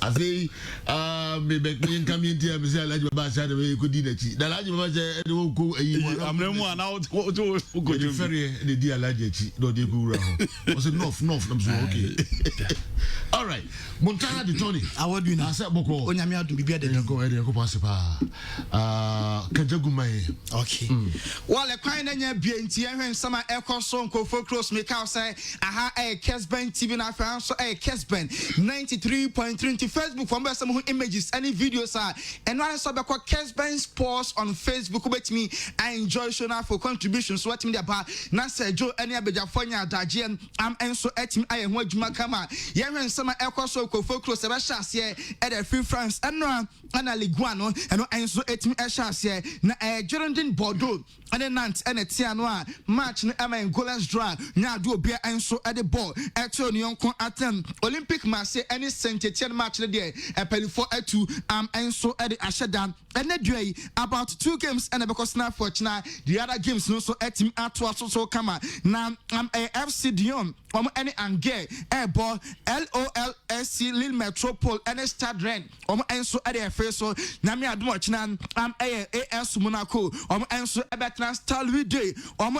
I say, me come in here, Miss Alaji Babasha, the way you could dinner. The Alaji Babasha, the whole go. I'm no one out. What do you go to ferry? The dear Alaji, no, they go round. Was it north? I'm so okay. All right, Montana de Tony. I would do now. Boko, Onyamia to be better than go ahead and go pass. Kajagumai. Okay. Well, a kind of BNT and some echo song for close make out say, aha, a Kessben TV na France, so a Kessben 93.3 Facebook from where some images, any videos are, and one sub Kessben Sports on Facebook. With me, I enjoy showing for contributions. What me about Nasa Joe any Abejafonia Dajian, and so at me, I am what Makama. Yan some echo song for close about here at a free France and no, and a Liguano, and so at me a chance here. Na Jordan Bordeaux and a Nantes and a Tianoa match na ama goalless draw na do bia enso at the ball at Yonko atem Olympic Marseille any Saint-Etienne match there a penny for two enso at the Ashadan and the about 2 games and because now for China the other games no so at him at so come now a FC Dion any ange air ball LOLSC Lille Metropole any Stade Rennes enso at the face so na me admo China AS Monaco enso about Star Louis Day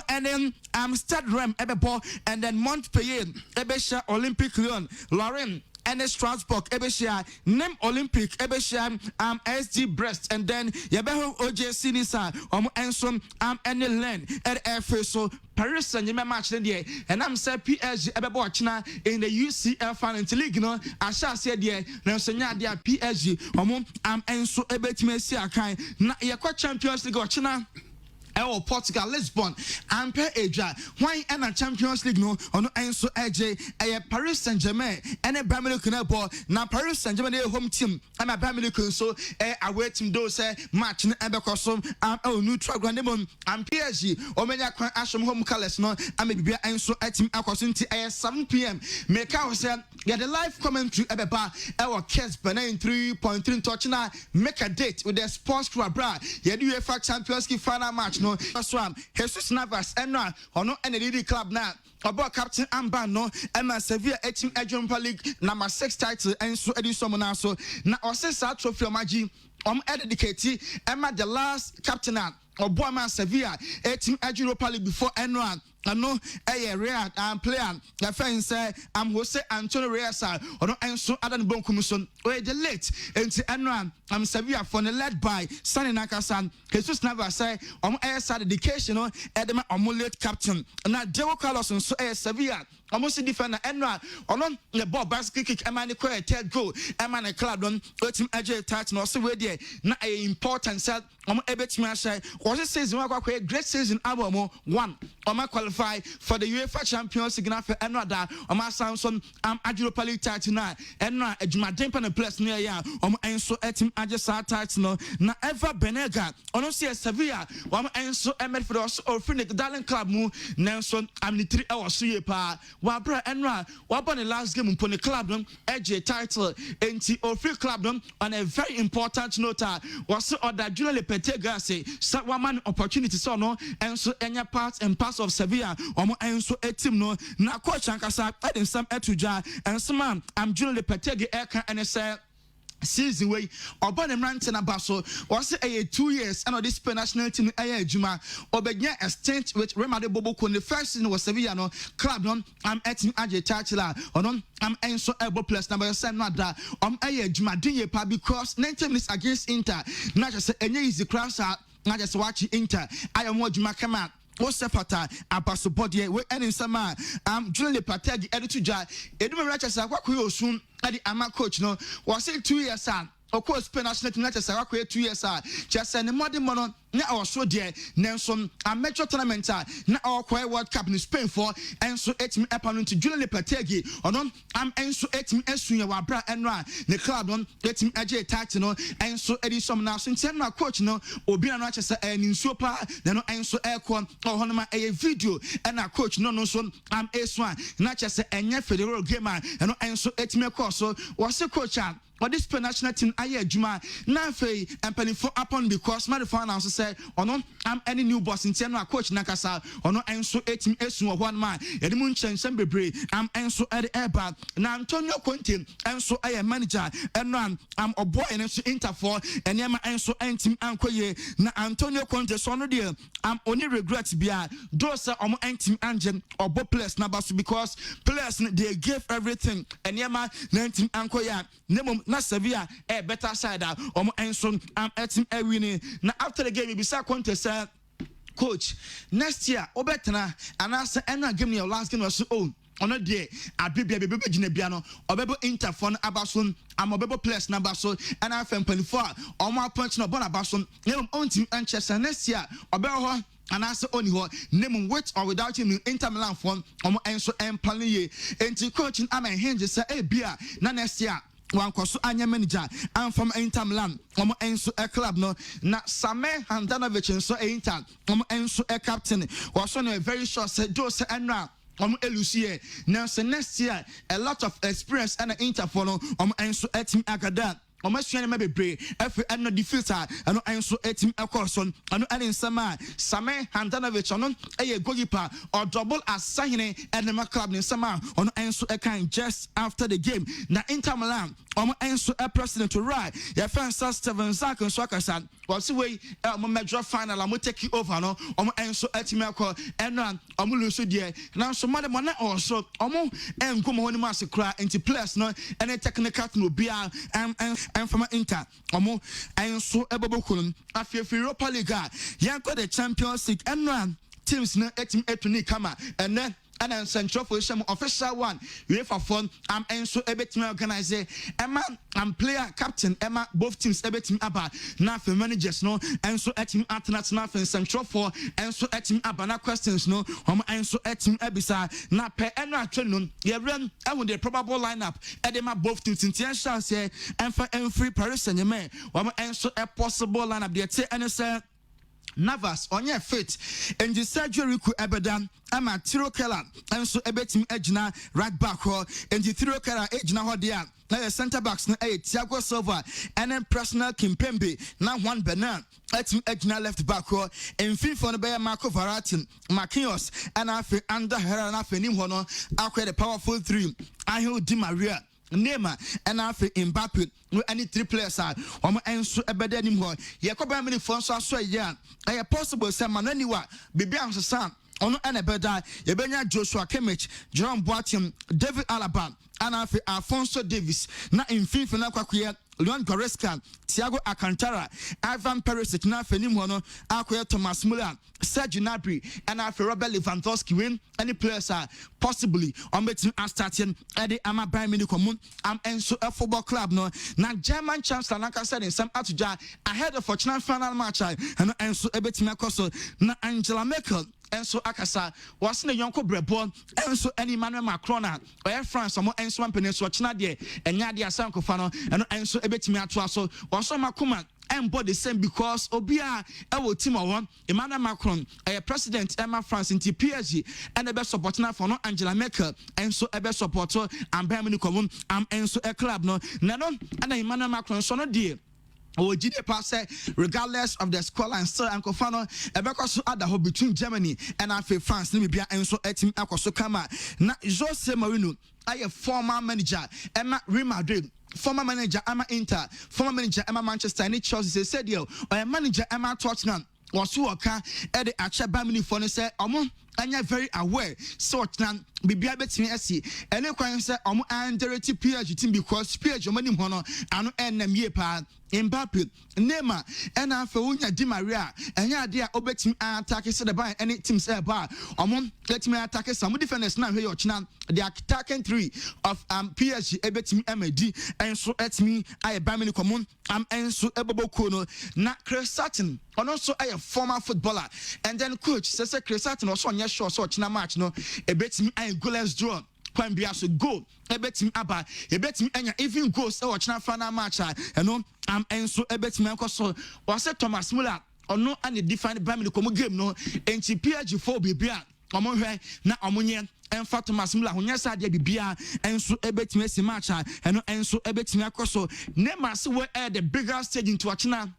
and then Stade Rennes ball and then Montpellier Ebesha Olympic Lyon Lorraine and Strasbourg Ebesha name Olympic Ebesha SG Brest and then Yabeho OJC Nisa enso any land at FA so Paris Saint-Germain match there and I'm say PSG ebebo China in the UCL Finance League no I shall say there na senya there PSG enso ebetime si akan na yakwa Champions League China Portugal, Lisbon, and Pedra. Why and a Champions League no on Enso AJ, a Paris Saint-Germain, and a Bamilican ball. Now Paris Saint-Germain home team, and a Bamilican so a waiting those match in Abacosom, neutral Grandemon, and PSG, or many Asham home colors no, and maybe Enso at team Aquasinti at 7 p.m. Make out say get the live commentary about our Kessben 3.3 touching make a date with the sports club bra. Yeah, do UEFA Champions League final match. No, that's why Jesus Navas and now or no any club now. About Captain Amban no, Emma Sevilla team Europa League number 6 title and so Edison Monaso. Now also that trophy Maji dedicated Emma the last captain or Boama Sevilla team Europa League before Enron. I know a rare player. The fans say Jose Antonio Reyes or no Enso Adan Bonkumson or the late into Enron. Sevilla for the led by Sani Nakasan. Jesus never say air side dedication or Edema late captain. And now Diego Carlos and so Sevilla. Almost defender Enron or non the ball basket kick Emani third goal. Emani club on team AJ touch no so where there na a important set ebetimi say was it season a great season album 1 qualify for the UEFA Champions League for Enrada Samson Europa League title na Enra Jumaden pan place near ya enso team Ajasa title no na Eva Benega ono see Sevilla enso emed for us or Phoenix Darling Club mu Nelson amni 3 hours so ye pa wa bra Enra wa born the last game upon the club no AJ title enti or free club no on a very important note was order Julian Lepetega say one opportunity so no enso enya part and pass of Sevilla enso team no na coach ankasa eden sam etuja and some I'm Julian Lepetega eka and say season way oba dem ranting about so was a 2 years and this national team juma obegnya extent with Real Madrid Boboko in the first season was Sevilla no club no team AJ Tachila on enso elbow plus number 7 nada juma dinye pa because 90 minutes against Inter not just enye easy cross not just watch Inter I am what juma come out Osefata abaso body we any sama Julian Lepetegi edituja edum Rachel akwakoyo osun adi ama coach no was it 2 years of course national team Rachel akwakoyo 2 years just any modern mono na also there Nelson a metro tournament na our World Cup in Spain for enso etim epano to Julian Lepetegi onon enso etim esunya wa bra enra the club on etim AJ title no enso edison na so ntem na coach no obi na Rachel say nsuo pa na no enso aircon ohonoma a video and na coach no so S1 na Rachel say enye federal game no enso etim course so was coach or this national team aye juma na fe empany for upon because my fan also say ono am any new boss in no coach nakasa ono enso etim esu one man edimu nchensen bebre am enso ede eba na Antonio Conte enso aye manager eno am obo enso interfor enema enso entim ankoye na Antonio Conte so no de am only regret bia do say omo entim angen obo players na baso because players they gave everything enema na entim ankoye nemo na Sevilla a better side omo enso am etim winning na after the game you be say Conte say coach next year obetena and answer any game your last game was ono de abibia bebe gina bia no obebo interphone abaso am obebo players na baso and afem 24 omo punch no bona baso name on team Manchester next year obero and answer only ho name with or without him Inter Milan form omo enso emplan ye enti coaching am hinge say e bia na next year one kwaso anya manager and from Inter Milan omo enso a club no na Same Handanovic enso Inter omo enso a captain was on a very short say Jose Enra elusie now so next year a lot of experience and Interfor no enso etim agada Omasuane mabebre efe eno defeater eno enso etim ekoson eno ene sama Same Handanovic ono eye goalkeeper or double as sahine enema club ni sama ono enso ekan just after the game na Inter Milan enso a president to right ya fansa Steven Zak nso akasa wasi we major final am take over no enso etim ekọ eno lose die na so made mona also enko mo ni masekra anti players no ene technical no bia and from Inter, enso ebobokulum afiefi Europa League yanko the Champions League and teams na etim etuni kama and central position official one UEFA fund enso ebetim organize Emma player captain Emma both teams ebetim aba na for managers no enso etim atnat na for central for enso etim aba na questions no enso etim ebisa na pe eno atwe no ye run the probable lineup edema both teams intention say free Paris Saint-Germain enso a possible lineup there say and say Navas onye fit and the surgery ku ebedan ama Tiro Keller enso ebetim ejina right back ho and the Tiro Keller ejina ho dia na the center backs na Thiago Silva and then personal Kimpembe na Juan Bernat etim ejina left back ho and FIFA no be Marco Verratti Marquinhos and afi under Herrera na fenim ho no akwa the powerful three Angel Di Maria Neymar and afi Mbappe no any three players are enso ebeda nim ho ye ko ba many phones so ya e possible say mananiwa bibi ansesa ono ene beda ye benya Joshua Kimmich Jerome Boateng David Alaba and afi Alphonso Davies na infinite na kwakuye Leon Goretzka Thiago Alcantara Ivan Perisic na fenim ho no akoye Thomas Muller Serge Gnabry and afi Robert Lewandowski win any players are possibly on betting starting Eddie Ama Bayern Munich enso a football club no na German chancellor Naka said in some atuja ahead of fortunate final match and enso ebetim akoso na Angela Merkel enso akasa was na yonko brebo enso any Emmanuel Macron or France enso ampeneso china de enya de asanko fa no enso ebetimi ato aso waso makoma embo the same because obia ewo team of Emmanuel Macron president Emma France into PSG and the best supporter for no Angela Merkel enso ebe supporter and Bayern Munich enso a club no and Emmanuel Macron so no dear Gide pass regardless of the scoreline still Ankofano Ebekoso ada ho between Germany and France Namibia enso etim akoso kama na Jose Mourinho aye former manager Emma Real Madrid former manager Emma Inter former manager Emma Manchester and Chelsea said yo or manager Emma Tottenham was who oka e de acha Bayern for no say anya very aware so nan bibia betimi asi ene kwan say underrated PSG team because PSG mani ho no ano enam ye pa Mbappe Neymar and afa unya Di Maria enya ade a obetimi attack say the ban any teams e ba let me attack some defenders na hwe yochina the attacking three of PSG ebetimi MD enso etimi aye Bayern common enso eboboko no na Chris Sutton also a former footballer and then coach says Chris Sutton also on your show so china match no ebetimi aye goalless draw kwan bia so goal ebetimi aba ebetimi enya even goals e china final match enso ebetimi enkoso was Thomas Muller ono and define Bayern Munich game no enti PSG 4 bibia omonhwe na omonye Enfa Thomas Muller hunya sa de bibia enso ebetimi asi match eno enso ebetimi akoso Neymar se we the bigger stage into Achina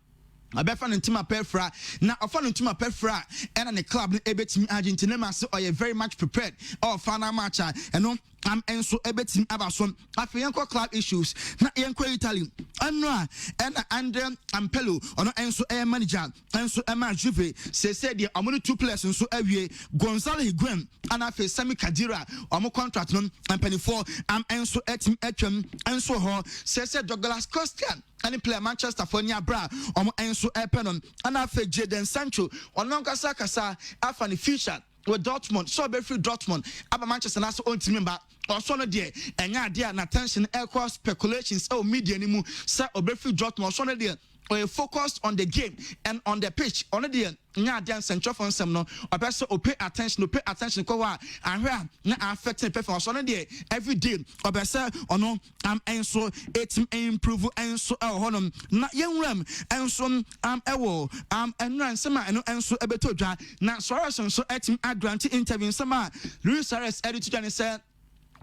abefa no ntima pefra na ofa no ntima pefra ena ne club no ebetimi Argentina ma se oye very much prepared final match eno am enso ebetim abason afiyanko club issues na yenko Italy anno ena Andre Ampello ono enso manager enso Juve say the among 2 players enso awie Gonzalo Higuain ana fe Sami Khedira omo contract no ampanifo am enso etim atwam enso ho say Douglas Costa any player Manchester for nya bra omo enso epenon ana fe Jadon Sancho ono kasa afa ne future with Dortmund, so be free Dortmund. Aba Manchester na so on team ba. Also no there. Enya there na tension aircraft speculations or media ni mu. Say obe free Dortmund. Also no there. Or focused on the game and on the pitch. On the nya there central for some no. Obe so pay attention. Pay attention. Ko wa ahwe na affecting performance. Also no there. Every day. Obe say ono am enso etim improve enso honum na yenwram enso ewo enran sema eno enso ebeto dwa na Suarez so etim grant interview sema Luis Suarez editor and say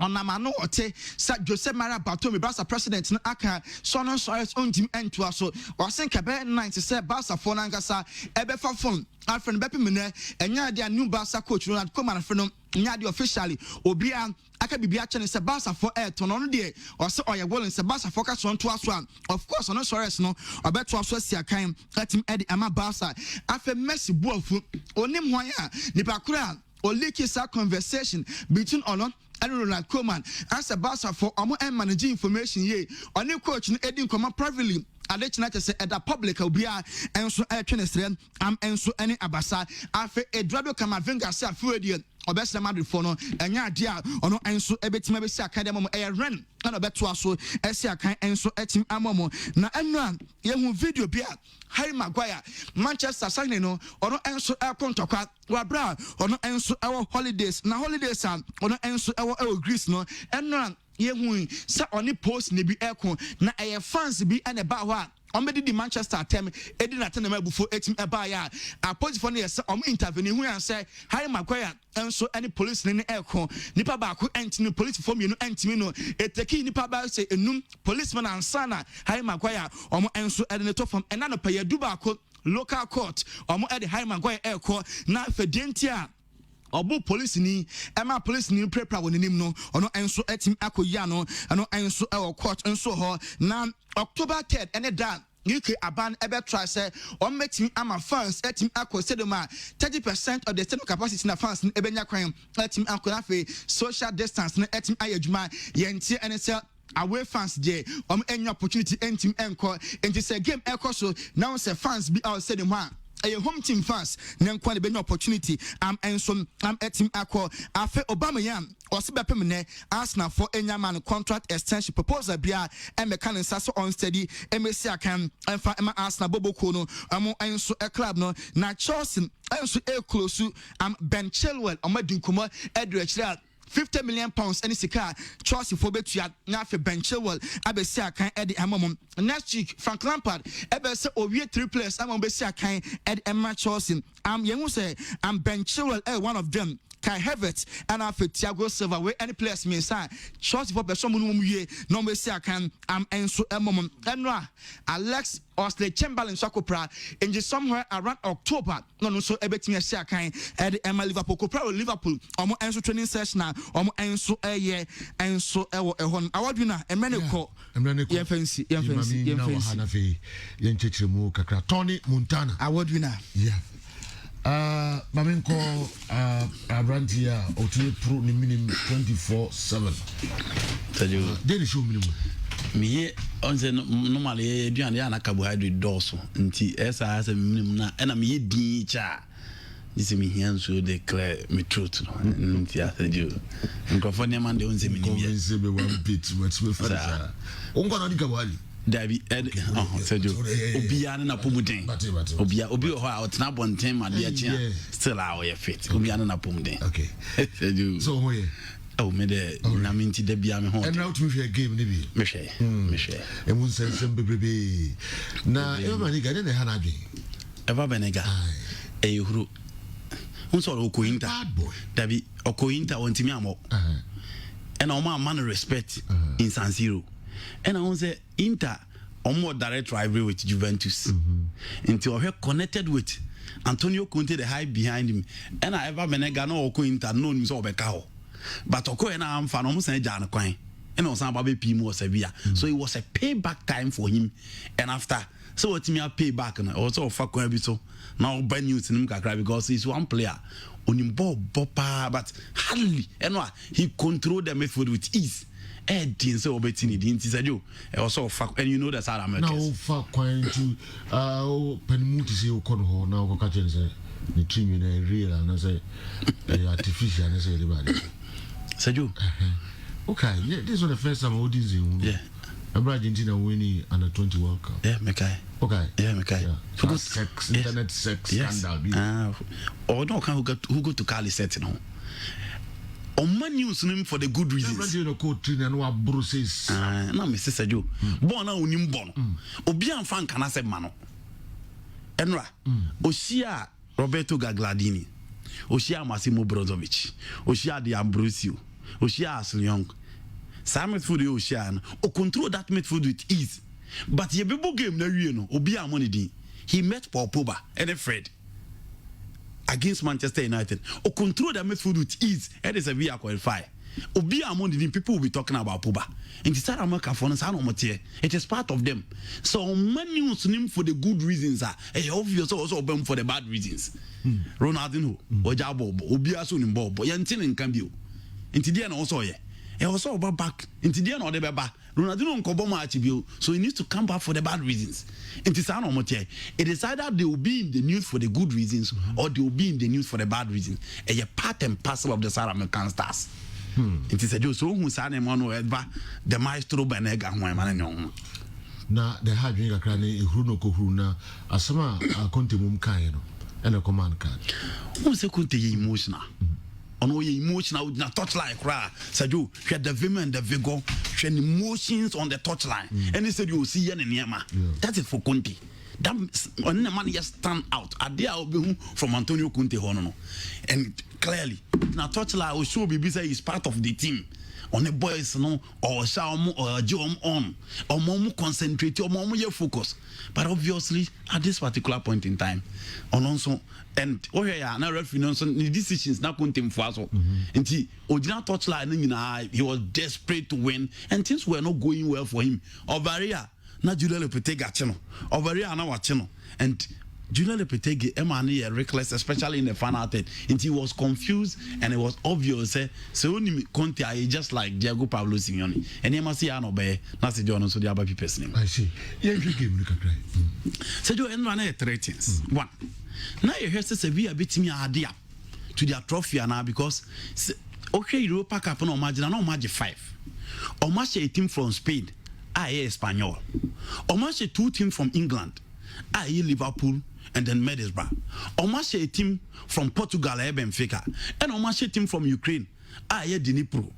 onamano ote sa Jose Maria Bartomeu Barca president na aka Sono Suarez on team entoa so wasen kebe 90 say Barca for nangasa ebefa phone afren bepi mene enya dia new Barca coach Ronald Koeman afren nya dia officially obia aka bibia chene se Barca for to no de o se oye wollen se Barca for ka so nto aso of course ono Suarez no obeto aso asia kan atim edi ama Barca afa Messi buafu onim hwan a nipa kura o leak is a conversation between Olon and Ronald Koeman as a Barca for omo managing information ye oni coach no edin koma privately adechina say at the public obia enso twenesre am enso any abasa afa Eduardo Camavinga say afuedi obesna Madrid for no enya ade a ono enso ebetima besi akademo ren na obeto aso esi akan enso etim amomo na enra yehu video bia Harry Maguire Manchester signing no ono enso kontokwa wabra ono enso ewo holidays na holidays ono enso ewo Greece no enra yehu sa oni post ne bi ekon na fans bi ene ba ho a omedi di Manchester tem edi na tena mabufo etim eba ya aposifo ne yesa intervene hu yan say Harry Maguire enso any police ne ekon nipa ba ko entini police for me no entimi no eteki nipa ba say enum policeman ansana Harry Maguire enso edi ne to from ena no pa yadu ba ko local court edi Harry Maguire ekon na fedentia obu police ni ema police ni prepare wonim no ono enso etim akoya no ono enso court enso ho na October 3rd ene dan UK aban ebe try say on meeting ama fans etim akọ sedoma 30% of the stadium capacity na fans ebe nya kwan etim akọ afi social distance na etim ayedwuma yenti ene say away fans there any opportunity entim enko enti say game ekọ so now say fans be out stadium ha a home team fans nankwa de be opportunity ensom etim akọ afi Obama yam osibepem ne Arsenal for enyaman contract extension proposal bia emekanin saso on steady emesi akan emfa ema Arsenal boboko no amo enso club no na Chelsea enso close Ben Chilwell omadinkomo edrechira £50 million any sika Chelsea for betua na fe Ben Chilwell abesi akan edi amom next week Frank Lampard ebe se owie 3 players amom besi akan edi emma Chelsea yengu say Ben Chilwell one of them Kai Havertz and after Thiago Silva where any players mean say Chelsea for person mu ye no me say akan enso emom enra Alex Oxlade-Chamberlain Sakopra in just somewhere around October no so ebetimi ase akan edi emma Liverpool Kopra Liverpool omo enso training session omo enso enso ewo ehon awaduna emeneko ye fancy hanafe ye nchechiremu kakra Tony Montana awaduna Mamenko Abrantia Otu Pro ni minimum 24/7. Then show minimum. Me onse normally eduane ya na carbohydrate dose nti esa asa minimum na na me din cha this me here so declare me truth nti asa jo nkofo ne man de onse minimum ya onse be one bit what we for onko na di carbohydrate Dabi Sergio Obia na pomuden Obia obi ho a otena bonten ma de achi still a we fit Obia na pomuden okay Sergio so ho ye oh me de na minti da bia me ho and now to me game ni bi me hwe e mun sensem bebrebe na e ma ni ga de na ha na adwen eva benega e huru Unso Okointa. Bad boy. Dabi Okointa on Timiamo. And Oma man respect in San Siro. And I say Inter more direct rivalry with Juventus. Until I connected with Antonio Conte, the hype behind him. And I ever menega no Okointa no him so bekao. But Oko and I'm fan almost a Jan Quine. And also Baby Pimo Sevilla. So it was a payback time for him. And after so what me a payback and also fuck so now brand new to him because he's one player on him bopa but hardly and he controlled the midfield with ease. Didn't say obetini didn't say you also fuck and you know that's how I'm now fuck quite to penmuti say okono now go catch and say the team in real and say artificial and say everybody said you okay this is the first time audition yeah Argentina winning under 20 World Cup. Yeah, Mekai. Okay. Yeah, Mekai. Yeah. Sex, internet sex scandal. Or no can who go to Cali set no. On my news name for the good reasons. You know, coach and what Bruce no, Mr. Sajo. Born now unim bono. Obian fan can I say mano. Enra. Oshia Roberto Gagliardini. Oshia Massimo Brozovic. Oshia Di Ambrosio. Oshia Asliong. Some midfield you share or control that midfield with ease. But ye bebo game na you know Obia money. He met Paul Pogba and Fred against Manchester United. Or control that midfield with ease. It is a via qualify. Obia money people will be talking about Pogba. And the South America for it is part of them. So many use name for the good reasons are obvious also them for the bad reasons. Ronaldinho, Ojabo, Obia soon Bob, Yantin and Cambio. Into the end also yeah. He was all back into the end of the baba. Ronaldinho Nkoboma Achibio, so he needs to come back for the bad reasons. Into Sano Motie, it is either they will be in the news for the good reasons or they will be in the news for the bad reasons. And you're part and parcel of the South American stars. It is a joke. So who sang the maestro Benega man. Now the hard drink a cranny, Bruno Kohuna, as some contimum kind and a command card. Who's a conti emotional? On your emotional na touchline cry said you had the vim and the vigor and emotions on the touchline and he said you see yan and yama that's it for Conte that on the money just stand out idea from Antonio Conte hono and clearly na touchline will show be say is part of the team on the boys no or Shao or Jom on or more concentrate or more focus but obviously at this particular point in time on also and now referee the decisions now couldn't for us and he original touchline he was desperate to win and things were not going well for him over here na Julian Lopetegui channel over here now channel and Julian Lopetegui Emmanuel reckless especially in the final third and he was confused and it was obvious so only Conte is just like Diego Pablo Simeone and he must see an obey na se John so the other people's name I see yeah you game look at so you end run 3 things one now you hear Sevilla beat me idea to their trophy now because okay Europa Cup no imagine no match 5 or match a team from Spain Espanyol or match 2 teams from England Liverpool and then Middlesbrough or match a team from Portugal Benfica and or match a team from Ukraine Dnipro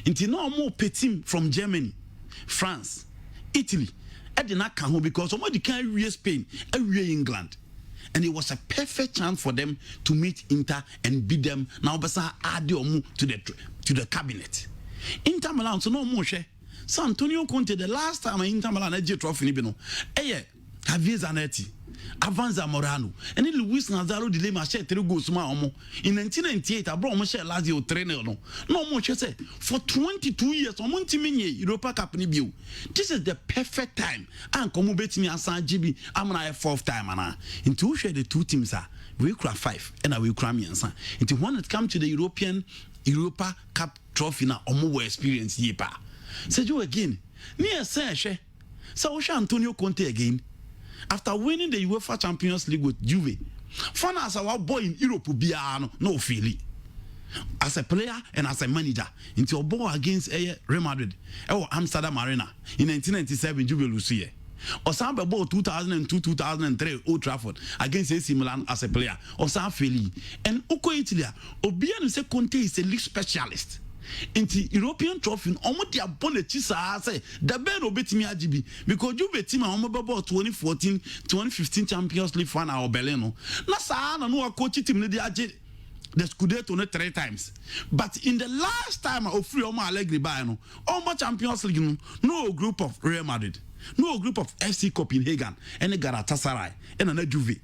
until no more pay team from Germany France Italy I did not come home because somebody can't reach Spain and England. And it was a perfect chance for them to meet Inter and beat them. Now, Basa add to the cabinet. Inter Milan, so no more share. So Antonio Conte, the last time Inter Milan had a trophy, Javier Zanetti, Avanza Morano, and then Luis Nazaro de Lima share 3 goals. In 1998, I brought Michel Lazio trainer. No more say for 22 years, Europa Cup. This is the perfect time. And come bet me as GB. I'm a 4th time. Into share the 2 teams are we cry 5 and I will cry me and into when it comes to the Europa Cup trophy now, or more experience yepa. Say you again. Near say so Antonio Conte again. After winning the UEFA Champions League with Juve, fun as our boy in Europe will be no feeling. As a player and as a manager, into a ball against Real Madrid, Amsterdam Arena in 1997 Juve Lucia. Or some ball 2002-2003 Old Trafford against AC Milan as a player. Or some feeling. And Oko Italy, Obiano say Conte is a league specialist. Into European trophy, almost the opponent say the Ben obetimi AGB because you bet him on about 2014-2015 Champions League final or Beleno. Na sa na no coach team the AG the Scudetto 3 times. But in the last time of free Oma Allegri by no, Oma Champions League no group of Real Madrid, no group of FC Copenhagen, and a Galatasaray, and a Juve.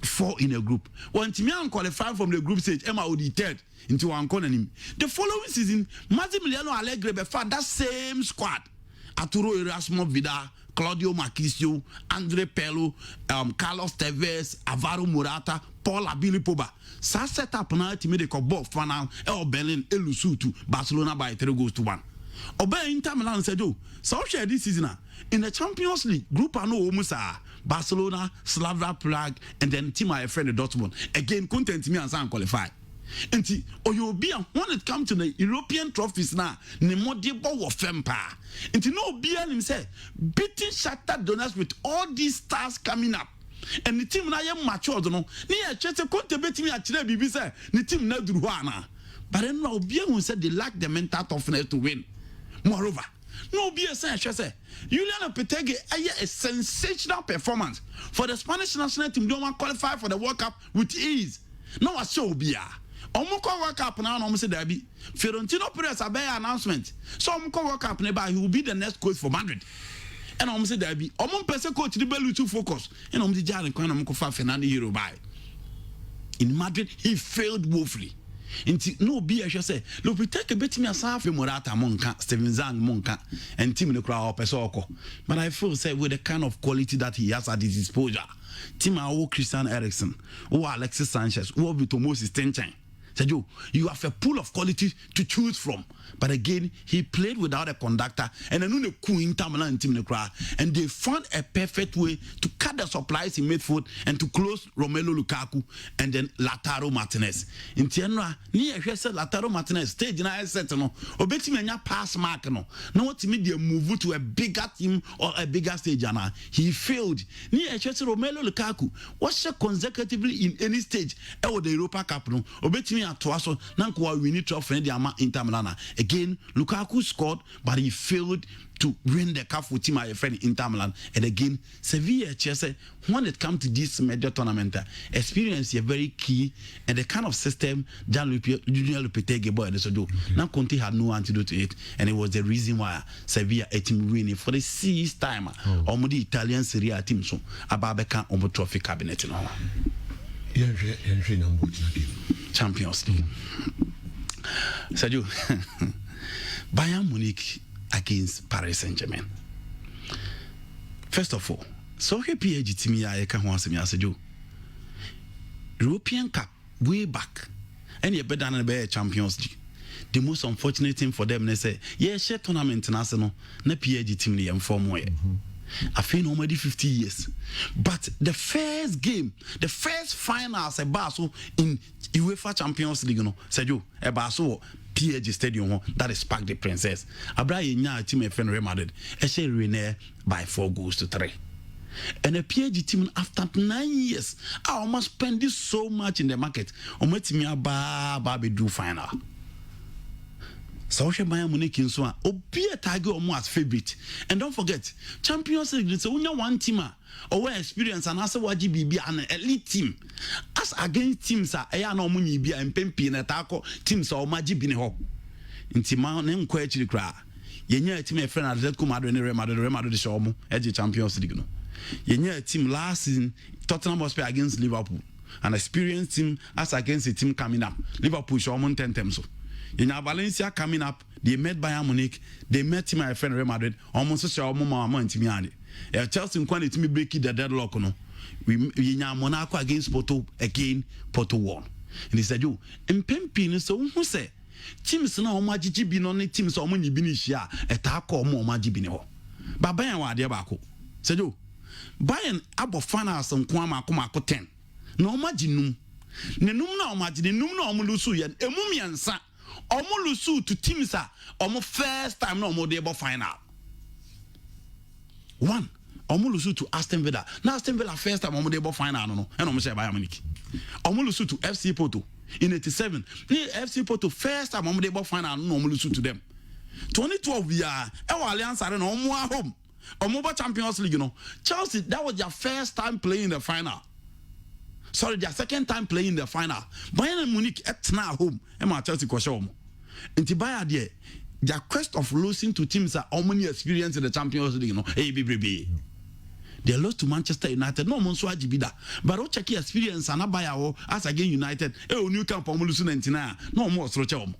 4 in a group. When Timian qualified from the group stage, Emma would be third into one corner. The following season, Massimiliano Allegri found that same squad. Arturo Erasmo Vidal, Claudio Marchisio, Andre Pello, Carlos Tevez, Alvaro Morata, Paul Abili Poba. So set up now to make the ball final El Berlin Elusutu Barcelona by 3-1. Obey Inter Milan said, "Oh, so share this season in the Champions League group. I know Musa, Barcelona, Slavia Prague, and then team my friend Dortmund. Again, content me and some qualify. And or you'll be when it comes to the European trophies now, Nemodibo or Fempa. And no BL say beating Shakhtar Donetsk with all these stars coming up. And the team now am mature, no. Near Chelsea contemplate me at Bibi say the team not Druana. But then no BL said they lack the mental toughness to win. Moreover, no BSN say Julian Lopetegui a sensational performance for the Spanish national team. Don't want qualify for the World Cup with ease. No, I show be Omoko World Cup now. No, say there be Fiorentino Perez a bad announcement. So Omoko World Cup nearby, he will be the next coach for Madrid. And I'm say there be Omon person coach the Belu to focus. And I'm the Jalen Kwan Omoko fa Fernando Hero by. In Madrid, he failed woefully. Inti no be I say look we take a bit me asafe Morata monka Steven Zang monka and team no crowd pesoko, but I feel say with the kind of quality that he has at his disposal, team our Christian Eriksen or Alexis Sanchez or Victor Moses Tenchan. You have a pool of quality to choose from. But again, he played without a conductor and another Queen Tamala and Team Necra, and they found a perfect way to cut the supplies in midfield and to close Romelu Lukaku and then Lautaro Martinez. In Tienra, near said Lautaro Martinez stage in I said no, obeti me pass mark no. No to me they move to a bigger team or a bigger stage. He failed. Near Romelu Lukaku was consecutively in any stage or the Europa Cup no. Obeti me at Twaso Nankwa we need to offend the Inter Milan. Again, Lukaku scored, but he failed to win the cup with team friend Inter Milan. And again, Sevilla Chelsea, when it comes to this major tournament, experience is very key, and the kind of system Junior Lopetegui boy they do. Now Conte had no antidote to it, and it was the reason why Sevilla a team winning for the 6th time. Almost the Italian Serie A team so Ababeka on the trophy cabinet in all. Champions League. Sergio, Bayern Munich against Paris Saint-Germain. First of all, so here PAG team I can once me Sergio. European Cup way back, and you better than the Champions League. The most unfortunate thing for them, they say, yeah, share tournament international, na PAG team they inform way. I feel already 50 years. But the first game, the first finals a Basel in UEFA Champions League, Sergio, a Basel PAG Stadium, that is Parc des Princes. Abraham Nya team friend Real Madrid, Eshe Rene by 4-3. And a PAG team after 9 years, I almost spend this so much in the market. Ometimia Baby do final. So Bayern Munich in so be a tiger almost favorite. And don't forget, Champions League is only one team or experience and also what be an elite team. As against teams are a no money be and pempi and attack teams or magic bin ho. In Tima name quite cry. Yenya team a friend Atletico Madrid and Real Madrid the show edge Champions League. Yenya team last season Tottenham was against Liverpool. An experienced team as against a team coming up. Liverpool show 10 times. In Valencia coming up, they met Bayern Munich, they met my friend Real Madrid, almost so mama and Timiani. Chelsea quantity to me breaking the deadlock. No, we Monaco against Porto again, Porto won. And he said, you, and Pempin, so who say, teams no magic bin on the teams or money binishia, a taco more magic binho. But Bayern wa dear Bako. Said you, Bayern abo finals on Kwama Kumako 10. No majinum. Nenum no majin, num no mulusu yan, a mumian sa. Omo lusu to teams are omo first time no more debo final. One, omo lusu to Aston Villa. Now Aston Villa first time omo debo final no, and omo say Bayern Munich. Omo lusu to FC Porto in 87. FC Porto first time omo debo final no omo lusu to them. 2012 year, Alliance Arena omo home. Omo Champions League, Chelsea, that was their first time playing the final. Sorry, their second time playing in the final. Bayern Munich at now home. Emma Chelsea Koshom. And Tibaya there, their quest of losing to teams that are many experience in the Champions League, you know, ABBB. They lost to Manchester United. No Monswa Jibida. But what check experience and Abaya as again United. New camp on Mulusu 99. No more Srochom.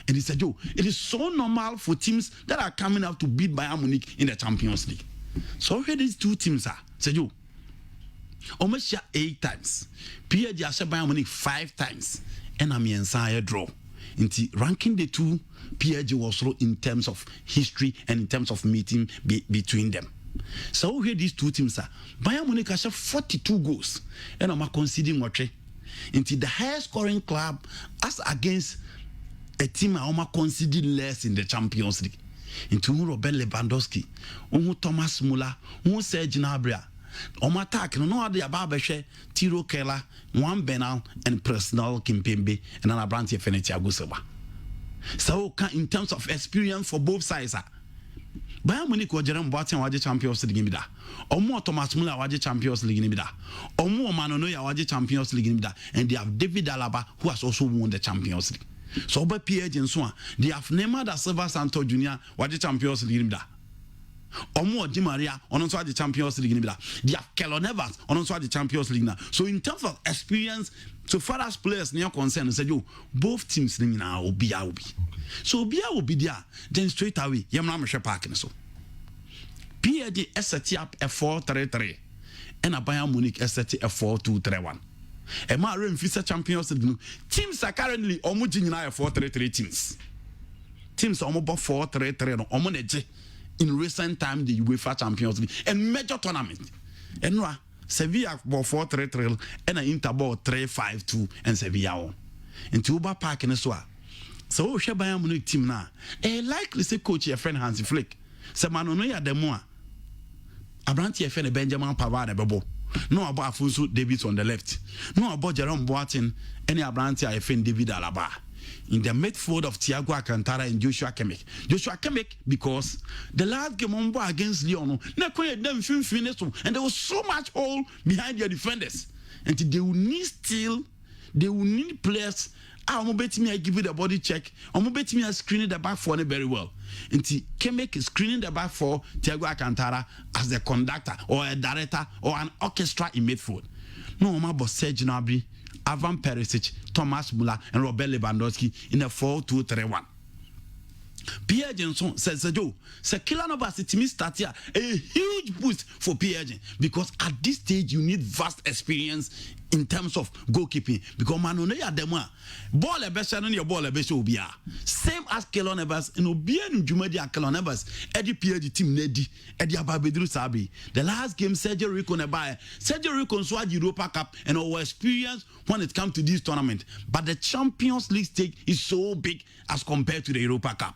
And he said, Joe, it is so normal for teams that are coming up to beat Bayern Munich in the Champions League. So here these two teams are. Said Joe. Almost share 8 times. PSG has Bayern Munich 5 times. And I'm inside draw. Into ranking the two, PSG was also in terms of history and in terms of meeting between them. So here these two teams are. Bayern Munich has 42 goals. And I'm conceding what into the highest scoring club as against a team I'm conceding less in the Champions League. Into Robert Lewandowski, Thomas Müller, Serge Gnabry. On my attack, no other Babeshe, Tiro Keller, Juan Bernal, and Personal Kimpembe, and an Abranti Fenetiago Silva. So in terms of experience for both sides, Bayern Munich was Jerome Boateng waje Champions League nimida. Omo Thomas Müller waje Champions League nimida. Omo Manonoya waje Champions League nimida. And they have David Alaba who has also won the Champions League. So by PSG and so on, they have Neymar da Silva Santos Jr. waje Champions League nimida. Omo Di Maria on also the Champions League nimida. They have Keylor Navas on also the Champions League now. So in terms of experience, so far as players near concerned, said you both teams now will be. So Bia will be there. Then straight away, Yamna Park so. PSG set up a 4-3-3, and a Bayern Munich set a 4-2-3-1. A Marin Fisa Champions League teams are currently almost in a 4-3-3 teams. Teams are almost 4-3-3 in recent time the UEFA Champions League and major tournament. And Sevilla bought 4-3-3 and Inter bought 3-5-2 and Sevilla. And Tuba Park and so. So we Bayern Munich team now. Likely say coach your friend Hansi Flick. Se manono ya demo a. Abranti your friend Benjamin Pavard e bebo. No about Afonso Davies on the left. No about Jerome Boateng any Abranti your friend David Alaba. In the midfield of Thiago Alcantara and Joshua Kimmich. Joshua Kimmich because the last game on board against Lyon, and there was so much hole behind their defenders. And they will need players. I'm bet me I give you the body check. I'm bet me I screening the back for very well. And Kimmich is screening the back for Thiago Alcantara as the conductor or a director or an orchestra in midfield. No, my boss Serge Gnabry, Ivan Perisic, Thomas Müller, and Robert Lewandowski in a 4-2-3-1. Pierre Jenson says, Joe, Kylian Mbappe to me start here a huge boost for Pierre because at this stage you need vast experience in terms of goalkeeping because Manono ya demo ball a best and your ball a best will be same as Kylian Mbappe and Obian Jumadi Kylian Mbappe Eddie Pierre team Nedi Eddie Ababedru Sabri the last game Sergio Rico Nebaye Sergio Rico so Europa Cup and our experience when it comes to this tournament but the Champions League stake is so big as compared to the Europa Cup.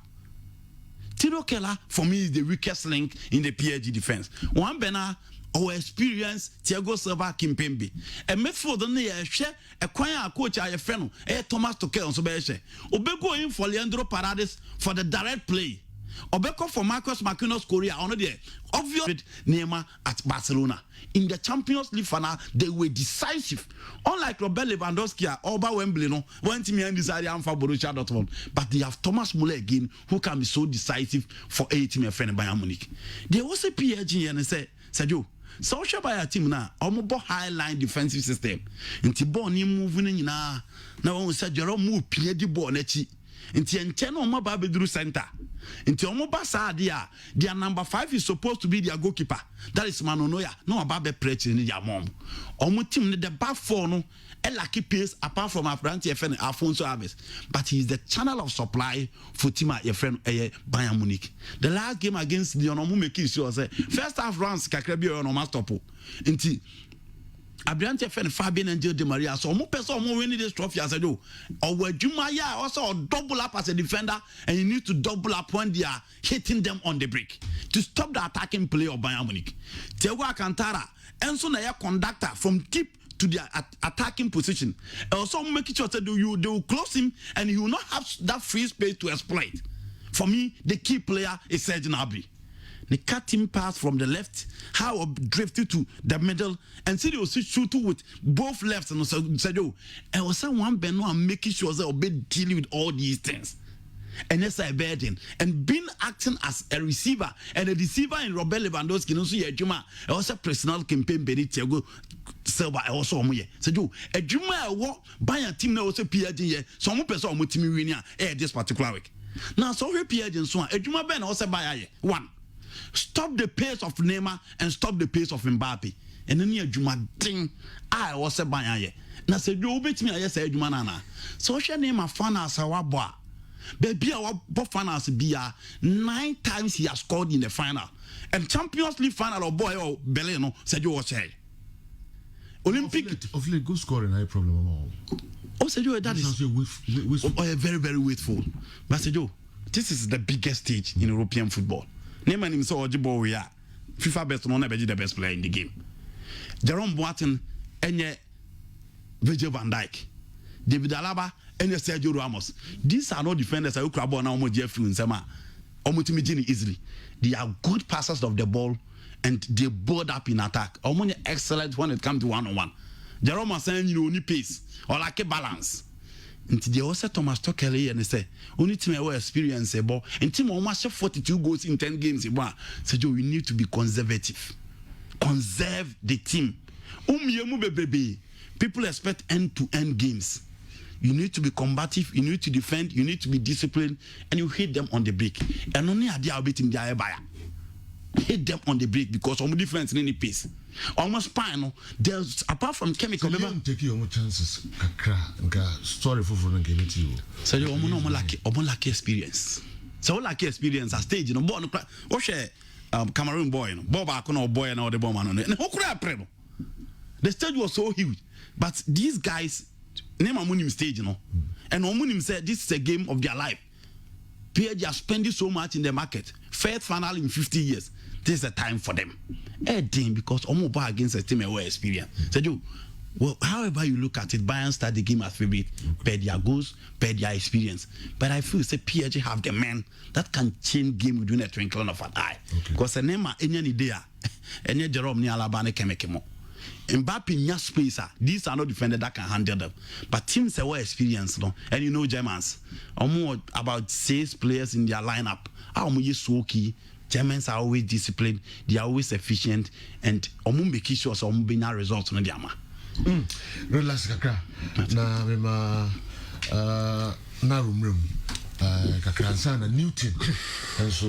Tiro Keller for me is the weakest link in the PSG defense. One Bena our experience Thiago Silva Kimpembe. A midfield on the share a choir coach I friend Thomas Tuchel so be share. Obego in for Leandro Paredes for the direct play. Obeko for Marcus Marquinhos Korea on there. Obvious Neymar at Barcelona. In the Champions League final, they were decisive. Unlike Robert Lewandowski or Oba Wembley, no, one team and decided for Borussia Dortmund. But they have Thomas Müller again, who can be so decisive for a team friend Bayern Munich. They also PSG and say, Sergio, social by a team now, almost high line defensive system. Into Bonnie moving in now one said Jerome move PSG ball nechi. Into Enteno Maba Bedru Center. Into Omoba Sadia, their number 5 is supposed to be their goalkeeper. That is Manonoya. No about the preach in their mom. Omo team the back four no a lucky pace apart from our friend Alfonso Aves. But he is the channel of supply for team your friend Bayern Munich. The last game against the Onomu making sure say first half rounds Kakrebi or no mastopo. Into Abriante friend Fabian and Di Maria. So more person more winning this trophy as I do. Or where Jumaya also double up as a defender, and you need to double up when they are hitting them on the break to stop the attacking play of Bayern Munich. Thiago Alcantara, and so now conductor from deep to their attacking position. Also make sure that they will close him, and he will not have that free space to exploit. For me, the key player is Serge Gnabry. the cutting pass from the left, how drifted to the middle, and see they also shoot with both lefts and said, "Oh, I was someone making sure that I'll be dealing with all these things." And yes, I burden and being acting as a receiver and a receiver in Robert Lewandowski, no, so Juma, I was a personal campaign, Benitiago, Silva, I also me. So, do a Juma, I walk by a team, no, so PRG, some person with me winning this particular week. Now, so here PRG, so a Juma Ben also by one. Stop the pace of Neymar and stop the pace of Mbappe. And then you Juma ding, I also by a now, said, you bet me, I said, Juma Nana. So, she name a fan as our boy. Baby, our finals be 9 times he has scored in the final, and Champions League final or boy or Beleno said you was say Olympic of late good scoring no problem at all. Oh, said you that is very very waitful. But said you this is the biggest stage in European football. Name him so Ojibo we are FIFA best no never the best player in the game. Jerome Boateng enye Virgil van Dijk, David Alaba and Sergio Ramos. These are not defenders. I will grab on almost Jeffrey and Sama. Easily. They are good passers of the ball and they board up in attack. Almost excellent when it comes to 1-on-1. Jerome was saying you only pace or like a balance. And they also Thomas Tuchel and they say only team I experience a ball and team almost 42 goals in 10 games. So we need to be conservative. Conserve the team. People expect end-to-end games. You need to be combative, you need to defend, you need to be disciplined, and you hit them on the break. And only a deal beating the buyer. Hit them on the break because of difference in any pace. Almost spinal. There's apart from chemical. So you take your chances. Sorry for giving it to you. So you like experience. So like experience a stage, you know, born Cameroon boy, you know, Bob Akono boy and all the bomb on it. And who could have prebo? The stage was so huge, but these guys. Name a winning stage, you know, and Omunim said this is a game of their life. PSG are spending so much in the market. First final in 50 years. This is the time for them. Because Omuba against a team away experience. So you, well, however you look at it, Bayern start the game as favorite, per their goals, per their experience. But I feel say PSG have the men that can change game within a twinkling of an eye. Because the name any idea, any Jerome ni Alabama kemekemo. Mbappe in space, these are not defenders that can handle them. But teams are well experienced, no? And you know Germans, about 6 players in their lineup. So key. Germans are always disciplined, they are always efficient, and make sure some bina results on the ama. Relax kakra. Na room. Kakransa na Newton and so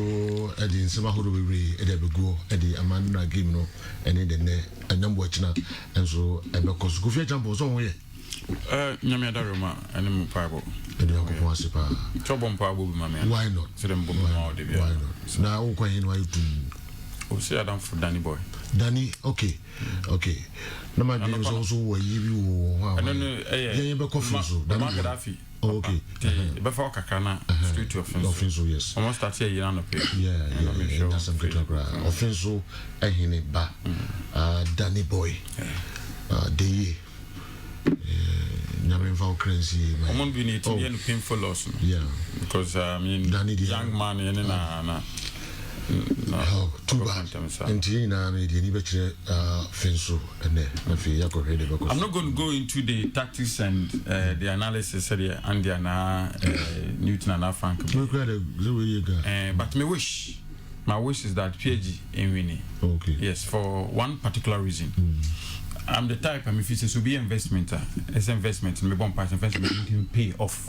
edi nsema hodo bebre edi abego edi amana game no ene de ne anyambo achina and so ebekos go fia jambo so won ye nyame adaroma ene mu paibo edi akoko asepa chobo mpaibo bi mama why not so dem bomba ma de bia why not na wo kwan yin why do o say Adam for Danny boy Danny okay na ma dey so wo yi bi wo no ye be coffee so Danny okay. Before Kakana, straight to offense. Yes. Almost start here, you know, yeah. That's some good offense. Ehine ba, Danny boy, Day, Nyamenfa crazy. I'm on being to be painful loss. Yeah. Because I mean, Danny, young man, na. Too bad. I'm not going to go into the tactics and the analysis and the Newton and Frank. But my wish is that PSG in winning. Okay. Yes, for one particular reason. I'm the type, if it's to be investment, it's investment, maybe one part investment can pay off.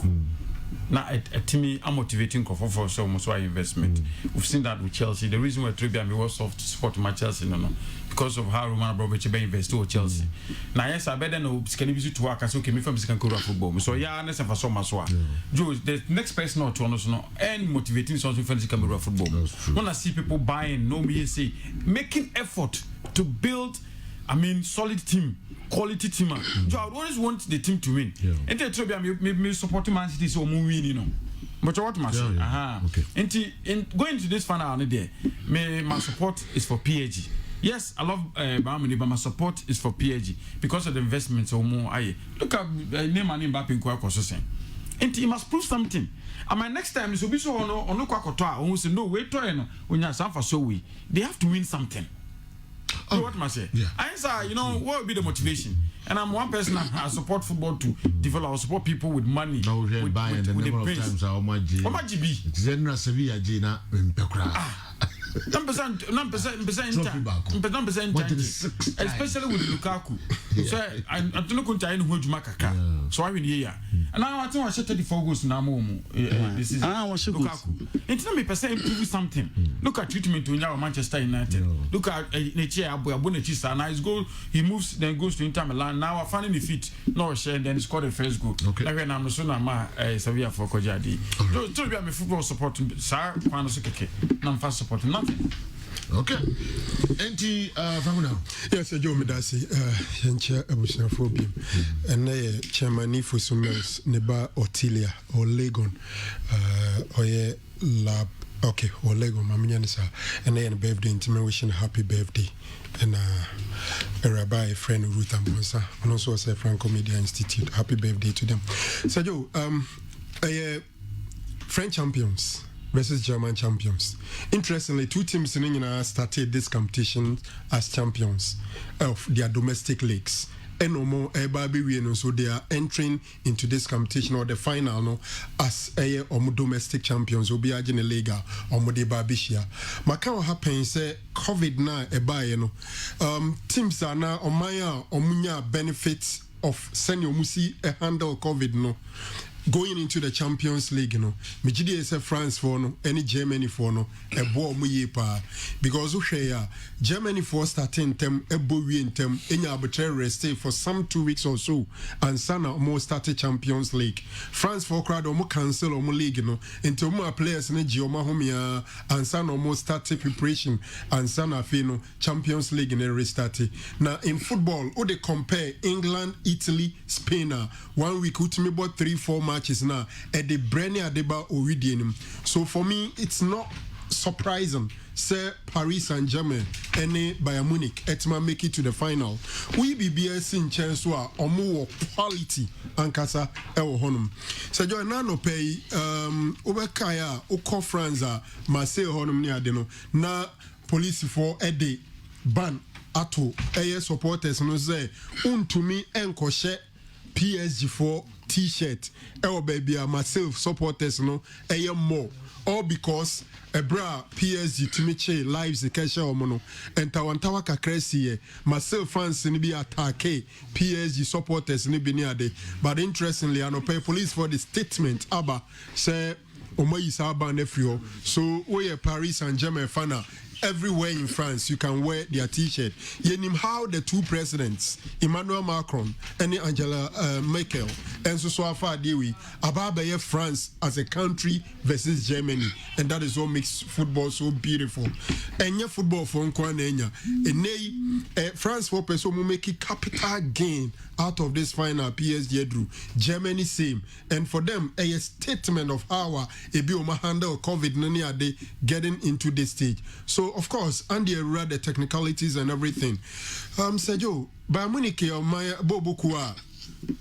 Now, a team I'm motivating for so much investment. We've seen that with Chelsea. The reason why Tribia was soft to support my Chelsea, no, because of how Roman Abramovich invest to Chelsea. Now, yes, I better know can be to work as okay, me from can go football. So yeah, unless for so much work. Joe, the next person not to understand and motivating something for can go football. When I see people buying, no me say making effort to build. I mean, solid team, quality team. I always want the team to win. And then me supporting Man City so win, you know. But what must say? In going to this final day, my support is for PSG. Yes, I love Bamini, but my support is for PSG because of the investments or more. Look at name and Mbappe in Kwakwa. And he must prove something. And my next time is to be so on no quacotoa, who say no wait to when you're for so we they have to win something. So what must I say? Yeah. I answer, what will be the motivation? And I'm one person I support football to develop, I support people with money. Now we're buying the number of times how much GB. Zenra Sevilla Gina in Pekra. 9%, especially with Lukaku. So I don't know what I'm going to make. So I win here. And now I think I should 34 goals now. This is Lukaku. It's not me percent improve something. Look at treatment to Manchester United. Look at Nechia Abunachisa. Now his goal, he moves, then goes to Inter Milan. Now I find the feet, no share, then he scored the first goal. Okay. Like when I'm so Sevilla for Kojadi. So to be a football support, sir, I'm fast supporting nothing. Okay. Enti Famuna. Yes, Joe Medasi, Yencha Abusaphobia, and Chairman for Summers, Neba Otilia, or Legon, or Lab, okay, or Lego, Mamianisa, and then birthday intimation, happy birthday. And a rabbi, a friend Ruth Ambonsa, and also a Franco Media Institute, happy birthday to them. So, Joe, French champions versus German champions. Interestingly, two teams in England started this competition as champions of their domestic leagues. And no more so they are entering into this competition or the final no as a domestic champions will be a Liga or Mode Babishia. Macau happens say COVID na teams are now on Maya or Munya benefits of senior Musi a handle COVID no. Going into the Champions League, Mijidi is France for no, any Germany for no, a bo muyepa. Because Germany for starting them, a bo in them, any arbitrary stay for some 2 weeks or so, and Sana almost started Champions League. France for crowd almost cancel or league, until more players in Gioma Homia, and Sana almost started preparation, and Sana Fino Champions League in a restarted. Now in football, they compare England, Italy, Spain, 1 week, ultimately about 3-4 matches now at the Brenny Adeba Oridianum. So for me, it's not surprising. Say Paris Saint-Germain and Bayern Munich etma make it to the final. We BBS in chance or more quality and kasa ewo honum. So jo na no pay obekaya oko Franza Marseille honum ni ade no na police for ede ban ato eye supporters no say untumi enkohye PSG for T-shirt baby myself supporters no more all because a bra PSG to me lives the cash omono and tawantawa kakresi myself fans ni be attack PSG supporters ni be near. But interestingly I know pay police for the statement aba say omoyisa aba nefrio so we Paris Saint-Germain fan everywhere in France, you can wear their T-shirt. Yenim how the two presidents, Emmanuel Macron and Angela Merkel, and so far dewi about France as a country versus Germany, and that is what makes football so beautiful. And your football from Kwanenya, and France for person will make a capital gain out of this final PSG drew. Germany same, and for them a statement of how a bioma handle COVID nani day getting into this stage. So of course, Andy read the technicalities and everything. Sergio, Bayern Munich or my Bobukua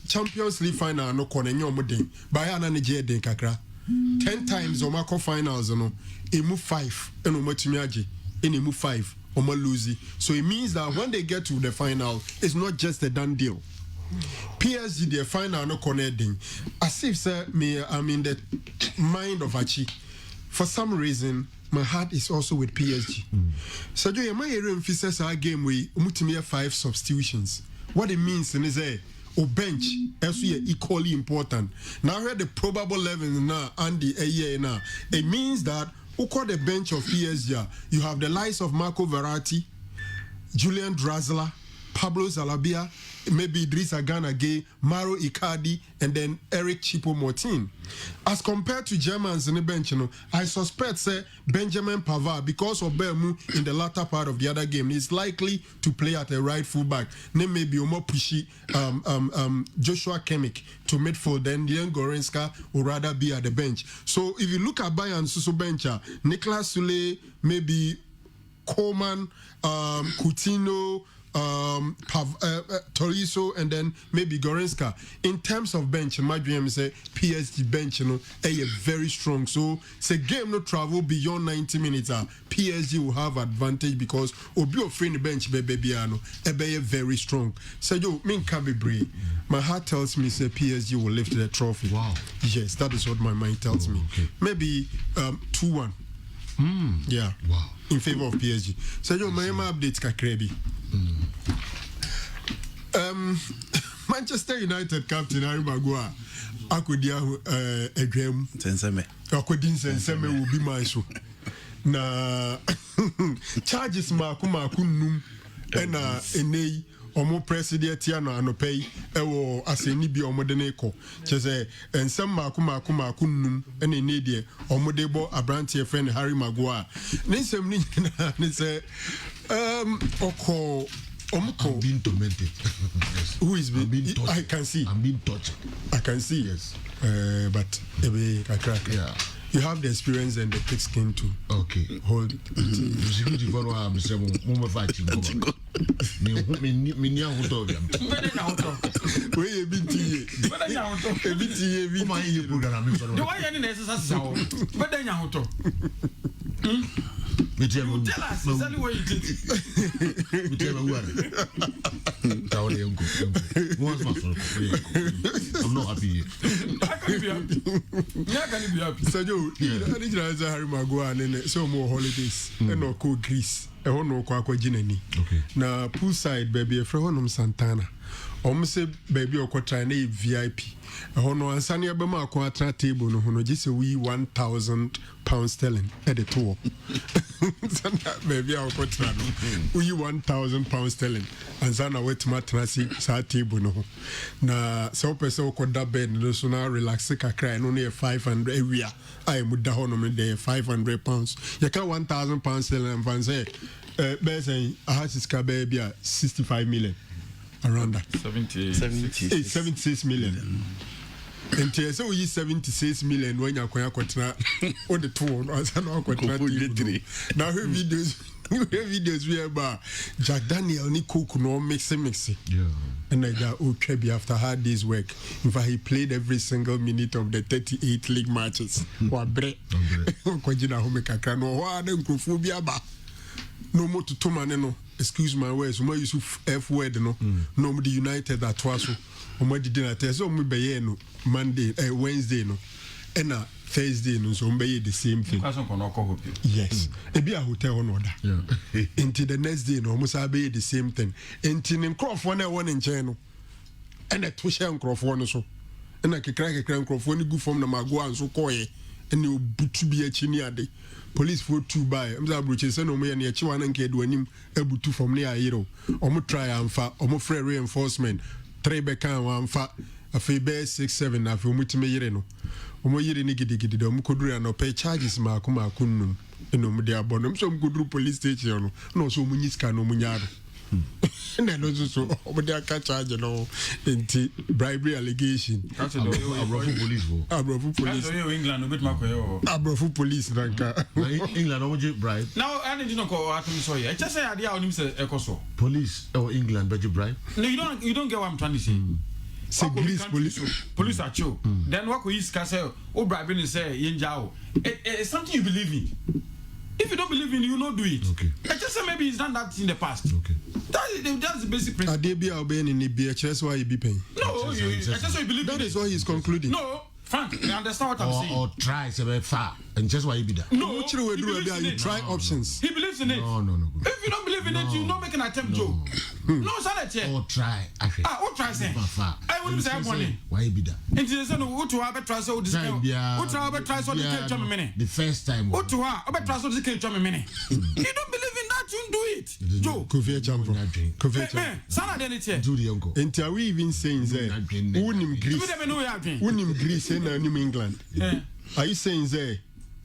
Champions League final no kone nyomodin. Bayern na nije den kakra. 10 times o mako finals no. Emu 5 eno matimiaje. Emu 5 o lose. So it means that when they get to the final, it's not just a done deal. PSG the final no connecting. As if sir me I'm in the mind of Achi. For some reason, my heart is also with PSG. So you my emphasis our game we umutimi 5 substitutions. What it means is a bench as we are equally important. Now here the probable 11 now and the year now. It means that who call the bench of PSG, you have the likes of Marco Verratti, Julian Draxler, Pablo Zalabia, maybe Idrissa Gana Gueye, Mauro Icardi, and then Eric Choupo-Moting. As compared to Germans in the bench, I suspect say Benjamin Pavard, because of Bermu in the latter part of the other game, is likely to play at a right fullback. Then maybe Omo Pushy, Joshua Kimmich to midfield, then Leon Goretzka would rather be at the bench. So if you look at Bayern Susu bencher, Niklas Sule, maybe Coleman, Coutinho, Toriso, and then maybe Goretzka. In terms of bench, my dream say PSG bench, very strong. So say game no travel beyond 90 minutes. PSG will have advantage because Obi offering the bench babyano, very strong. So yo, min brave. My heart tells me say PSG will lift the trophy. Wow. Yes, that is what my mind tells me. Okay. Maybe 2-1. Yeah. Wow. In favor of PSG. So yo, my updates kakrebi. Manchester United captain Harry Maguire akudia edwam Senseme akodin Senseme will be my so na charges maku num na enei omo president ya no anopei ewo aseni bi omo de ne ko chese ensem maku num na enei de omo de bo abrante friend Harry Maguire ne nsem ni na ne se oko I'm being tormented. Yes. Who is being tortured? I can see. I'm being tortured. I can see. Yes. But yeah. You have the experience and the thick skin to hold it. You security follow I'm saying mama fighting. Me nya hoto ya. We e binti. Beda nya hoto. E binti. Kuma yi program me follow. The way you need to say so. Beda nya hoto. Me tell you. Tell us exactly what you did. Me tell you what. Tawale yanko. Once my son. I'm not happy. How can you be happy? Yeah, can you be happy? So yo, I need to Harry Maguire and so more holidays and no go Greece. E ho no kwa jinani. Okay. Na poolside baby e fre honum Santana. Say baby or try na VIP. Hono ansani abema akwa atra table no hono gise we £1,000 sterling at the tour. Baby or try no we £1,000 sterling. Ansana wet matrasi sa table no. Na so person ko da bed no so na relax kakra no near 500 area. I muda hono me there £500. You can £1,000 sterling and fan say say a house is baby 65 million. Around that 76 million. And so we 76 million when you're going to on the tour. Now her videos we about Jack Daniel ni cook no mixing. Yeah. And I got okay after hard day's work. In fact, he played every single minute of the 38 league matches. What break? Kwajina home kakra no wa na nkrofobia ba. No more to Tomaneno. Excuse my words, we use F word no. No the United that was we did dinner test so we be no Monday Wednesday no and Thursday no so we the same thing. Yes. E be a hotel on order. Yeah. Until the next day no almost be the same thing. Until in Crawford na one in China. And a Twisha Crawford no so. And I crack Crawford ni go from the Magua and so koye and you to be a chiniade. Police for 2 by Mza Bruce say no me na echi wan nke do anim ebutu from near hero omo try amfa omo free reinforcement 3 beka wan fa afi be 6-7 na afi omo time yire no omo yire ni gidigidi do omo koduru na pay charges maako num eno mo de abono so omo koduru police station no so omo nyiska no omo nyaado and then also omo de aka charge no enti bribery allegation abrofu police so you England no bit makoyo abrofu police ranka England no je bribe now I need to know what I'm sorry I just say idea onim say ekoso police or England but you bribe no you don't get what I'm trying to say. Say Greece police are chill. Then what could you say? Oh, bribing is say Yenjao. It's something you believe in. If you don't believe in it, you not do it. Okay. I just say maybe he's done that in the past. Okay. That's the basic principle. Adebia obeying in the BHS why he be paying. No, I just say you believe that in is it. what he's concluding. No, Frank, I understand what I'm saying. Or try to far and just why you be that. No, What you do you try options. He believes in it. No. If you don't believe in it, you not make an attempt, Joe. No, Salah. Or try. What try say? I wouldn't say money. Why you be that? And you say no, what to have a try so this guy. What to have a try so this guy jump a minute. The first time. What to have a try so this guy jump a minute. You don't believe in that, you do it. Joe. Kofia champion. Kofia champion. Salah did it here. Do the uncle. And are we even saying that unim You Greece never know what happened. unim Greece and New England? Are you saying that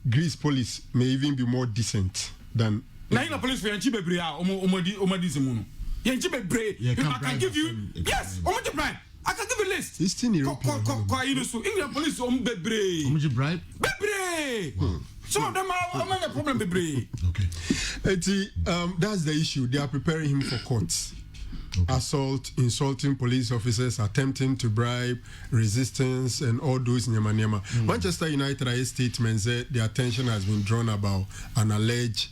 Greece police may even be more decent than Now the police for Yanchi Bebre, Omadizimuno. Yanchi Bebre, I can give you, yes, Omadi bribe. I can give you a list. it's still European? England police Bebre. How much you bribe? Bebre. Some of them are a problem, Bebre. Okay. That's the issue. They are preparing him for courts. assault, insulting police officers, attempting to bribe, resistance, and all those nyama. Manchester United, a statement said the attention has been drawn about an alleged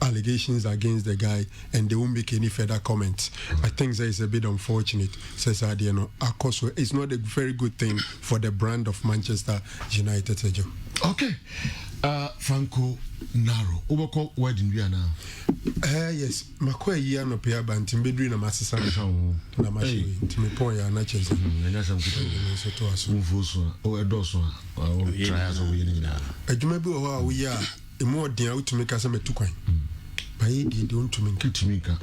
allegations against the guy, and they won't make any further comments. I think that is a bit unfortunate. Says Adiano. Of course, it's not a very good thing for the brand of Manchester United. Okay. Franco Naro. Ubako wedding we are now. Yes, Makwa ya no pia bantim bedri na masisa na mashi timi pon ya na cheze. Nya sam kuto so to aso. Mfuso o edoso o try aso we ni na. Adwuma bi wo a wo ya emu odin a utumi ka se metu kwan. Bayi di untumi nka.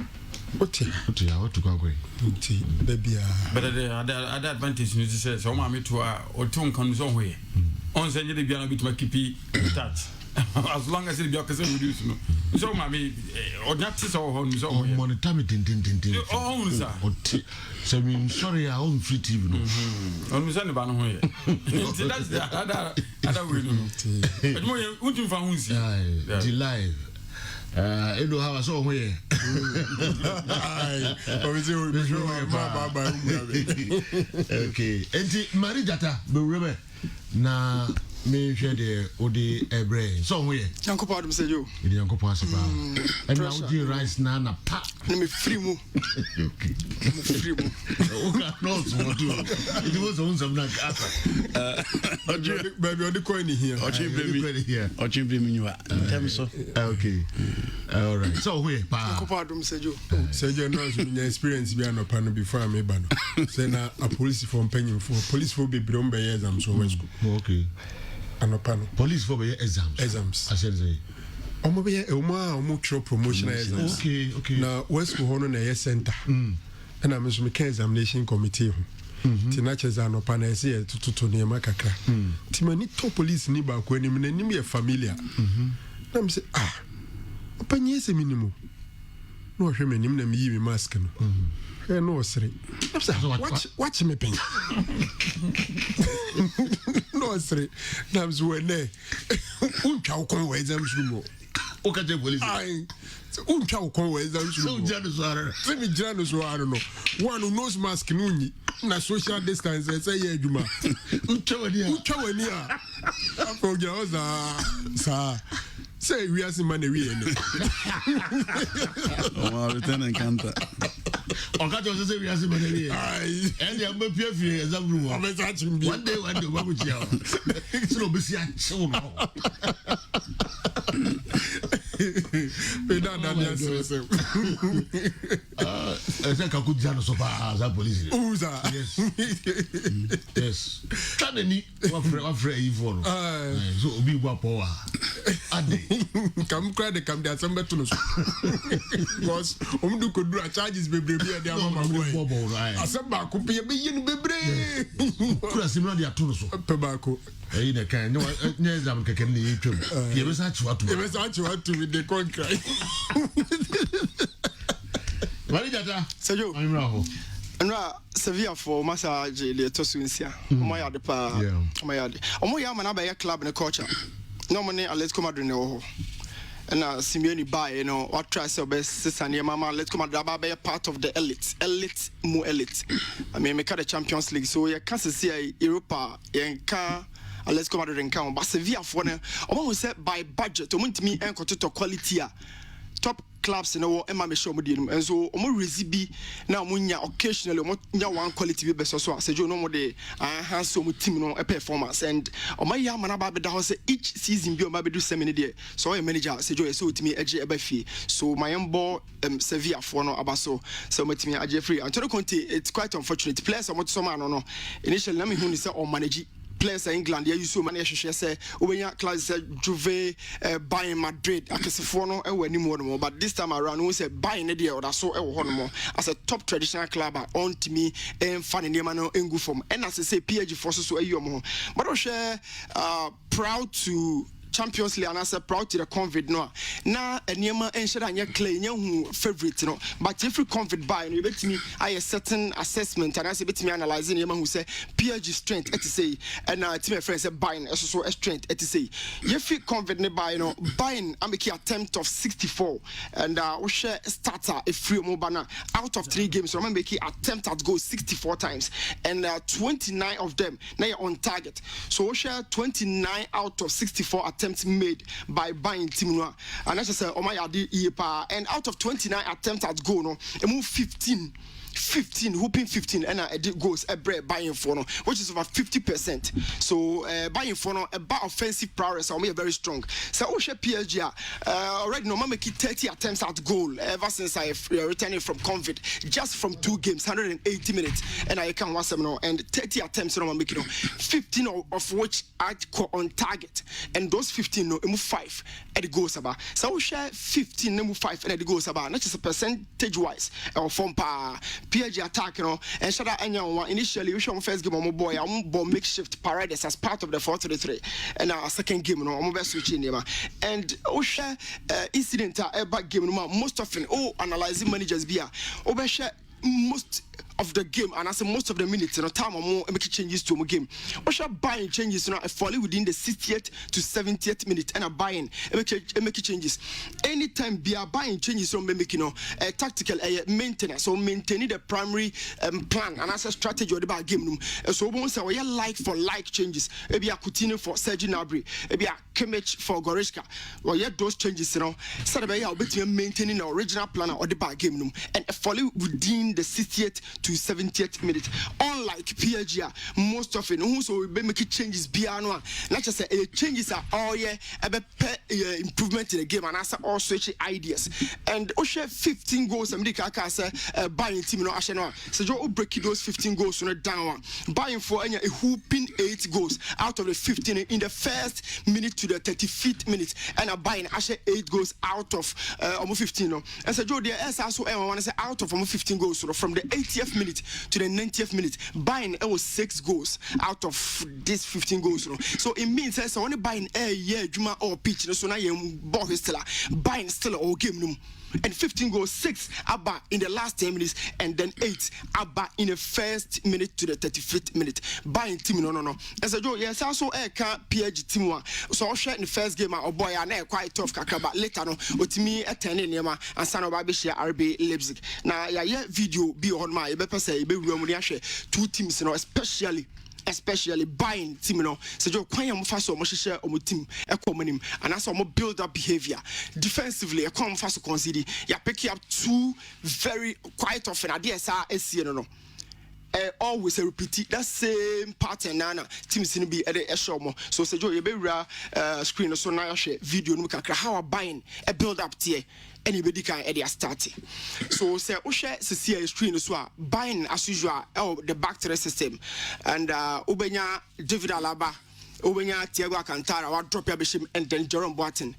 Otu ya otu kwa kwe. Nti bebia. But the other advantage you say so ma me to a otu nkan so ho ye. On say the bia na bit ma keep touch. As long as it be okay reduce no. So ma me odnat so ho no so ho. Monitor me tin. Oh sir. So me sorry I on free TV no. On me say ne ba no ho ye. That's the other way no. Edmo ye untum fa hu si. The live. Edo how so ho ye. Okay. Enti Mari Jata be rebe na me hwe de odi ebre so ho ye. Yankopa dum say yo. Idi Yankopa asepa. And now odi rice na pa. Na me free mu. Okay. Me free mu. Okay, no so do. It was on some na asa. Baby odi ko ni here. Ochi blame you. Tell me so. Okay. All right. So ho ye pa. Yankopa dum say yo. Say you know so experience bi anopa no before me ba no. Say na a police from penny for police for be brom be exam so we school. Okay. Anopa no. Police for be exams. I said say omo be omo tro promotional exams. Okay. Na West School hono na center. And I'm so me examination committee ho. Ti na cheza anopa na ese tututu ne makakra. Ti mani to police ni ba ko anim na nim ye familiar. Na me say opanye ese minimum. No hwe me nim na me yi me mask no. No sere. Watch me pen. No sere. Na mzo ne. Untwa ukon we exam room. O ka je police. Ai. Untwa ukon we exam room. So jano so ara. Se mi jano so ara no. One nose mask no nyi. Na social distance say ye adwuma. Untwa wani a. Afọ ja oza sa. Say we are some money we no. Oh, Lieutenant Kanta. On ka just say we are some money we. Ai. And you be pay for exam room. One day what we chia. So be see a chill no. Pe da ya so. Ese ka ku jano so pa za police. Uza. Yes. Kanani wa frɛ yi for. So obi gba power. Ade. Come cry the come there some better no. Because do ko do charges bebre bi e dey mama boy. Asaba ko pe be yin bebre. Kura simra dey ato no so. Pe ba ko. Eyi na kan nye exam keke na yi twam. Ye be sa chiwa to. With the contract. Mari Jata. Sejo. Amra ho. Nra Sevilla for massage le tosunsia. Omo ya de pa. Omo ya de. Omo ya mana ba ya club ne culture. No money Atletico Madrid ne ho. Na Simeone buy what try say be sisane mama Atletico Madrid ba be part of the elite. I mean make the Champions League so you can see Europa yenka Atletico Madrid nka but Sevilla for ne omo say by budget omo ntimi enkoto to quality a top clubs no Emma me show mo di and so omo recipe na omo nya occasionally omo nya one quality be so Sejo no mo de enhance omo team no performance and omo ya mana ba be da ho say each season bi omo be do semi there so your manager Sejo so timi eje eba fie so my embo Sevilla for no abaso so omo timi eje free Antonio Conte it's quite unfortunate players omo so man no initially na me hu ni say o manage players in England you so many hwehwe say obenya class say Juve Bayern Madrid akesefo no e wani mu no but this time around we say Bayern dey or so e wo ho no as a top traditional club on to me fan name no engu from and as say PSG force so ayi omo but we share proud to Champions League and as a proud to the COVID no na enema enhyɛ da nyɛ clay nyɛ hu favorite no but if you COVID buy no betimi a certain assessment and as betimi analyze enema hu say PSG strength et say and team friends say buying so strength et say if you COVID ne buy no buying ameki attempt of 64 and we share starter a free mobana out of 3 games remember make attempt at goal 64 times and 29 of them now on target so we share 29 out of 64 attempts made by buying team no and that's say my and out of 29 attempts at goal no e move 15 hooping 15 and it goes a bread buying for no which is over 50%. So buying for no about offensive prowess are very strong. So we share PSG already no make 30 attempts at goal ever since I returning from COVID just from 2 games 180 minutes and I can watch them now and 30 attempts no make 15 of which are on target and those 15 no move 5 and it goes about. So we share 15 move 5 and it goes about not just a percentage wise or from PSG attack, and shut out anyone initially. We show first game on my boy, I'm bomb makeshift Paredes as part of the 4-3-3, and our second game, I'm best switching them. And Osha incident back game, most often, analyzing managers be most of the game and as most of the minutes time more make changes to my game. What buying changes falling within the 60th to 70th minute and a buying make changes. Anytime be a buying changes on making a tactical maintenance or maintaining the primary plan and as a strategy or the game. So once say we like for like changes. Maybe a Coutinho for Sergio Gnabry, maybe a Kimmich for Goretzka. Well, yeah, those changes so that be maintaining the original plan or the game and falling within the 60th to 70th minute. Unlike PSG, most often who so we make changes beyond not just say changes are all improvement in the game and also all switch ideas. And Osha 15 goals and Mdika say buying team no Asheno. So you break those 15 goals on down. Buying for a hooping 8 goals out of the 15 in the first minute to the 35th minute and a buying Asha 8 goals out of almost 15 no. And so Joe there is also want to say out of almost 15 goals from the 80th minute to the 90th minute buying was 6 goals out of these 15 goals so it means that only buying a year juma or pitch so now you ball still buying still all game and 15 goals 6 abba in the last 10 minutes and then 8 abba in the first minute to the 35th minute buying team no as a joke yes also can PSG team one so share in the first game or boy are quite tough kakra but later no otimi attending nema and san oba be share RB Leipzig now yeah video be on my be say be we share 2 teams especially buying team so you kwan am fa so mo hye o team e come nim and as mo build up behavior defensively e come fa so consider ya pick up 2 very quite often ideas are esie no always repeat that same pattern nana teams in be e show mo so say you be screen so na share video no kakra how buying a build up tier anybody can start so say we share see screen so buying as usual the back to the system and ubenya David Alaba Obenya Thiago Alcantara wa drop your bishim and then Jerome Boateng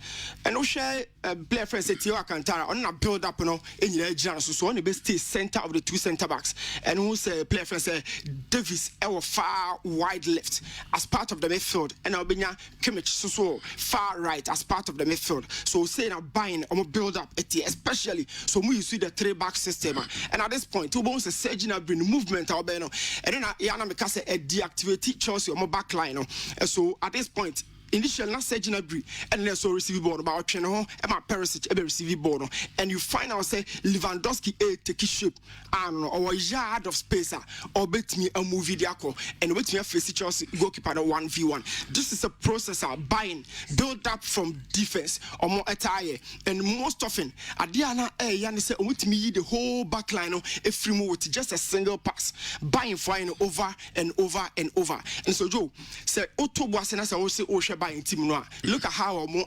and we share player friends say Thiago Alcantara on a build up no enyina agina so on the best center of the 2 center backs and who say player friends say Davis far wide left as part of the midfield and Obenya Kimmich so far right as part of the midfield so say now buying on build up especially so we see the 3 back system and at this point two bones Sergio Gnabry movement and then Yana make say deactivate Chelsea on back line so at this point initially not Sergio Gnabry and then so receive ball about Cheno and my Perisic receive ball and you find out say Lewandowski take shape and or yard of space or bet me a movie diako and wait me face Chelsea goalkeeper 1v1 this is a process buying build up from defense or more attire and most often Adiana yani say wait me the whole back line if free with just a single pass buying flying over and over and over and so Joe say Otto Boasena say buying team no look at how more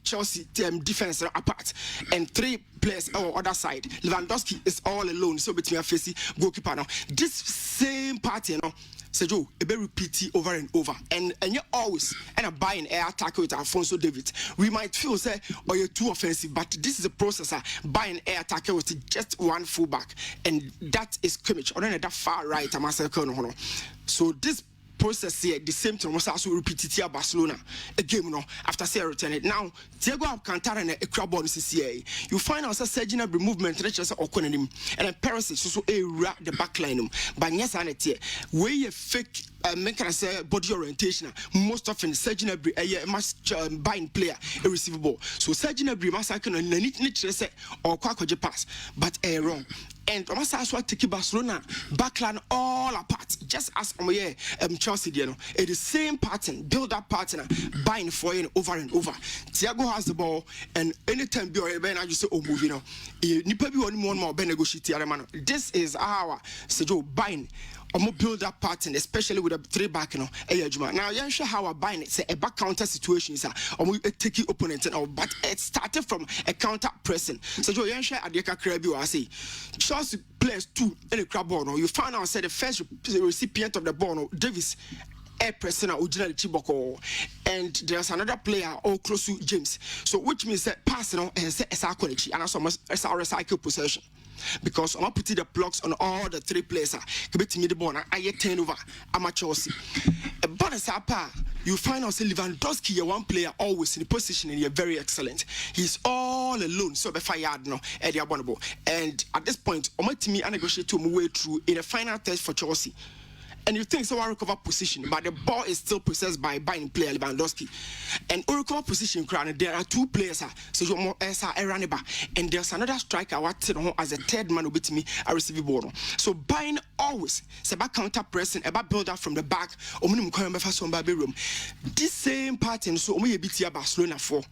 Chelsea defense apart and 3 players on other side Lewandowski is all alone so between a facing goalkeeper now this same party Sergio, a very repeat over and over, and you always and a buying air attack with Alphonso Davies. We might feel say, or you're too offensive, but this is a processor buying air attack with just 1 fullback, and that is Kimmich, or then that far right, so this process here the same thing was also repeated here Barcelona a game no after say return it now Diego Alcantara and a crab on CCA you find out surgeon movement reaches or him and then Paris so a rat the back line but yes and it where you fake make can say body orientation most often surgeon a must buying player a receivable so surgeon must I can need say or quack pass but a wrong. And almost as well take Barcelona backline all apart, just as Chelsea did. It is same pattern, build up pattern, buying for it over and over. Thiago has the ball, and anytime be or Ben, I just say, oh, moving on. Nipa be one more Ben negotiate. This is our Sejo buying. Build up pattern, especially with a 3-back, Now, you sure how I bind it, say a back counter situation, sir, or take opponent, but it started from a counter pressing. So, you sure at the Caribbean, I say, Chelsea plays 2 in the crab ball. You find out, say, the first recipient of the ball, Davis. A person originally Chiboko, and there's another player all close to James. So, which means that passing on and say a quality and also as our recycle possession. Because I'm putting the blocks on all the 3 players. Commit me the ball. I get 10 over. I'm a Chelsea. But as you find out Lewandowski, you're one player always in the position and you're very excellent. He's all alone. So before you no Eddie Abonable. And at this point, I'm to me I negotiate to move way through in a final test for Chelsea. And you think so I recover position, but the ball is still possessed by buying player Lewandowski. And recover position crown, there are 2 players, so you're more Eraneba, and there's another striker as a third man who beat me a receive ball. So buying always say about counter pressing, about build up from the back, or minimum room. This same pattern, so we beat Barcelona for.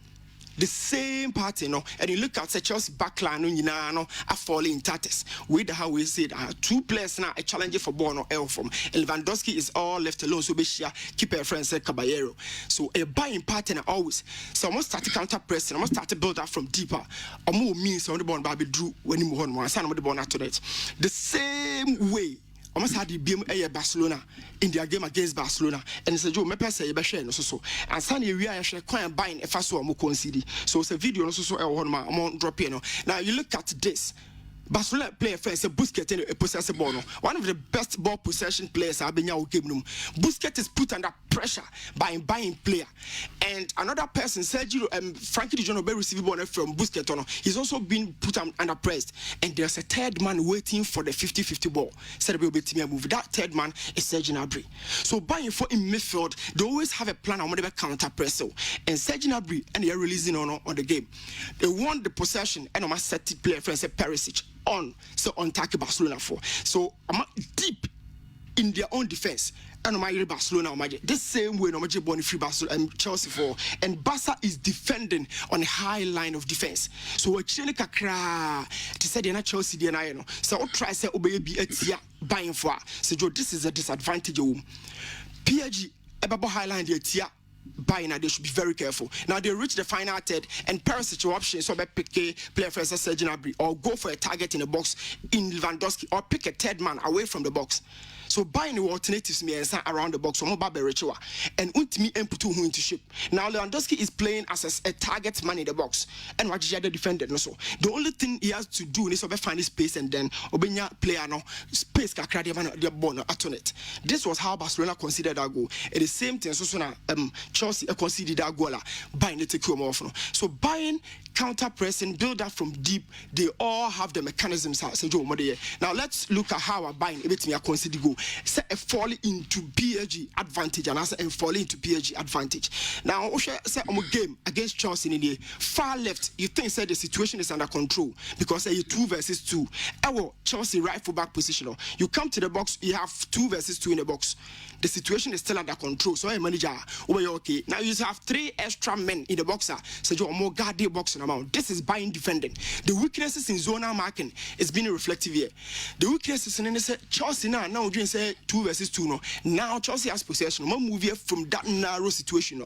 The same party, and you look at Chelsea backline, are falling in tatters. With how we said, 2 players now a challenge for ball no L from. Lewandowski is all left alone, so be sure keep a friend said Caballero. So a buying partner always. So I must start to counter pressing, I must start to build up from deeper. Or more means on the ball, Baby Drew when you move on one side of the ball after that. The same way. Almost had the BM Barcelona in their game against Barcelona, and it's a Joe Mepe say Bashan so. And Sunday we are quite buying a fast one more CD. So it's a video also so on drop in. Now you look at this. Barcelona player friends Busquets in a possessive ball. One of the best ball possession players I've been now game room. Busquets is put under pressure by buying player. And another person, Sergio Frankie de Jong receiving ball from Busquets. He's also been put under pressed. And there's a third man waiting for the 50-50 ball. Said will be team move. That third man is Sergio Gnabry. So buying for in midfield, they always have a plan on whatever counter press. And Sergio Gnabry and they're releasing on the game. They want the possession and I'm a set player friends Perisic. On tackle Barcelona for so I'm deep in their own defense and my Barcelona the same way no Bonnie free Barcelona and Chelsea for and Barca is defending on a high line of defense so we actually kakra to say they not Chelsea they na no so what try say obey be atia buying for so this is a disadvantage PSG about high line the atia buying they should be very careful. Now they reach the final third and Perisic option so pick player for Sergio Gnabry or go for a target in the box in Lewandowski or pick a third man away from the box. So buying the alternatives me around the box so mobile Berichua and ultimately input who into shape. Now Lewandowski is playing as a target man in the box and what the defender no so. The only thing he has to do is to find his space and then obenya player no space kakra the ball at it. This was how Barcelona considered that goal. It is the same thing so now Chelsea conceded that goal buying the take home off. So buying counter pressing build up from deep they all have the mechanisms now let's look at how I buying everything I consider go say a falling into PSG advantage and as a falling into PSG advantage now say on a game against Chelsea in the far left you think say the situation is under control because say 2 versus 2 Chelsea right full back position you come to the box you have 2 versus 2 in the box the situation is still under control so a manager okay now you have 3 extra men in the boxer so you more guard the box amount. This is buying defending. The weaknesses in zonal marking is being reflective here. The weaknesses in Chelsea now doing say 2 versus 2 no. Now Chelsea has possession. We move here from that narrow situation no.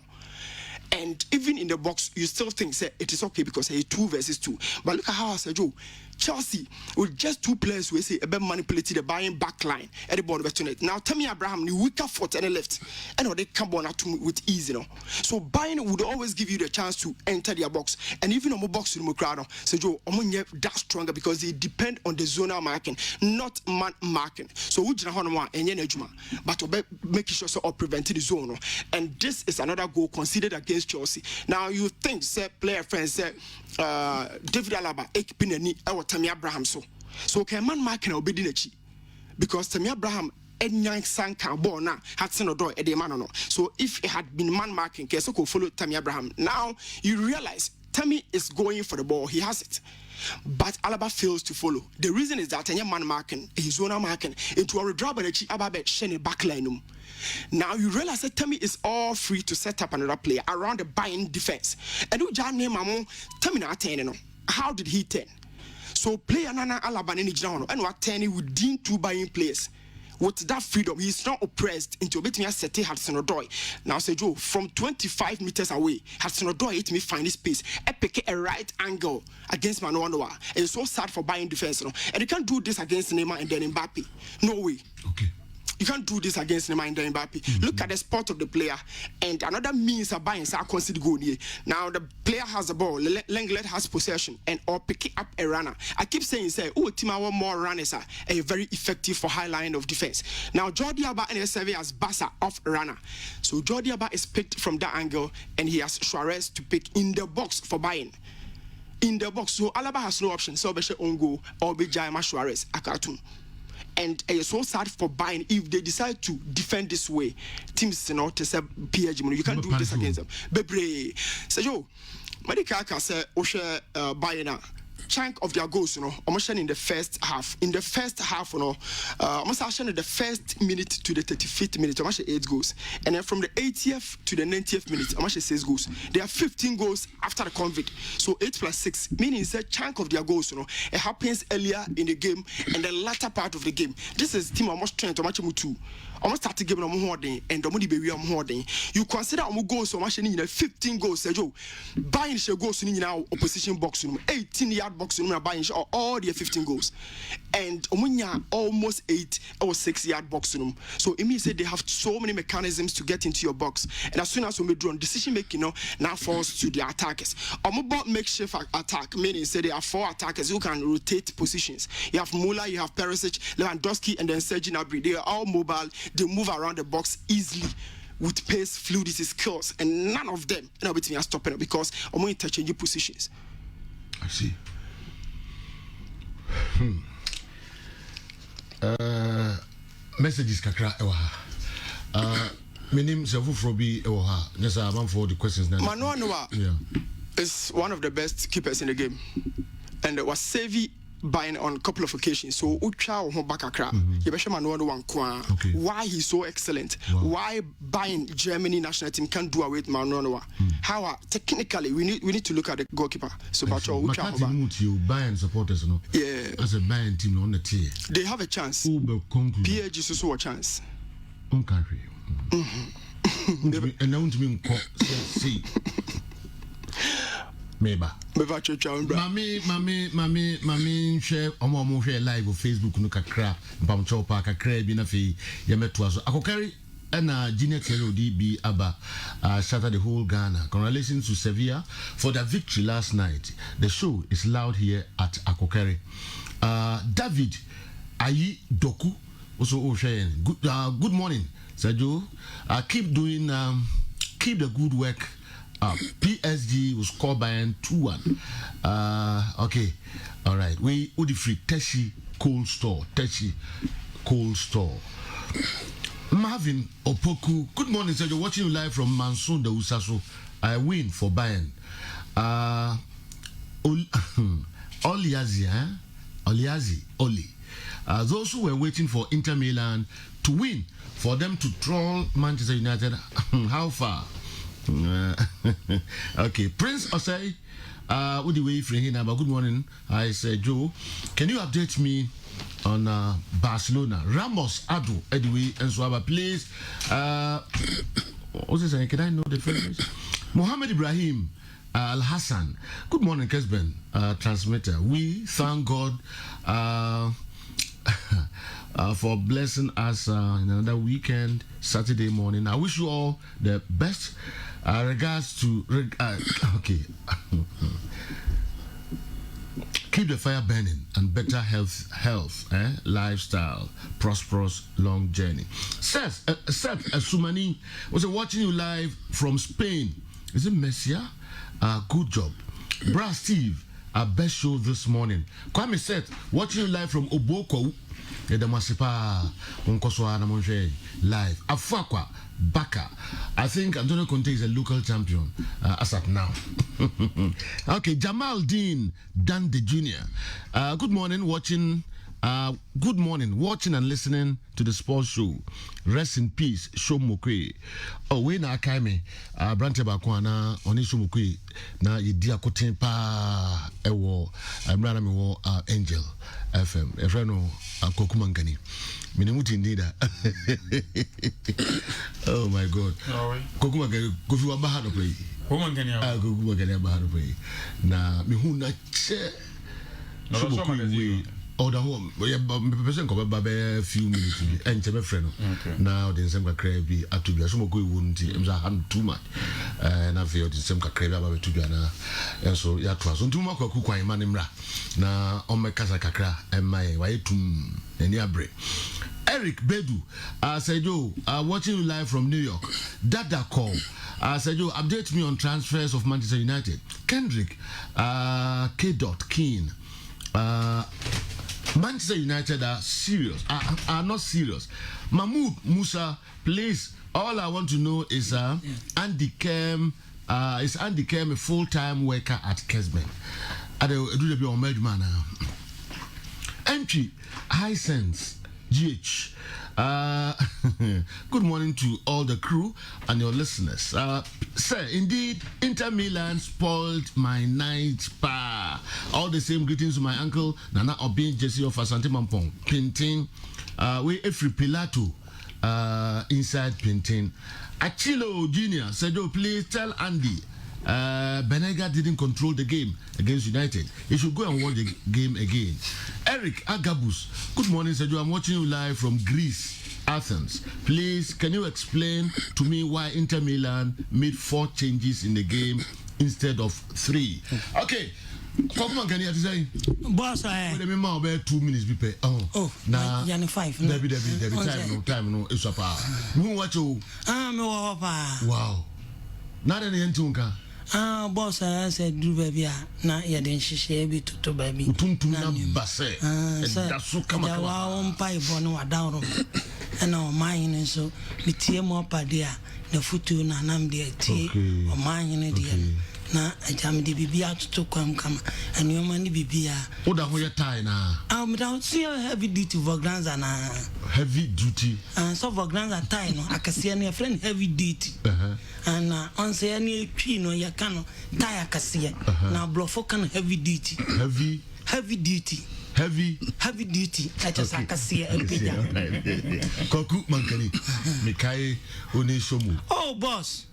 And even in the box, you still think say it is okay because it's 2 versus 2. But look at how I said, Joe, Chelsea with just 2 players who say about manipulating the buying back line at the ball of it. Now Tammy Abraham, the weaker foot and the left, and they come on out with ease, you know. So buying would always give you the chance to enter their box, and even on the box in the crowd. So Joe, that stronger because they depend on the zonal marking, not man marking. So we just want to but making sure so or preventing the zone. And this is another goal considered against Chelsea. Now you think, say, player friends, say, David Alaba, Ekpineni, or Tammy Abraham, so can man marking or be because Tammy Abraham Enyang Sanka Bona had seen a door at the man. So if it had been man marking, Kesoko follow Tammy Abraham. Now you realize Tammy is going for the ball, he has it. But Alaba fails to follow. The reason is that any man marking, his own marking, into a drop and Ababet Sheni backline. Now you realize that Tammy is all free to set up another player around the buying defense. And you just name Tammy not 10. How did he 10? So player Nana Alaba in the and what 10 within 2 buying players. With that freedom, he's not oppressed into a me set Hudson Odoi. Now say Joe, from 25 meters away, Hudson Odoi it me find his space. Pick a right angle against Manoanoa. And it's so sad for buying defense, you know? And you can't do this against Neymar and then Mbappe. No way. Okay. You can't do this against Neymar and then Mbappe. Look at the spot of the player, and another means of buying so I consider goal here. Now the player has the ball, Lenglet has possession, and or pick up a runner. I keep saying, oh, team our more runners are very effective for high line of defense. Now Jordi Alba and SSV as Bassa off runner. So Jordi Alba is picked from that angle, and he has Suarez to pick in the box for buying. In the box, so Alaba has no option. So be on goal or be Jaima Suarez Akatum. And it's so sad for buying if they decide to defend this way. Teams, you know, to say PG, you can't do this against them. Bebre, say yo, Medicaka say Osha buying a chunk of their goals, you know, almost in the first half. In the first half, you know, almost in the first minute to the 35th minute, almost 8 goals. And then from the 80th to the 90th minute, almost 6 goals. There are 15 goals after the convict. So 8 plus 6, meaning it's a chunk of their goals, you know. It happens earlier in the game and the latter part of the game. This is team almost trying to match them too. Almost start the game on hoarding and the money baby on hoarding. You consider goals so much in 15 goals, say Joe. Buying share goals in our opposition box, 18-yard box, buying all the 15 goals. And Omunya almost 8 or 6-yard box. So it means that they have so many mechanisms to get into your box. And as soon as we draw decision making, now falls to the attackers. About makeshift attack, meaning say there are 4 attackers who can rotate positions. You have Muller, you have Perisic, Lewandowski, and then Serge Gnabry. They are all mobile. They move around the box easily with pace, fluidity, skills, and none of them are stopping it because I'm going to interchange positions. I see. Messages kakra ewa. My name is Frobi ewa. Yes, I'm for the questions now. Manoanoa is one of the best keepers in the game, and was savvy buying on a couple of occasions. So Ucha or Bakakra, why he's so excellent, why buying Germany national team can't do away with Manoanoa. How technically we need to look at the goalkeeper. So Ucha Bayern supporters, no? Yeah. As a Bayern team on the tier. They have a chance. PSG is also a chance. Country. And now to be see. Meba mami share omo share live on Facebook no kakra mpamcho pa kakra bi na fe yemeto aso akokari na junior Terry DB aba shattered the whole Ghana. Congratulations to Sevilla for their victory last night. The show is loud here at Akokari. David Ayi Doku also sharing good morning Sergio. Keep doing keep the good work. PSG will score by 2-1. Okay, all right. We would free Teshi Cold Store. Marvin Opoku. Good morning, sir. You're watching live from Mansour de Usaso. I win for Bayern. Oli. Those who were waiting for Inter Milan to win, for them to troll Manchester United. How far? Okay, Prince Osei, what the way from here now? But good morning. I said, Joe, can you update me on Barcelona? Ramos, Adu, anyway, and so please. What's this saying? Can I know the first? Mohamed Ibrahim, Al Hassan. Good morning, Kessben, transmitter. We thank God for blessing us in another weekend, Saturday morning. I wish you all the best. Regards to okay. Keep the fire burning and better health, lifestyle, prosperous, long journey. Seth Asumani was watching you live from Spain. Is it Messia? Good job. Bra Steve, our best show this morning. Kwame Seth, watching you live from Oboko. Live. Afakwa Baka. I think Antonio Conte is a local champion as at now. Okay, Jamal Dean Dande Jr. Good morning, watching and listening to the sports show. Rest in peace, Shomokwe. Oh, we na kaime. Brante bakwana oni Shomokwe na yidia kotin pa ewo. Mrana mi wo Angel FM. Efreno Kokumangani. Minimuti ndida. Oh my God. Kokumangani kofi wa bahano play. Kokumangani bahano play. Na mihuna che. Shomokwe. Oh, the home. Person come back a few minutes and tell my friend. Now the same crabby at to be a small good wound. I'm too much. And I feel the same crabby about to be and so yeah, twas on too much cook my manimra. Now on my casa cacra and my white tomb and near break. Eric Bedu, said you watching you live from New York. Dada call. Said you update me on transfers of Manchester United. Kendrick, K. Keane. Manchester United are serious, are not serious. Mahmoud Musa, please, all I want to know is Andy Kem, is Andy Kem a full-time worker at Kessben? Do be on man. Entry, Hisense, GH. Good morning to all the crew and your listeners. Sir, indeed, Inter Milan spoiled my night. All the same greetings to my uncle Nana Obin Jesse of Asante Mampong. Pinting, we every Pilato inside Pinting. Achilo Jr. said, oh, please tell Andy Benega didn't control the game against United. He should go and watch the game again. Eric Agabus, good morning, Sergio. I'm watching you live from Greece, Athens. Please, can you explain to me why Inter Milan made 4 changes in the game instead of 3? Okay. Come on, can you say? Boss, I let me about 2 minutes. Be pay. Oh, now, Yanni 5. Debbie, time, no, it's a power. Who watch you? Wow. Not any entunka. Boss, I said, do baby, na ya den shishe bi to baby. Na basse. That's so come on. Wow, pie bono down. And our mine so the tea more padia, the futu na nam de tea or mine dear. Na jam de bibia to come and your money bibia. What are you tie now? Without see a heavy duty for grands and heavy duty. And so for grands are tie no, I can see any friend heavy duty. And on say any pin or ya cano tie I can see it. Now bluff can heavy duty. Heavy duty. Heavy duty. I just I can see a bit. Koku Mankani. Mikai Oneshomu. Oh boss.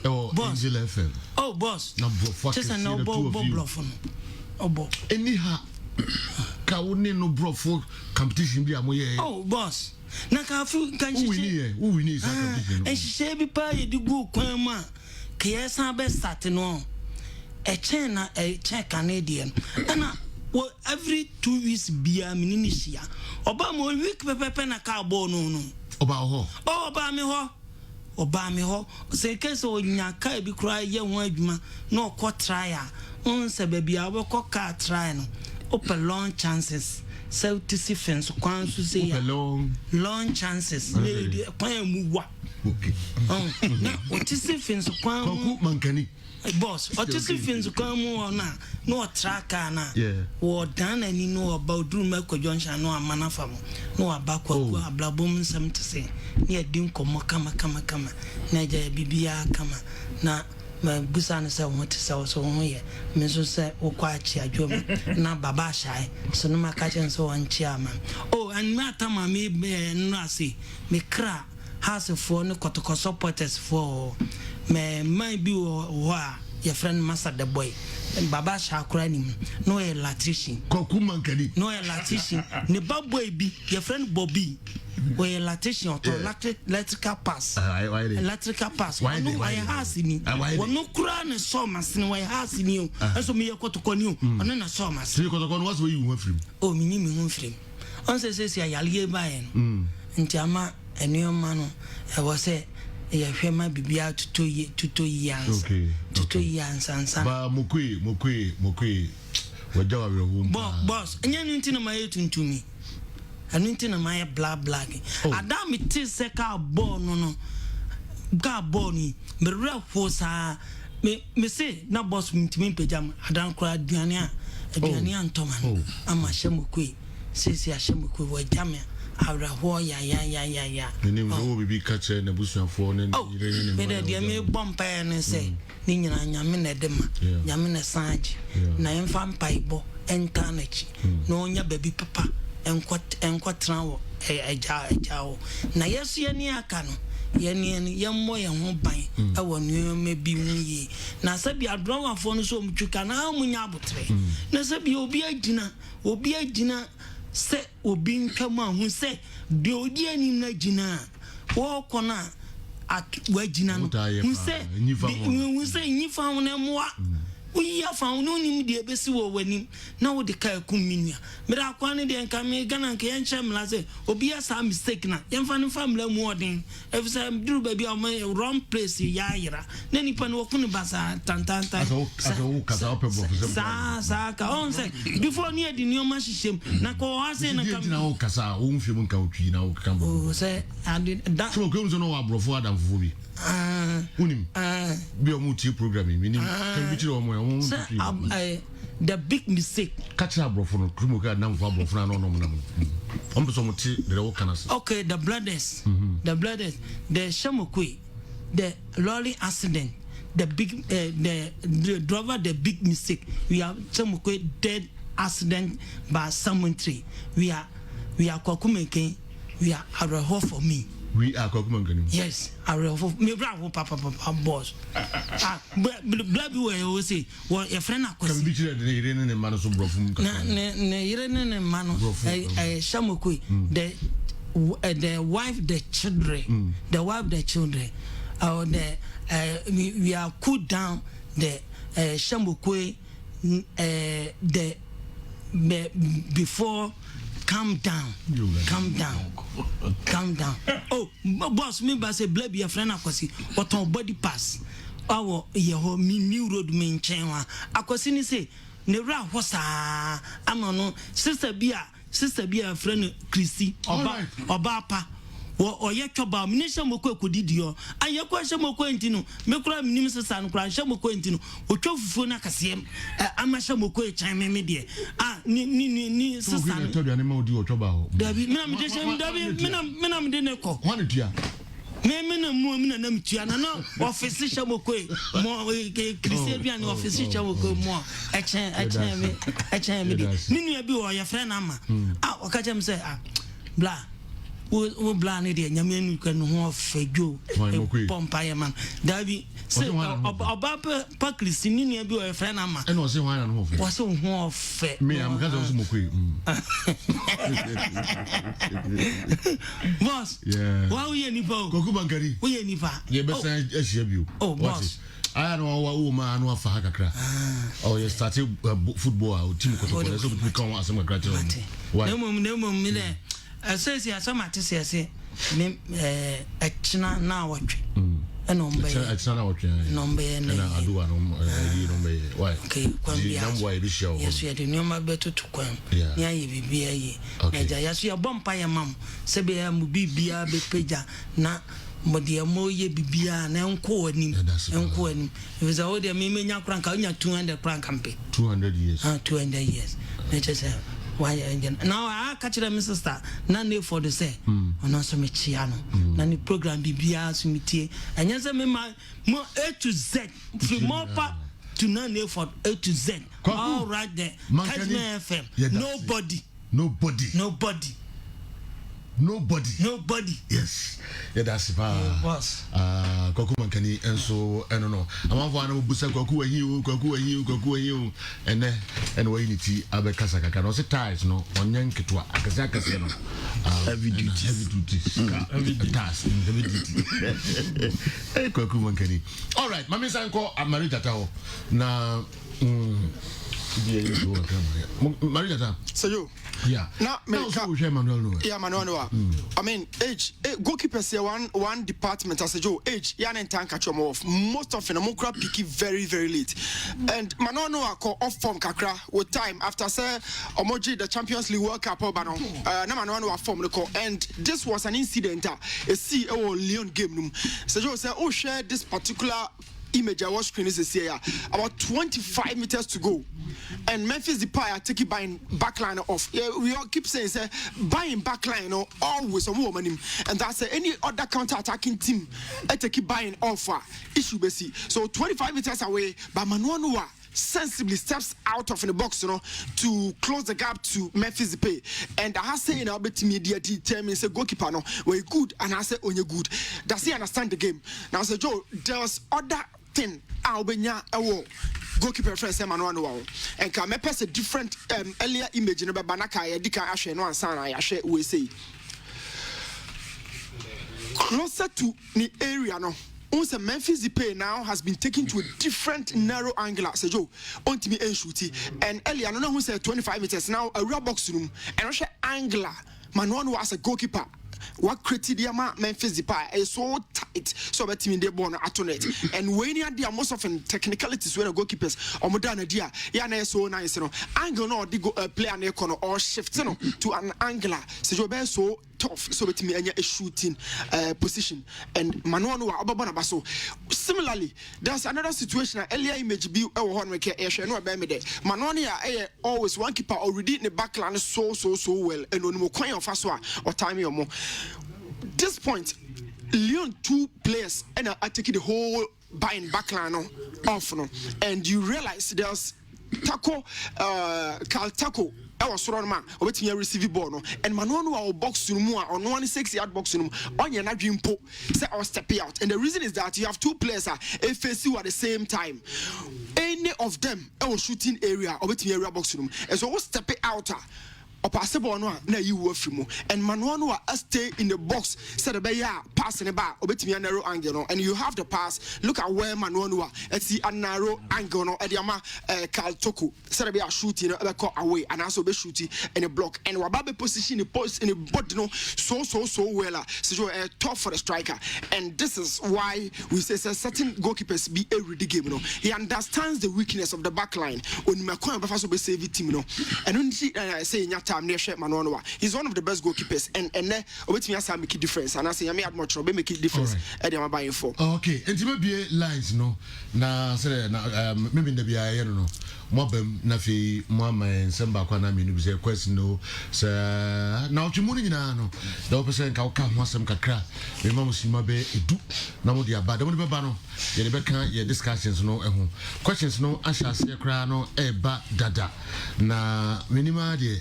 Oh boss. Angel FM. Oh boss. Just an elbow bluff. Oh boss. Anyhow. Kaune no bluff competition be amoye. Oh boss. Na ka fu kan shi. Who we need competition. E shi bi pa ye di go kwan ma. Ke yesa be start no. E chen na e chen Canadian. Na well, every 2 weeks bia minisia. Oba mo week pepe na ka bo no. Oba ho. Oh, oba me ho. Se kese o nyaka e bi kura ye ho adwuma na okọ try a. Unse baby a we ko ka try no. Open long chances. So to see fence kwan so say ya. Long chances. Lady kwan mu wa. Okay. Na o to see fence kwan Koku Mankani. Boss, what is if things come on now? No tracker now. Yeah. Or done any know about Drew Melko Junction, no a manna farm, no a backward, a blabum, some to say. Near Dinko, Mokama, Naja Bibia, Kama, na. My busan say want to sell so here. Meso say o kwachi adwom na baba shy. So no ma catch and so on chairman. Oh, and matama me no say me cra has for no kotoko supporters for me might be wa your friend Master the boy Baba Shakura nim no electrician Kokuma Kadi no electrician ne boy bi your friend Bobby we electrician or electrical pass electrical pass no I has ni no kura ne so masini we has ni so me yakotoko ni ono na so masini kotoko no was where you went from oh me hu frame on say ayale ba en nti ama enioma no e wo say ya hwema bibia tuto yans tuto yansansan ba mokwe wajawa we boss enya nti na maye tuntumi anu nti na maye black adam ti se ka ball no ga ball ni me refo sa me se na boss mtimi pejam adan kura aduane antoma ama hwemokwe sesi hwemokwe wajame awraho ya ni no bibi kache na busuafo ne ni me de me bompa ne se ni nyina nyame na dema nyame na sanji na emfa mpaibo enkanechi no nya baby papa enkwatra wo ejawo na yesu ye ni aka no ye yemmo ye ho ban ewo nuome bi muyi na sabi adronwafo no so mtwika na munya abotre na sabi obi agina se obi ntwam ahu se de odi anim na gina wo kona at wagina no hu se nyifa ho na moa uyi afa no nim de ebesi wo wanim na wo de kai kumminia mira akwa ne de nka me gana nka yenche mla se obi asa mistake na yemfa ne family mu odin efisa duru ba bi o wrong place ya yira na nipa no kunu basa tantanta kaza opebo sa ka on se before ni edi nioma hihiem na ko wa se na kam na o kasa o mfie mu nka otwi na o kamba o se adi da so ko no wa brofo adam fufu bi unim bi o mu ti programming minim kan bi tire o mo the big mistake catch up brofo no krumo ka na mfa brofo na no on be so muti the wo kana okay the brothers the Shemokwe the lorry accident the big the driver the big mistake we are Shemokwe dead accident by someone tree we are kwakumeken we are araho for me. We are Kokuman. Yes, I will me bravo papa boss. Blabi we say what your friend can be the Irene and Manos Brofum. Irene and Mano Shemokwe the wife the children or the we are cool down the Shemokwe the before calm down. Oh, boss, me ba say blab your friend akwasi what on body pass. Our yeho new road main chain wa. Akwasi ni say ne ra hosa ama no sister bia friend Christy oba pa. Or yet about Shemokwe could didio. And your question Shemokwe intino, Mekura Minister and Cry Shemokwe intino, or Chofuna Cassiam, Ama Shemokwe chime media. Ni sister. I told you animal do your trouble. Menam Deneko. One dear. Menam woman and Namtiana, no, office Shemokwe, more Christian office Shemokwe, more. I chime. Nini be or your friend Amma. Ah, catch him say, blah. Wo blani de nyame nu kan ho fejo pompa ye man dabi se oba pa Christine ni bi o friend ama e no se wan na ho fe wo se ho fe me am ka so mo kwe boss wa wo ye ni pa Koku Bankari wo ye ni pa ye be san ehia bi o oh boss aya no wa ma anu afa ha kakra oh you started football team ko so be kan asem kakra te no mum me le says ya some say me china na watch eno mbe china na watch no mbe na aduwa no mbe why okay kwambia nambo e bi show yesu ya de nyoma beto to kwam ya ye bibia ye na ja yesu ya bompa ya mam se be ya mu bibia be peja na mode mo ye bibia na enko anim because all the me nya kranka nya 200 kranka mpe 200 years 200 years na just why again now I catch them sister na ne for the say ono so me chia no na ni program bibia so metie anya say me mo A to Z from Mopa to na ne for A to Z all right there Kessben FM nobody Nobody. Yes. Yeah, that's boss. Kwaku Mankani and so I don't know. I'm one busa Kwaku you and Wainiti Abekasaka can also ties no on Yankitwa Akazaka heavy duty task heavy duty. Hey Kwaku Mankani. All right, Mami Sanko I'm married at all. Now Maria, so you, yeah. Now, Manuel. Yeah, Manuel. I mean, age goalkeepers here one department as a Joe age. Yan and Tank catch off. Most of them are picky very late, and Manuel call off from Kakra with time after say Omoji the Champions League World Cup or Banon. Na Manuel form the call, and this was an incident. A CEO Leon game. So Joe said, "Oh, share this particular." Image I was screening this year about 25 meters to go, and Memphis Depay are taking buying backline off. Yeah, we all keep saying say buying backline or always a woman him, and that's any other counter-attacking team take buying off issue basi. So 25 meters away, but Manuanua sensibly steps out of the box, to close the gap to Memphis Depay. And I say in our bit media determine say goalkeeper no we're good, and I say on you good. Does he understand the game? Now say Joe, there was other thing Albania goalkeeper friend say Manuel and can make a different earlier image in the Banaka Dika Ashe no answer Ashe we say closer to the area no. Once Memphis Depay now has been taken to a different narrow angle. So Joe, on to me and shooty. And earlier, no who said 25 meters now a real box room and also angler. Manuel was a goalkeeper. What criteria Memphis Depay is so tight, so that team in the born at it. And when you are most often technicalities where the goalkeepers or modern idea, yana so nice, angle no they go play an econo or shift to an angler. So you're so tough, so that me a shooting position. And Manuel Baso. Similarly, there's another situation. Earlier image be a one make a no bemede. Manuel always one keeper already in the backline so well, and on more coin of us or time or more. This point, Leon 2 players and are taking the whole buying backline off, and you realize there's Taco, Carl Taco. I was strong man, waiting to receive ball, and Manuel box room on 1-6-yard box room on your dream po say I'll step out. And the reason is that you have two players FSU at the same time. Any of them I was shooting area or waiting area box room, and so we'll step out. Or possible no na you work from and Manuel stay in the box said the pass in the bar or between a narrow angle and you have the pass. Look at where Manuel see a narrow angle no Ediama Carl Toko said be a shooting away and also be shooting in a block and Wababe position the post in the body no so well so you're tough for the striker. And this is why we say certain goalkeepers be a ready game he understands the weakness of the back line when Makoy Bafaso be save team and when I say Manuel, he's one of the best goalkeepers, and with me, I make a difference. And I say, I may add much, but make a difference. And I'm buying for. Okay, and to be lines, no, na maybe in the BI, I don't know. Mobem Nafi, Mama, and Samba Kwana, mean, a question, no, sir. Now, to morning, no, the opposite Kauka, Masam Kakra, the Mamma Simabe, do, no, dear, but don't be bano, the Rebecca, your discussions, no, questions, no, Asha, Sekrano, Eba, Dada, na, minima, dear.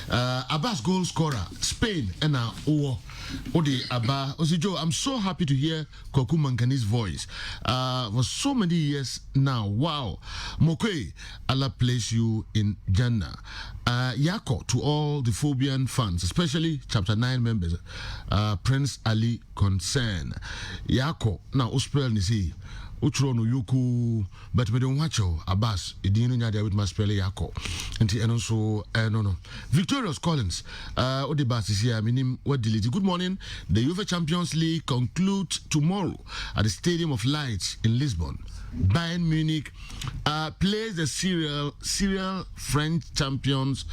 Abbas goal scorer Spain and now Odi Abba Osijo. I'm so happy to hear Kwaku Mankani's voice for so many years now. Wow. Mokwe, Allah place you in Jannah. Yako to all the Phobian fans, especially chapter 9 members, Prince Ali Concern. Yako now Uspel Nisi Utrono Yuku, but we don't watch Abbas, Idino Nadia with my spell Yako. And also, no. Victorious Collins, Odebas is here, minim what delete. Good morning. The UEFA Champions League concludes tomorrow at the Stadium of Lights in Lisbon. Bayern Munich plays the serial French champions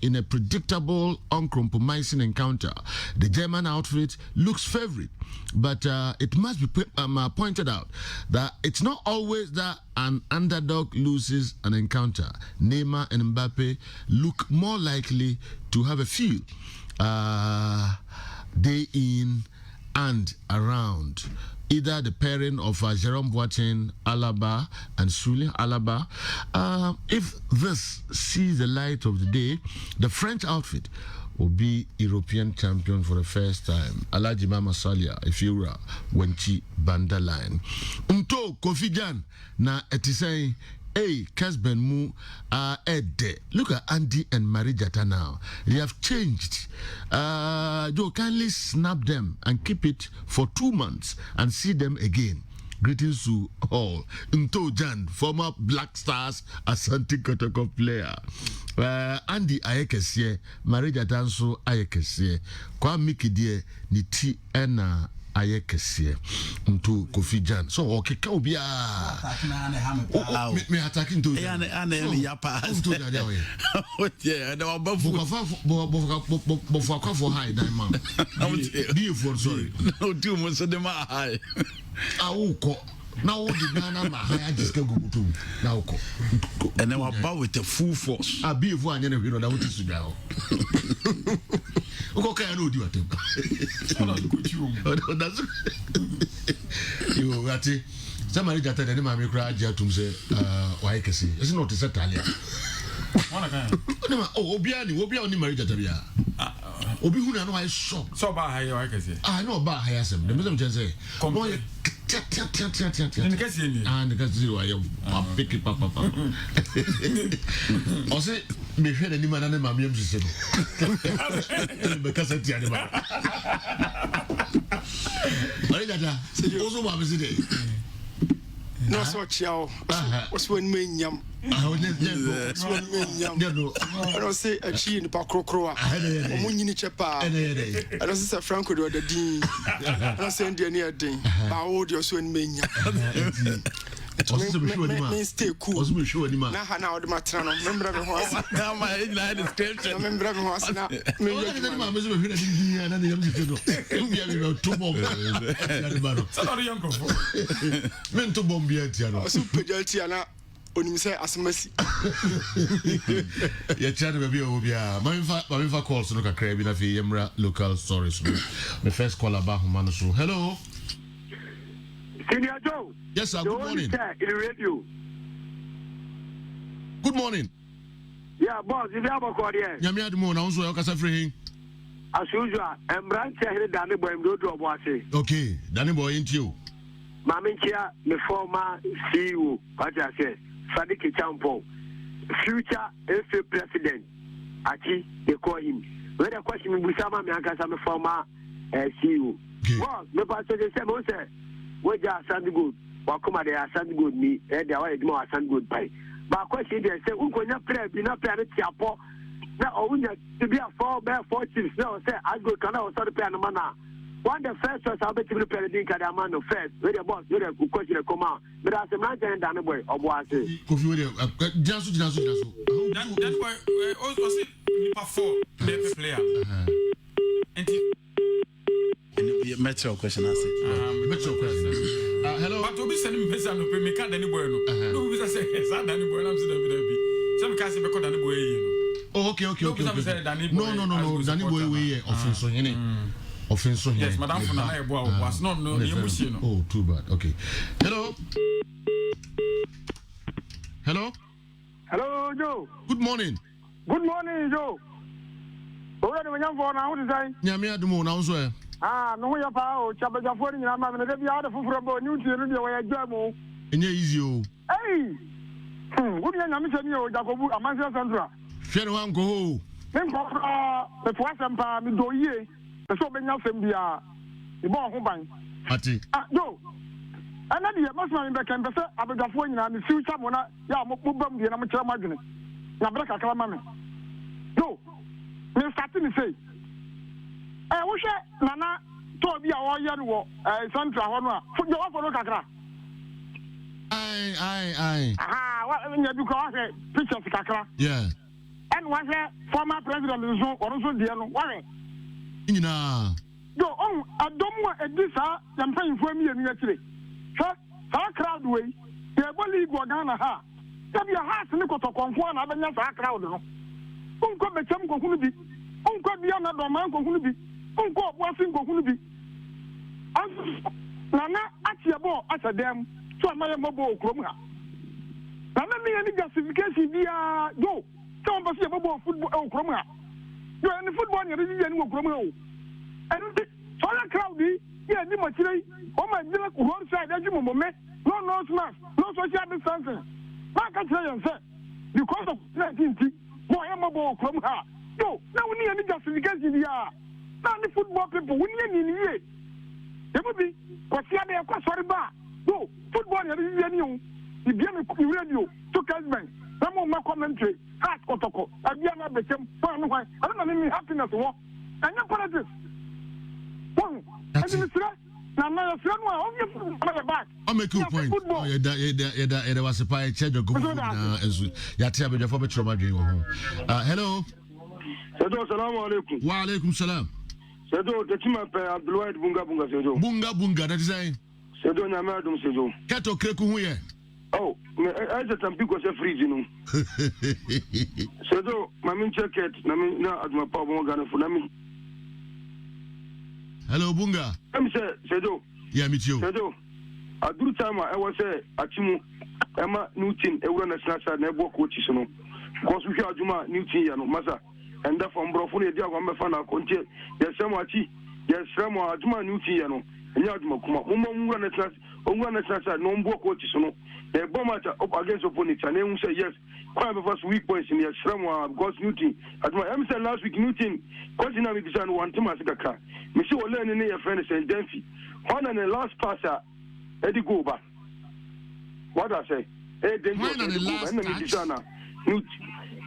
in a predictable, uncompromising encounter. The German outfit looks favorite, but it must be pointed out that it's not always that an underdog loses an encounter. Neymar and Mbappe look more likely to have a feel day in and around. Either the pairing of Jerome Boateng, Alaba, and Sule Alaba. If this sees the light of the day, the French outfit will be European champion for the first time. Alaji Mama Salia, Ifura, Wenchi Bandaline. Unto Kofi Jan, na etisay, hey, Kessben mu Ede. Look at Andy and Marijata now. They have changed. Joe, kindly snap them and keep it for 2 months and see them again. Greetings to all. Unto Jan, former Black Stars Asante Kotoko player. Andy Ayekesye, Marija Danso Ayekesye. Kwa Mikidie, Niti Ena Ayekesye. Unto Kofi Jan. So, okay, Kaubia. Me attacking to you. Yapa. Yeah, no, above for high diamond. Be for sorry. No, 2 months of them are high. Auko. Now the Ghana Mahaya just go to now. And then about with the full force. I'll be one and you know that is now. Okay, I know you are that's you got it. Somebody that had any mammy cried to say, why can see? It's not a Italia. Oh, Obiani married at Abia. Obi who know I saw. So about how I can say. I know about Hayasem. The Muslim just say, come on, and because you are picky papa. Or say, me head any man and my music. Because it's the animal. Also, what was it? No, so chow. What's when me yam? I don't say a chi in the Pacrocroa. Munini Chapa. I don't say Franco or the Dean. I don't say India near Dean. I hold your swing mania. Stay cool. Now, the matron. Remember the horse. Now, my line is description. Remember the horse now. Mento bombiatiano. Super Deltiana. Onimse asemasi. Ya chana baby obia. Mamifa calls no kakra bi na fi yemra local stories. My first call about humano so. Hello. Senior Joe. Yes sir, good morning. In the radio. Good morning. Yeah, boss, if you have a call here. Nyame admo na unso yakasa free. As usual, branch here Danny Boy do Boase. Okay, Danny Boy into you. Maminchia, the former CEO, what I say, Sadiki Champo, future FA president. Achi, they call him. When the question with Sama Miakas, I'm a former CEO. Well, the pastor they say, where are Sandy Good? What come they are Sandy Good me, and they are more Sandy Good pie. But question they say, who can pray, be not pay at Chapo. Now, to be a 4 chiefs, now say, I go can also pay a man. One the first was I'll be to pay the Dinka man first, with the boss, with a question to come out. But as a man and Danny Boy, or was it? That's why also say perform the player. Metro question I say. Metro question. Hello. But to be sending message no pay me can't Danny Boy no. No we say Danny Boy I'm saying some can say because Danny Boy Oh okay. No. Danny Boy we offense so yene. Offense so yes, madam for na ebo was no emushi no. Oh, too bad. Okay. Hello, Joe. Good morning. Good morning, Joe. Already when you for now what is say? Nyame adumo na unso e. No ya pa o chabaja for ni na ma me dey ada fufuro bo ni uti ni dey we jamu. Enye easy o. Hey. Wo bi nyame se ni o Jacobu Amansia Central. Hwere wan go ho. Me ko me to asempa me do yie. So be nya fem bia. E bo ho ban. Ati. Joe. Ana dia masma be kan be se abegafo nyina me future mo na ya mo bam dia na mo kire madwene. Na bra kakra ma me. Joe. Me start ni say. Wo hwe nana to bi a wo ye no central ho no a fo no kakra. Aye. What nya bi ko hwe pictures kakra. Yeah. And was former president so also dia no ware. Nyina. Do on adomo edisa yampa info mi enu akire. Sa crowd we e bo league Ghana ha. Tabi ha se ne kotokonfo na abenya sa crowd no. Unko bechem kokunu bi. Unko bia na do man kokunu bi. Unko obuasi kokunu bi. Nana atiebo asadem so amaye mobo okrom ha. Nana me ni justification bia do so on basi mobo football okrom ha. yo any football ni ready ni wo kuro mu and so la crowd yeah ni machire o ma jina ko hon side aju mo me no mask no social distancing ma ka tell you say because of 19 boy am bo kuro ha yo na we need any justification ya na the football people we need ni ye e mo bi ko sia de ko sori ba yo football ni ready ni o the game radio to Kessben some of commentary ask Kotoko abia na became one why I don't know me happiness what and your politics one and the na na your friend one on back I make a point yeah was a pie change go as ya tia be for betro madwe wo hello Sedo assalamu alaikum wa alaikum salam Sedo tetima pe Abdulwahid bunga Sedo that is saying Sedo nyama adum Sedo keto kreku hu ye oh I just am because fridge no Sedo mami check it na aduma pa bo Ghana fu na mi hello bunga am say Sedo yeah meet you Sedo aduru time I was say achimu ema Newton ewura national side na ebo coach so no because we hear aduma Newton ya no masa and that from brofo ne dia kwa mefa na kontie yesemo achi yesemo aduma Newton ya no nya aduma kuma mo nwura national side no mbo coach so no the bomb up against opponents and then say yes quite the first weak points in the Sramwa because Newton aduma am say last week Newton continue with this one team as kaka me see ole ne your friend Saint Denfi on the last passer Eddie go back what I say dangerous and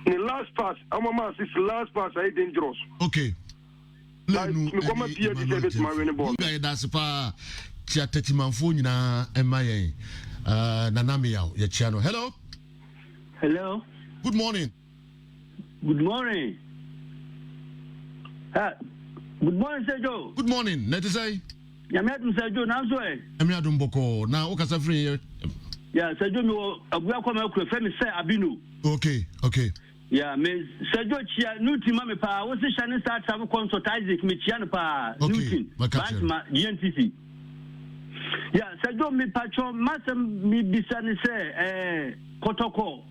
the last pass Amama says last pass is dangerous okay me come here to say this my winning ball that's pa tia tetimanfo nyina emayen nanami yaw ye chiano hello good morning good morning Sergio good morning net say Yamiadum Sergio now so Yamiadum boko na o kasa free yeah Sergio me abua kwa me kure me say abinu okay yeah me Sergio chia nuti mame pa wo se shane start travel consult Isaac me chia no pa nuti but ma GNTC yeah Sergio me pacho masem mi bisane say Kotoko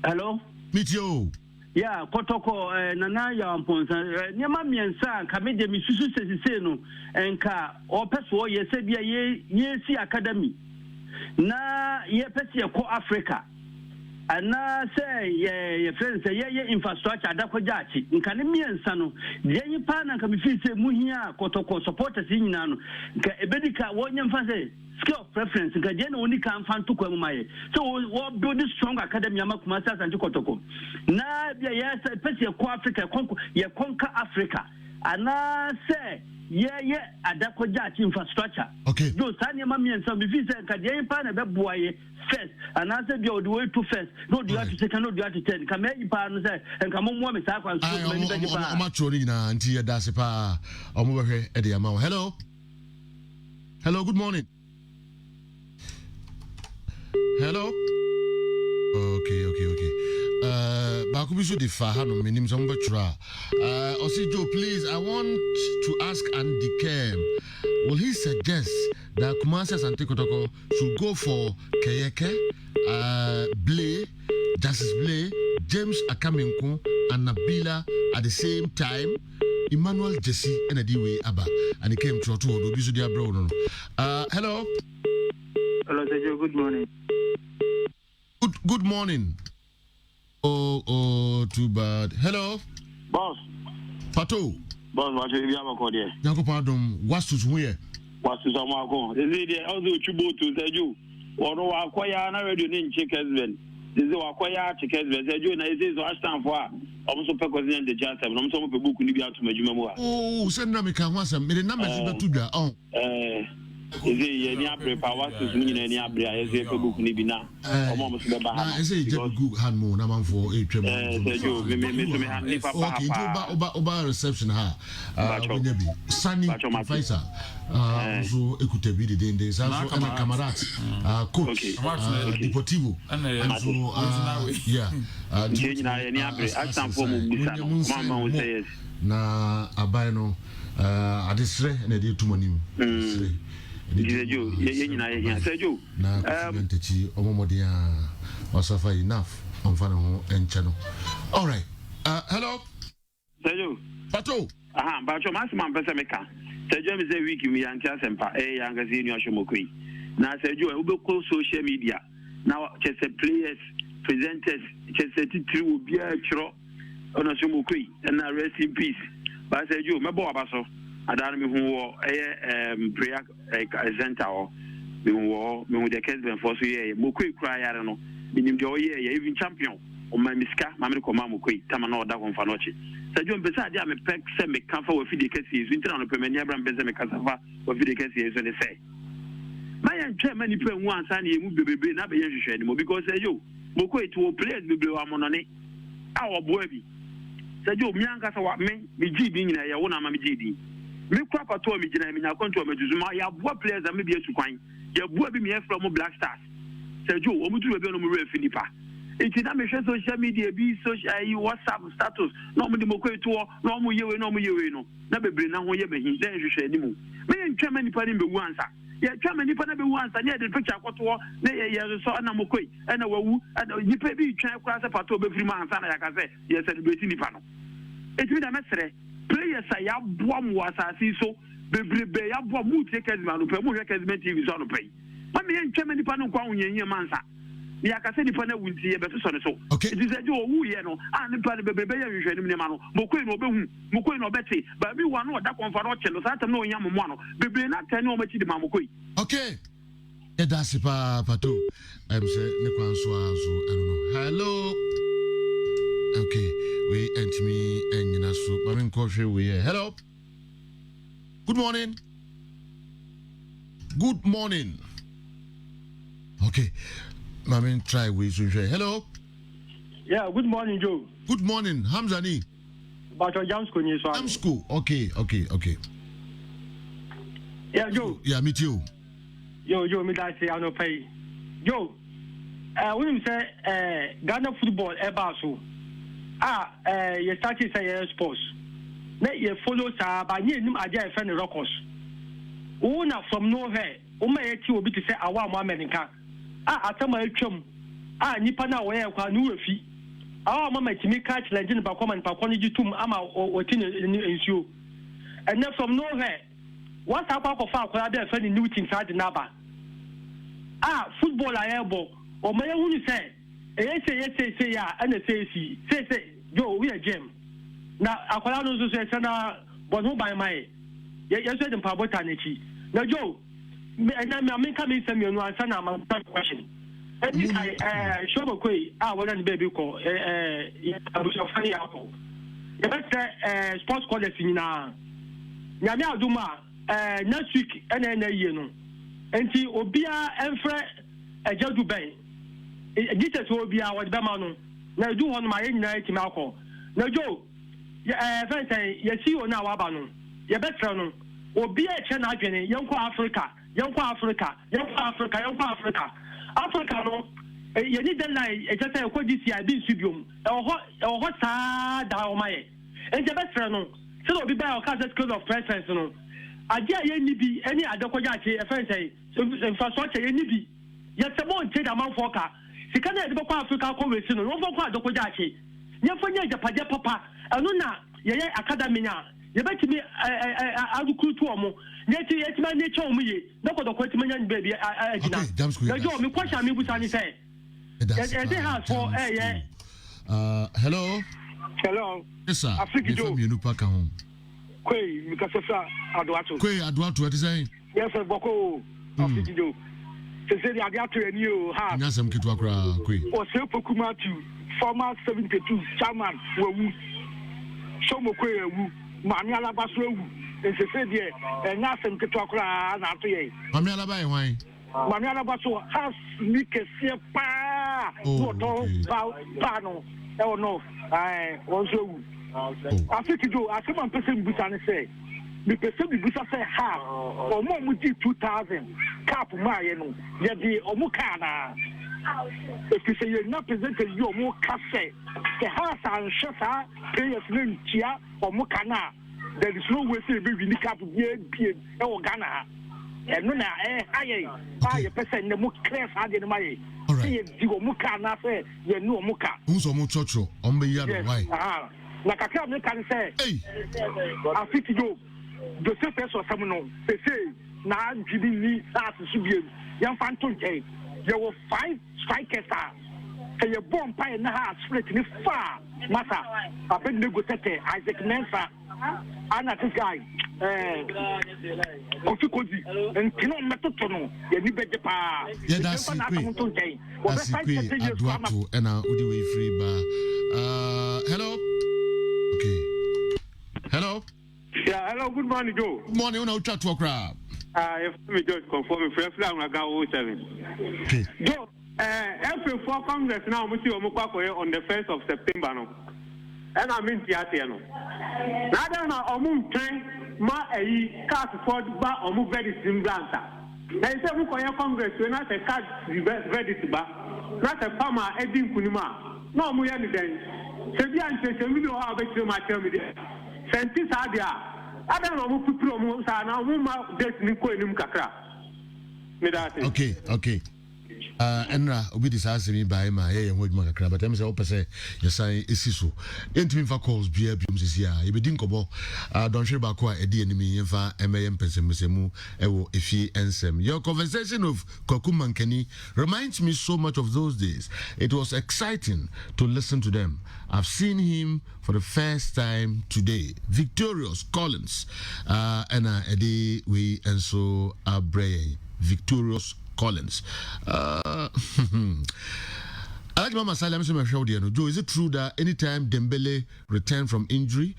hello meet you yeah Kotoko nana ya mponsa nyama miensa ka me de mi susu sesise no enka opeso ye se bia ye si academy na ye pese ye ko Africa ana say ye friends say ye infrastructure adakojachi nka ne miensa no de yin pa na nka mi fi se muhia Kotoko supporters nyina no nka ebedika wonye mfa say skill of preference nka je na oni kan fa ntokwa mu maye so we build strong academy amakuma sa santi Kotoko na bia ye say pese ye ko Africa ye conquer Africa ana say ye adakojachi infrastructure okay do sani ma miensa mi fi say nka de yin pa na be boaye first and I said you the way to first no do you have to second no do you have to ten come here pa no say nka mo me sa kwa so many be pa o ma troni na anti ya dase pa o mo behwe e de ama hello good morning hello okay ba ku bi so di fa ha no menim so mo betra Joe, please I want to ask Andy Kem, will he suggest that Kumasi Asante Kotoko should go for Keyeke, Justice Blay, James Akamenku, and Nabila at the same time? Emmanuel Jesse and Adiwe Abba, and he came to Otodo, Bisudia Brown. Hello, Sergio, good morning. Good morning. Oh, too bad. Hello, boss. Pato. Boss, what you have a code here? Yanko pardon, what's to where? What's to some go? Is it also Chubo to Sergio? Or no, acquire an radio in Kessben. This is acquire Kessben. Sergio, and I say, so I stand for almost a person in the chance. I'm some of the book in the out to my oh, send me can once a minute number to the oh. Is it any abre power to mean any abre as a book nibina? Almost the Bahamas. I say, good hand moon, I'm for a trip. Over reception, Sunny Pfizer. So it could be the days. Also, Camarats, coach, Deportivo, and so, yeah. Any abre, I stand for Mama says, na abano, Adisre, and a dear to money. Sergio, enough on Fano and channel. All right. Hello. Sejo. Pato. Aha, but your master man person meka. Sejo me say week me anti asempa. Yanga say new ashomokui. Na Sejo we be call social media. Now just players, presenters, just titiri obi a chro ona ashomokui and na rest in peace. But Sejo me bo abaso. Adana me hu prayer center o. Me hu the Kessben for so ye mokui cry yare no. Minim de oye even champion. O ma miska ma me ko ma mokui tama na oda konfa nochi. Sejo mpesa dia me pek se me kanfa wa fidi kesi ezu ntina no pemani abram benze me kasafa wa fidi kesi ezu ne say my ntwe mani pe hu ansa na emu bebebe na be yenhwehwe ni mo because Sejo mokoi to players bebebe wa monone a oboa bi Sejo mi anka sa wa me gidi nyina ye wo na ma me gidi me kwa pato mi gina mi na konto ma juzuma ya boa players am bi esu kwan ya boa bi me e from Black Stars Sejo o mu duru be no mo refi nipa it's in a social media, be social WhatsApp status. No, the Moko to no more year, no more year, no. Never bring now, you may then you share anymore. May and Germany put in the once. Yet Germany put in the once, and yet the picture got to they saw an Amokoi, and a woo, and you pay me try across a pato every month, and like I say, yes, celebrating the panel. It's been a message. Players say, I bomb was I see so, Bebe, I bomb would take as man who promote Kessben TV on the pay. But me and Germany panel going in your mansa. Ya ka se nipa na wunti ye beto so ne so it is a jo wu ye no an nipa ne bebe ya hwehwe ne ma no mokoi no obehu mokoi no obete ba bi wa no da konfa no che no sa tam no onya mo no bebe na tani o machi de ma mokoi okay e da se pa pato am say ne kwan so aso eno hello okay we entimi enyina so ma me nko hwe we hello good morning okay Mami try we so hello. Yeah, good morning, Joe. Good morning, Hamzani. But your jam school is Jam school. Okay. Yeah, Joe. Yeah, me too. Yo, me that say I no pay. Joe, when you say Ghana football so. You started say sports. Let you follow sa but you nim aja friend records. Una from nowhere. Uma eti obi to say awa mo America. Atama etwam nipa na wo ye kwa nu afi mama timi catch legend ba come and pa kono gitum ama oti nsuo and then from nowhere what akwa fa akwa da fa ni new team side na ba football ayebo o ma ye hunu say say ya na say yo we a gem na akwa no so say na bonu by my ye so dem pa bota na chi na Joe and I'm coming to me and answer my question. And I show a quay, what and baby call funny apple. The best sports college in now. Yamia Duma next week and then a year. And see Obia and Fred a Jadu Bay. This will be our Bamano. Now do on my night in alcohol. Now, Joe, first say, you see you now, Abano. You better Obia China, young Africa. Young Africa. Africa no. You need the line. Just a quite this year. Been subium. What sad how my. And the best friend no. So be by our cassette code of preference no. I dare any be any other quadrate. A friend say. So infrastructure any be. Yet some more take amount for car. The Canada Africa convention. No for quite the quadrate. You for the Paja Papa. Anuna. Yea academy now. You bet me I will cool to more. Yet my nature me. No for the question baby. Now me question me with any say. They have for hello. Yes sir. Africa Joe. You pack home. Kwe mikasasa adwato. What is saying? Yes sir boko. Africa Joe. Se se dia dia to eni o ha. Nyasem kitwa kra kwe. O se pokuma tu former 72 chairman wewu. Shomo kwe ewu. Mami alaba so ewu. Se se dia nyasem kitwa kra na ato ye. Mami alaba e hwan? Mami alaba so has mi kese pa. Woto pa no. E no. Won so ewu. Africa Joe, asema mpese mbusa ne say. Me pese mbusa say ha. Omo mu di 2000 cap ma ye no. Ye di omo ka na. If you say you're not presenting you more cafe, the house and shasa players name chia or mukana. There is no way to be unique up with or Ghana. And no, I person the more clear had in my. All right, you mukana say you know muka. Who's a muchacho on the yard? Why? na kakra me kan say afiti jo do se peso sam no se na dwidi ni asese biem yan fanto nkai there were 5 strikers say a bomb pie na ha split ni far masa abed negotiate Isaac Mensa ana this guy Kofi Kozi ntino metoto no ye ni beje pa ye da sikwe aduato ena udi we free ba hello okay hello yeah hello good morning Joe morning una ucha to crab if me just confirm me friend na ga 07 okay Joe F4 Congress now we see omo on the 1st of September no and I mean tiate no na da na omo ntwen ma eyi card for ba omo very simblanta na ise mu koye Congress we na se card verdict ba na se farmer edin kunima na omo ye ni den se bi ante se mi do ha be tire ma tell me there senti sa dia ada na omo pipiro omo sa na omo ma date ni ko enim kakra me that okay enra obi dis ask me by my ye hodwuma kakra but em say opese yesan esiso entimi fa calls bia biom sisi a ye bedin kobo don hwe ba ko a edi enimi yemfa emeyem pesemsemu ewo efi ensem. Your conversation of Kokumankani reminds me so much of those days. It was exciting to listen to them. I've seen him for the first time today. Victorious Collins and edi we and so Abrey Victorious Collins. Alaji Mama Salam Joe, is it true that anytime Dembele returned from injury,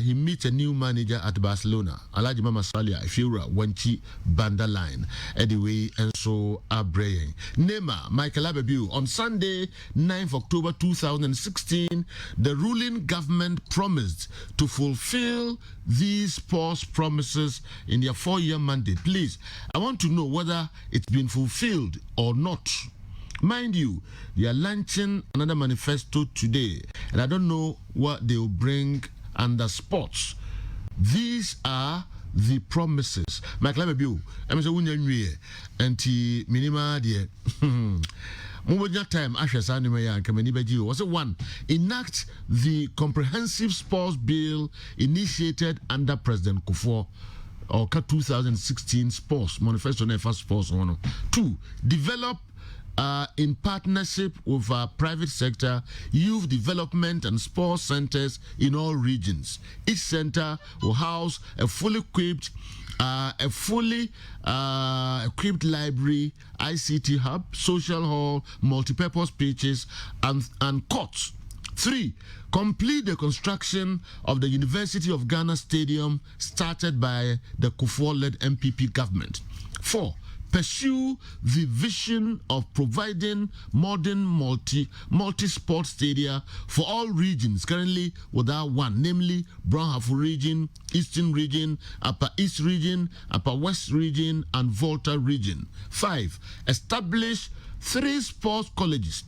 he meets a new manager at Barcelona? Alaji Mama Salia, Ifira, Wanchi, Banda Line, anyway, and so Abraying. Neymar, Michael Abebu, on Sunday, 9th October 2016, the ruling government promised to fulfill these false promises in their 4-year mandate. Please, I want to know whether it's been fulfilled or not. Mind you, they are launching another manifesto today, and I don't know what they will bring under sports. These are the promises. Michael Abebu, I'm saying we anti minima dear. Muboja time Ashes Anime and Kamenibeji was it one enact the comprehensive sports bill initiated under President Kufuor or 2016 sports manifesto never sports one. 2. Develop in partnership with our private sector, youth development and sports centers in all regions. Each center will house a fully equipped library, ICT hub, social hall, multi-purpose pitches, and courts. 3. Complete the construction of the University of Ghana Stadium started by the Kufuor-led MPP government. 4. Pursue the vision of providing modern multi-sport stadia for all regions currently without one, namely Brown-Hafu region, Eastern region, Upper East region, Upper West region, and Volta region. 5. Establish 3 sports colleges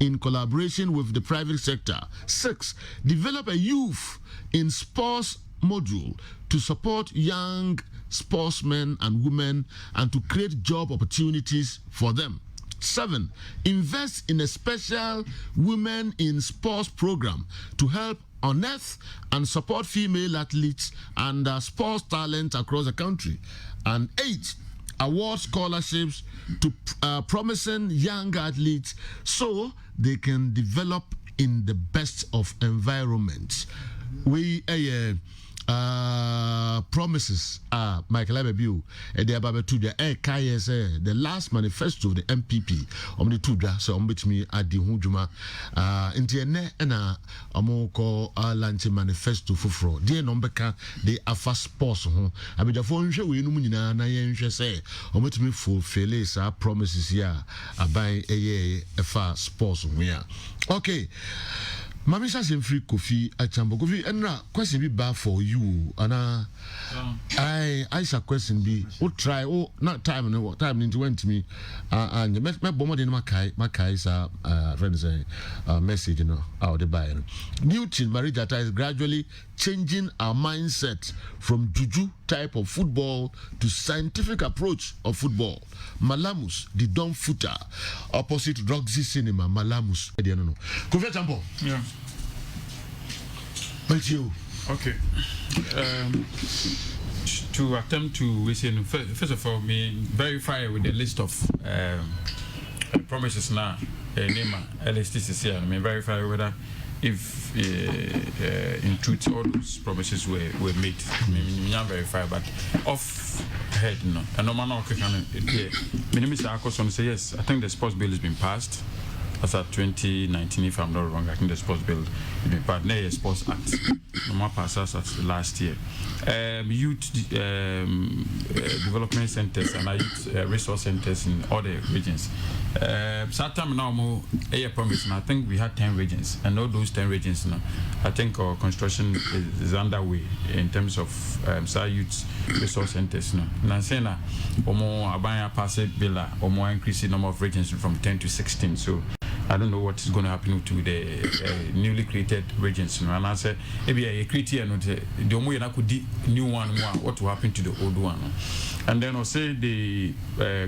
in collaboration with the private sector. 6. Develop a youth in sports module to support young sportsmen and women and to create job opportunities for them. 7. Invest in a special women in sports program to help unearth and support female athletes and sports talent across the country. And 8. Award scholarships to promising young athletes so they can develop in the best of environments. We promises Michael Abebu they about to the last manifesto of the MPP the tudra so betimi adi hudwuma ntene na amoko launch manifesto foforo de no beka de afa sports ho abejafo nhwe we no nyina na ye nhwe se betimi fulfill sa promises ya aban efa sports ho ya. Okay, Mami Shasem free Kofi Achambo. Kofi, enra question be bad for you. Ana I shall question be. Try not time no time into went to me. And me bomb in my kai sa friends message out the buy. Newton Marijata is gradually changing our mindset from juju type of football to scientific approach of football. Malamus, the dumb footer, opposite Roxy Cinema, Malamus. Kofi Achambo. Yeah. But you. Okay. To attempt to first of all, me verify with the list of promises now. Name LSTCC and me verify whether if in truth all those promises were made. Me verify, but off head no. And no man okay can Minister Akoson say yes. I think the sports bill has been passed. As at 2019, if I'm not wrong, I think the sports bill has been passed. No, Sports Act. No more passes as last year. Youth development centers and youth resource centers in all the regions. Sometime now more a promise, and I think we had 10 regions, and all those 10 regions now, I think our construction is underway in terms of youth resource centers now. And I'm saying that more abaya pass it bill or more increasing number of regions from 10 to 16. So I don't know what is going to happen to the newly created regions. And I said, maybe I create here, the only new one, what will happen to the old one. And then I'll say the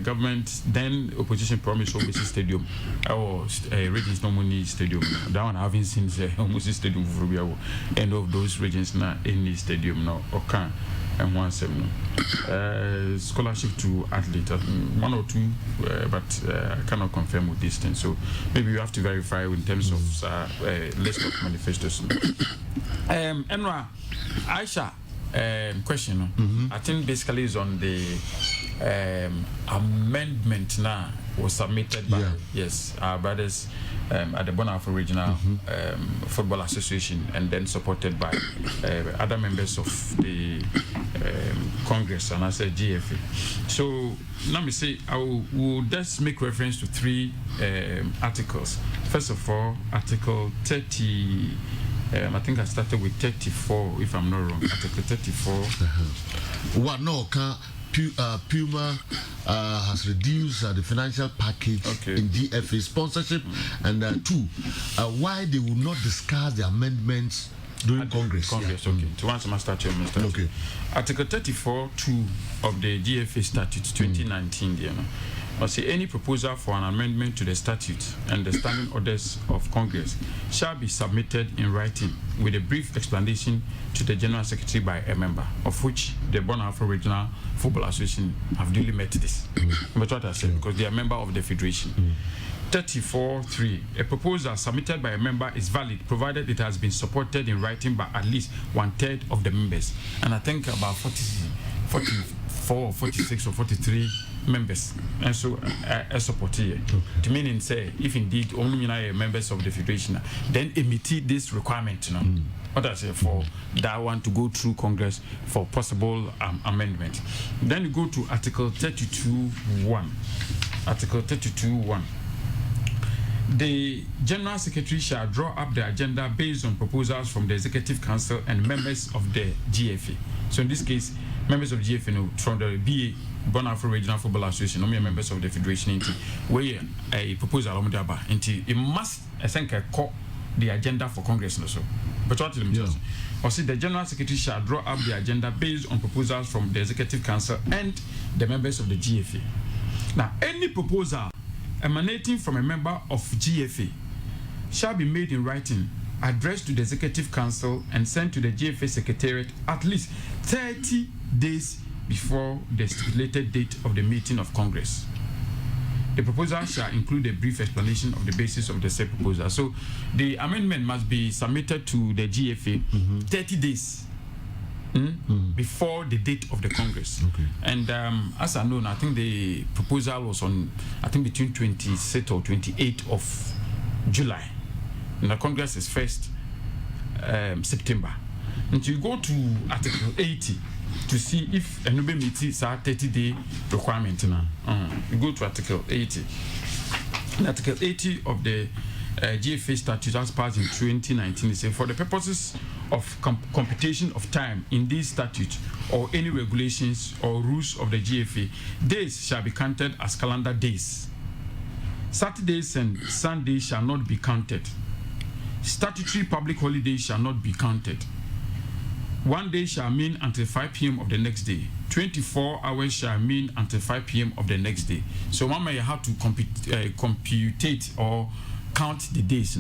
government, then opposition promised Omusi Stadium, or regions no money stadium. That one I haven't seen Omusi Stadium for the end of those regions now in the stadium now. Okay. And one seven scholarship to athlete, one or two, but I cannot confirm with this thing. So maybe you have to verify in terms of list of manifestos. Enra, Aisha, question. I think basically is on the amendment now was submitted by our brothers at the Bonafide Regional Football Association, and then supported by other members of the Congress, and I said GFA. So let me say I will just make reference to 3 articles. First of all, Article 30. I think I started with 34, if I'm not wrong. Article 34. What no? Puma has reduced the financial package in DFA sponsorship, and 2, why they will not discuss the amendments during Congress. Okay. So once I start your minister. Okay. Article 34(2) of the GFA statute 2019, must say any proposal for an amendment to the statute and the standing orders of Congress shall be submitted in writing with a brief explanation to the General Secretary by a member, of which the Bonafide Regional Football Association have duly met this. But what I said, because they are a member of the Federation. 34(3) a proposal submitted by a member is valid provided it has been supported in writing by at least 1/3 of the members, and I think about 44, 46 or 43 members, and so a support here. To meaning say if indeed only members of the Federation then emit this requirement, what I say for that one to go through Congress for possible amendment. Then you go to Article 32(1). Article 32(1). The General Secretary shall draw up the agenda based on proposals from the Executive Council and members of the GFA. So in this case, members of GFA from the BA, Bonafide Regional Football Association, no members of the Federation, where a proposal it must essentially call the agenda for Congress. Also. But what or see the General Secretary shall draw up the agenda based on proposals from the Executive Council and the members of the GFA. Now, any proposal emanating from a member of GFA shall be made in writing, addressed to the Executive Council, and sent to the GFA Secretariat at least 30 days before the stipulated date of the meeting of Congress. The proposal shall include a brief explanation of the basis of the said proposal. So the amendment must be submitted to the GFA 30 days before the date of the Congress. And as I know, I think the proposal was on, I think between 26th or 28th of July. And the Congress is 1st September. And you go to Article 80 to see if a number meets a 30-day requirement. You go to Article 80. In Article 80 of the GFA statute as passed in 2019, it says for the purposes of computation of time in this statute or any regulations or rules of the GFA, days shall be counted as calendar days. Saturdays and Sundays shall not be counted. Statutory public holidays shall not be counted. 1 day shall mean until 5 p.m. of the next day. 24 hours shall mean until 5 p.m. of the next day. So one may have to computate or count the days,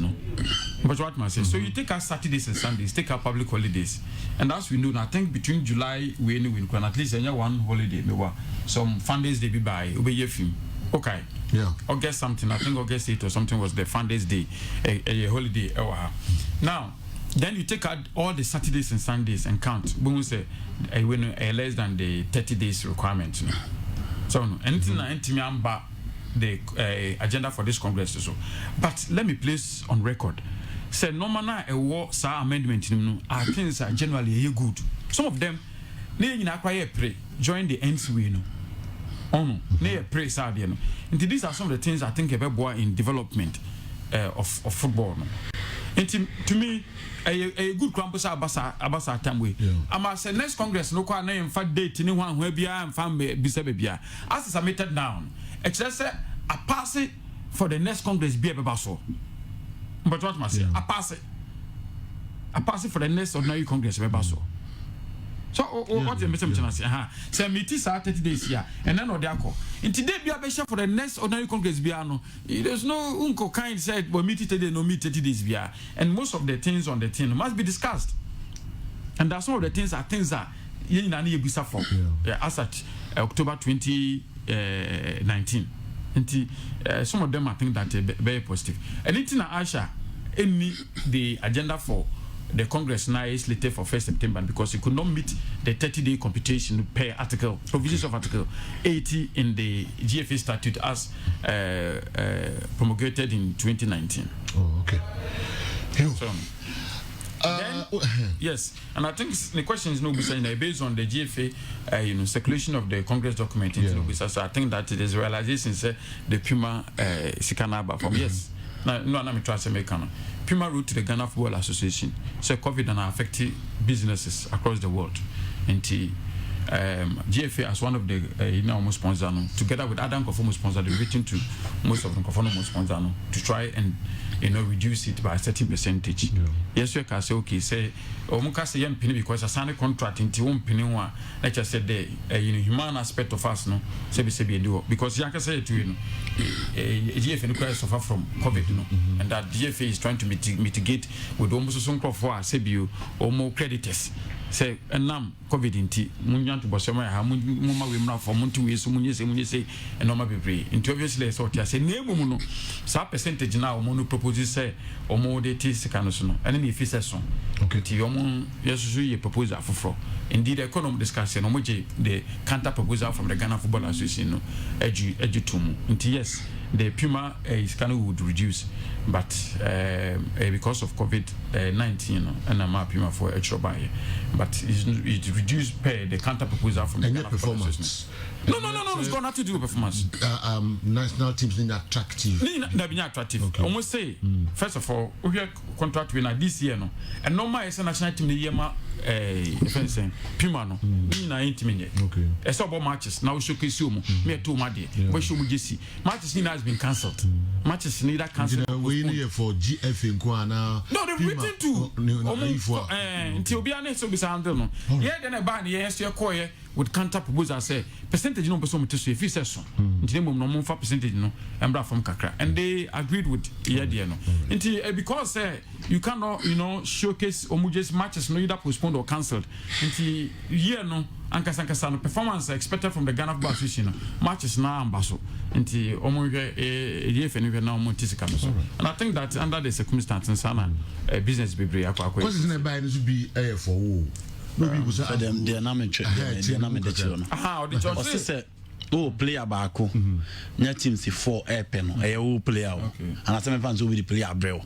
But what must say? So you take out Saturdays and Sundays, take out public holidays, and as we know, I think between July we can at least one holiday, maybe some fun days they be by obey film. Okay. Yeah. August something. I think August 8 or something was the fun days day, a holiday. Now, then you take out all the Saturdays and Sundays and count. Boom say less than the 30 days requirement. So anything the agenda for this Congress so. But let me place on record. Say normal a war amendment I think are generally good. Some of them they pray join the NCW pray these are some of the things I think about in development of football. And to me a good campus abasa time way. I say next Congress no kwa na fa date ni wan ho bia am fa bisa bia as submitted down. It's just a pass it for the next Congress be able so. But what must say? A pass it for the next ordinary Congress be so. So what the message say? Say meeting 30 days here and then odako. In today be a for the next ordinary Congress be no. There's no unko kind said well meet today no meet 30 days be and most of the things on the thing must be discussed. And that's some of the things that you na na bisa for. As at October 2019. Some of them I think that very positive. Anything that Asha any the agenda for the Congress now is slated for 1st September because it could not meet the 30-day computation per article, provisions of Article 80 in the GFA statute as promulgated in 2019. Oh, okay. So, yes, and I think the question is based on the GFA, circulation of the Congress document. So I think that it is realization say the Puma Sikanaba from yes. No, I'm trying to make Puma wrote to the Ghana Football Association. So COVID and affected businesses across the world. And GFA as one of the sponsors, together with other sponsors, they've written to most of the sponsors to try and reduce it by a certain percentage. Yes, we can say okay, say say young penny because a sign contract into one penny one. Like I said, the human aspect of us say do because you can say to GFA suffer from COVID, and that GFA is trying to mitigate with almost some crop for say or more creditors. Say and COVID inti munyan to bosema ha mumma we mra for muntu we so munye say and normal be into obviously so tia say name no sa percentage na o mo no propose say o mo de ti sika no so no and na fi so okay ti o mo yesusu ye proposal for indeed economic discussion o mo je the counter proposal from the Ghana Football Association no edu tumu inti yes the Puma is kind of would reduce but because of COVID-19 and I'm Puma for extra buy but it reduced pay the counter proposal from the Ghana performance. No, it's got nothing to do with performance. National teams need attractive. They're being attractive. Almost say, first of all, we have contract winner this year, no, and normal is a national team the year, Puma, no, me na intimate. Okay. It's about matches now. Showcase you, me too, my dear. Where should we see matches? Has been cancelled. Matches need that cancelled. We need for GFA Guana. No, they've written to. Until be honest, so be sound. No, yeah, then a band yes, you're quiet. Would counter proposal say percentage no person to see if it's so. Until no more percentage no and brought from Kakra. And they agreed with no. Until because you cannot, showcase Omuje's matches no either postponed or cancelled. Until no Ankasankasano performance expected from the Ghana Football Association matches now ambaso. Until Omuje now Montisicano. And I think that under the circumstances business be brave. Because it's not buying to be for who. They're not player baako nya teams 4 air pen no player and as some fans will be player brel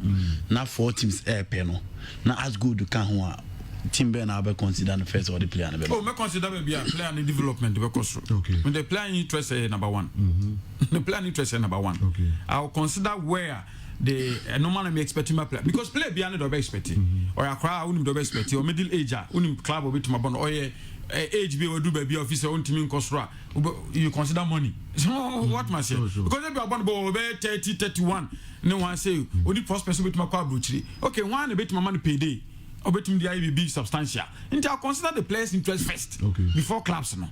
na 4 teams air pen no na as good can ho team be na be consider the first or the player na be me consider be a player in development because when the player interest number 1 the player interest number 1 I will consider where the normally me expecting my player because player be do be expecting or a crowd unim do be expecting or middle age unim club obi to my bond or age be we do baby officer on team kosra you consider money so what must say because if you bond bo 30 31 no one say only first person with my club bruchiri okay one bit my money payday or betum the IBB substantial until I consider the players interest first before clubs no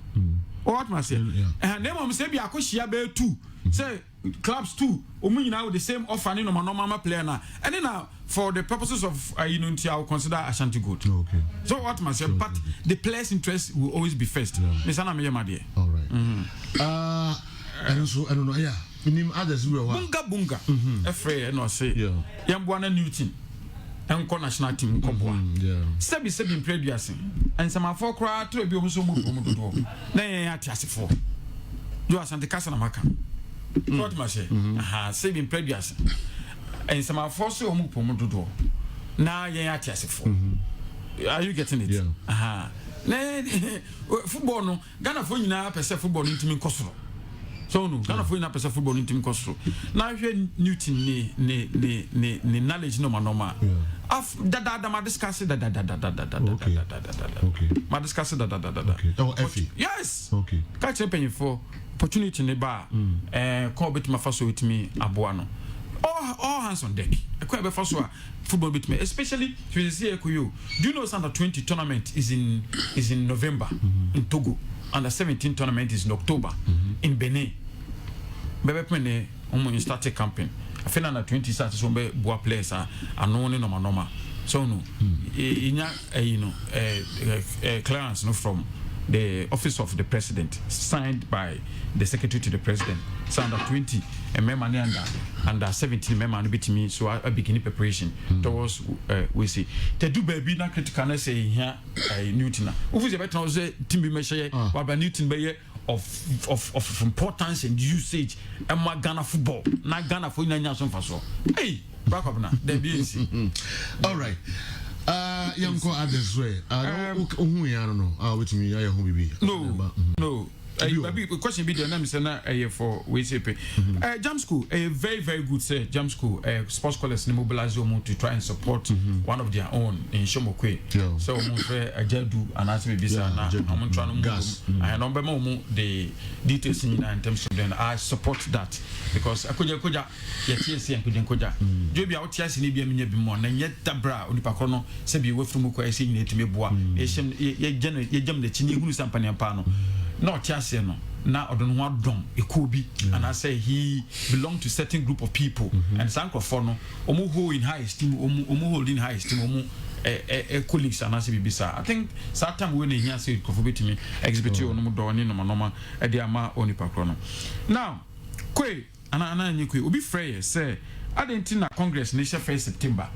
or what must say and then mom say be akoshia be 2 say clubs too. Now with the same offer, normal player now. And then now for the purposes of I will consider Ashanti good. Okay. So what must say? But the players' interest will always be first. Miss Anna Miyamadi. All right. And so I don't know. Yeah. Minim others who are bunga. Afraid no say. Yeah. Yambuana Newton. And national team Sebi in previous and some of 4 crowd to be also moved from the door. Nay, I test for you are Santa Casa Namaka. What must say? Sebi in previous and some of 4 so moved from the door. Now, yeah, I test for. Are you getting it? Aha. Football no Ghana for you now, per se football into me costro. So no, Ghana for you now, per se football into me costro. Now, if you Newton, ni knowledge no manoma. Ma discuss it. Okay. Ma discuss it. Okay. Oh, Effie. Yes. Okay. Catch up in for opportunity in the bar. Call bit my first with me abuano. All hands on deck. A quite before football bit me, especially if you see Ekuyo. Do you know under 20 tournament is in November in Togo. Under 17 tournament is in October in Benin. Bebe pene you started campaign. I feel under 20 starts some boa players are known in normal. So no, clearance from the office of the president, signed by the secretary to the president. So under 20, a member under 17 member bit me. So I begin preparation towards we see. They do baby na critical say here Newton. Who better say Timby measure what by Newton by of importance and usage and my Ghana football. Not Ghana for Nanyas for so. Hey, back up now. All right. Young go others way. I don't know. Which me, I who be. No. Question be the name is for we say jam school a very very good jam school sports college mobilize to try and support one of their own in Shomokwe. So Ajadu and ask me bisa na I'm trying to move I number the details in terms of then I support that because akoja yetiesi and koja jobi out yes ni bia menya bi mo na yet tabra onipa kono se bi we from ko esi ni etime boa ye jam de chini hunu sampani ampa no not just no na odon ho adom ekobi and I say he belonged to certain group of people and sankofo no omo hold in high esteem omo hold in high esteem omo colleagues and say bibisa I think that time when he say kofo betimi exhibit you no do ni no e dey ama onipa kro no now kwe ana nyekwe obi frey say adentina congress ni 1 September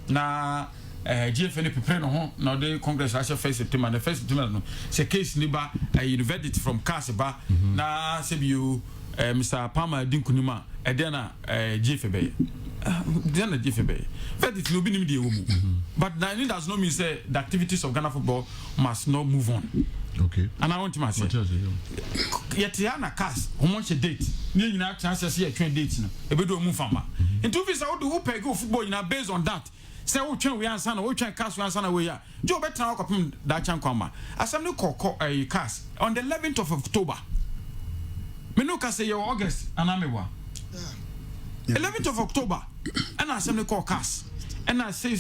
na GFN prepare no ho na the congress actually 1 September the 1 September no say case ni ba verdict from Kessben na say you Mr. Palmer dinkunima e dey na GFB then the GFB verdict no be nim dey womu but that does not mean say the activities of Ghana football must not move on. Okay. And I want to say yet na cast how much date ni nyina chance say train date no e be do move fama into visa how do pay go football na based on that. Say we train we answer na we train cast we answer na we ya jo better na kopim da chan kwama assembly call cast on the 11th of October me no ka say your August anamewa 11th of October and assembly call cast and I say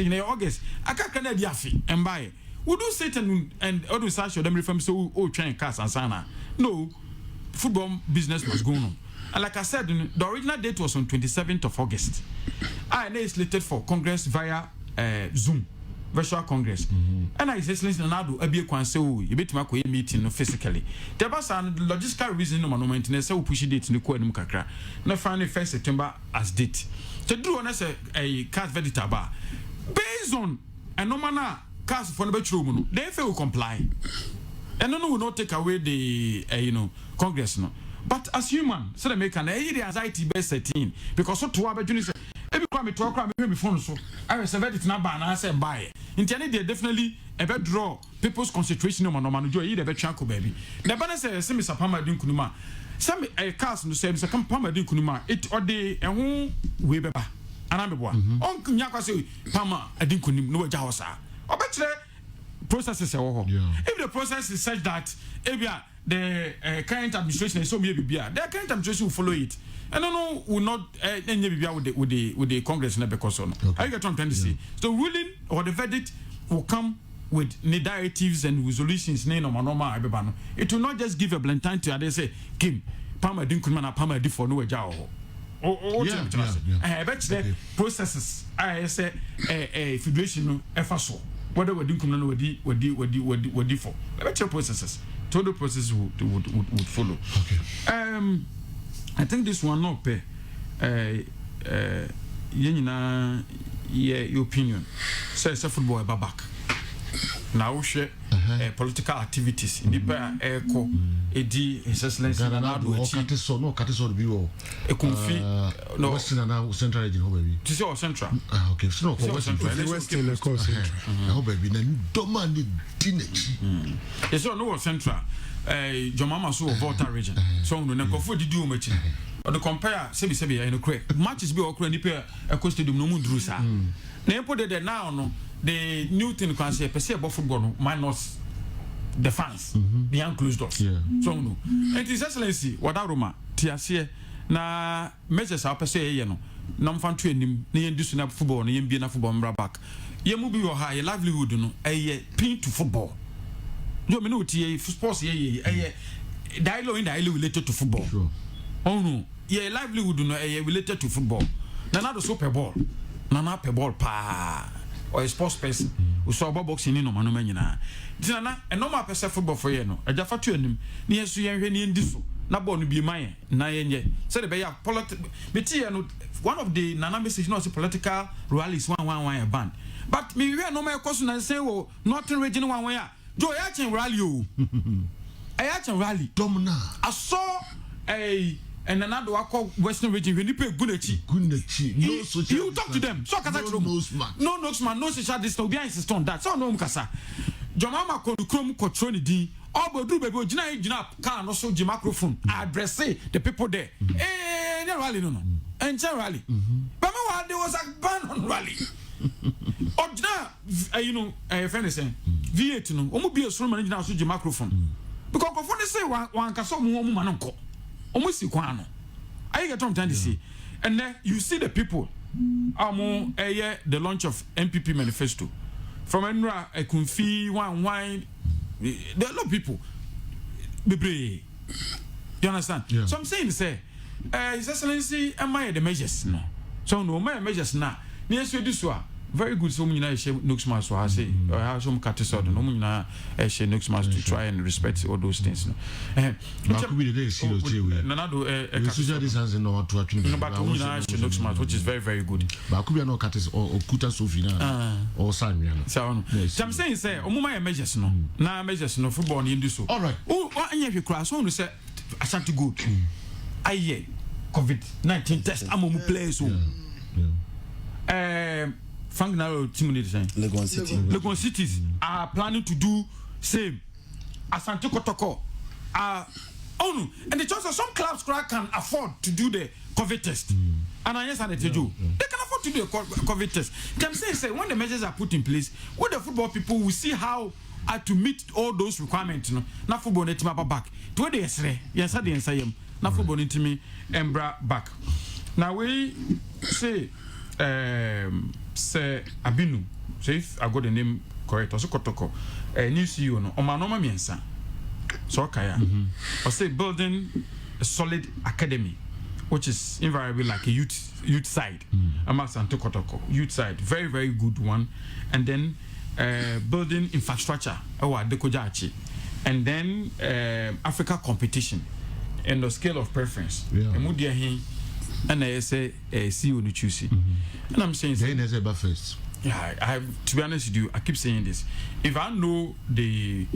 in August aka kana dia afi embaye we do sit and all those show them reform so train cast and sana no football business was going on. And like I said, the original date was on 27th of August. I slated for Congress via Zoom, virtual Congress. And I said, listen, now do a say, you bet my meeting physically. There was a logistical reason no moment, and I say, we push it in the Kuanum Kakra. No, finally, 1 September as date. To do on a cast verdict bar based on a normal cast for the bedroom, they will comply. And no will not take away the Congress. No. But as human, so they make an anxiety based setting because so to our say every time we talk about me phone so I reserve it number and I say buy. In the end they definitely ever draw people's concentration on man do e dey be twanko baby. The banner say Mr. Palmer dinkunuma. Some a cast no say Mr. Palmer dinkunuma it or dey ehun we beba. Anameboa. On nyakwa say Palmer dinkunim no waja hosa. Obetire processes if the process is such that the current administration is so maybe the current administration will follow it and no will not with the Congress because are you get what I'm trying to say? So ruling or the verdict will come with directives and resolutions it will not just give a blank time to they say Kim Palmer didn't come and Palmer did for no job. Processes. I say a federation FSO. Whether we didn't come and we did for. I bet your processes. Total process would follow. Okay. I think this one not pay. Your opinion. Say football about back. Now share political activities in the bar echo edi excellency na do Katiso no bi wo e kunfi no western na central region ho baby to say central okay so no western of course ho baby na doma ni dinach yes no central jomama so Volta region so no na kofo didi o machi or the compare sebi you know correct matches be okra ni pe e stadium no mundru sa na impo de now no the new thing can say per se about football no minus the fans behind closed doors so no and his excellency wadaroma tiase na measures our per se ye no na mfa to anim na yen disu na football na yen bie na football mbra back ye mu bi wo ha ye livelihood no pin to football yo me no tie sports ye dialogue related to football sure no ye livelihood no related to football na super ball na per ball pa or a sports person we saw boxing in no manu nyina dinana e normal person football for ye no aja fa to anim na yesu yen hwe ne ndi so na ball no bi man na yenye say the be ya political no one of the nana message no say political rallies one band but me we no my course na say wo northern region one ya jo ya chen rally o ya chen rally domina I saw and another wako western region when you pay gunechi no social you talk to them so kasa no noseman no social distance obi insist on that so no mkasa jomama ko krom control ni din obodu baby ogina car no so ji microphone address the people there no rally no and rally but me there was a ban on rally ogina friend is saying V8 no omo bi esoro man gina so ji microphone because ko phone say wan kasa omo man nko almost equal. I get what I'm to say. And then you see the people. The launch of MPP manifesto. From Enra, a Kunfi, wine. There are a lot of people. You understand? Yeah. So I'm saying, say, His Excellency, am I the measures? No. So no, my measures now. Yes, you do so. Very good. So many share Nuxmas, so I say, I have some catisod, no many share Nuxmas to try and respect all those things. Social distance no to Nuxmas, which is very, very good. But could be no catis or Kuta Sofina or Samian. So I'm saying, say, my measures no, now measures no football in this. All right. Oh, what any of your class want to say, I shan't good. I COVID-19 test, I'm on players. Frank Naro team design. Legon cities are planning to do same. Asante Kotoko and the choice of some clubs can afford to do the COVID test. And I understand they do. They can afford to do a COVID test. Can say when the measures are put in place, with the football people will see how to meet all those requirements. Na football net back. To the yesterday, yes, I didn't say him. Na football net me embra back. Now we say say Abinu, so if I got the name correct, also Kotoko, new CEO no, Omanoma Miensa, so Kaya, or say building a solid academy, which is invariably like a youth side, amongst Santo Kotoko, youth side, very, very good one, and then building infrastructure, Dekojachi, and then Africa competition, and the scale of preference, and I say CEO no choose. And I'm saying first. Yeah, I to be honest with you, I keep saying this. If I know the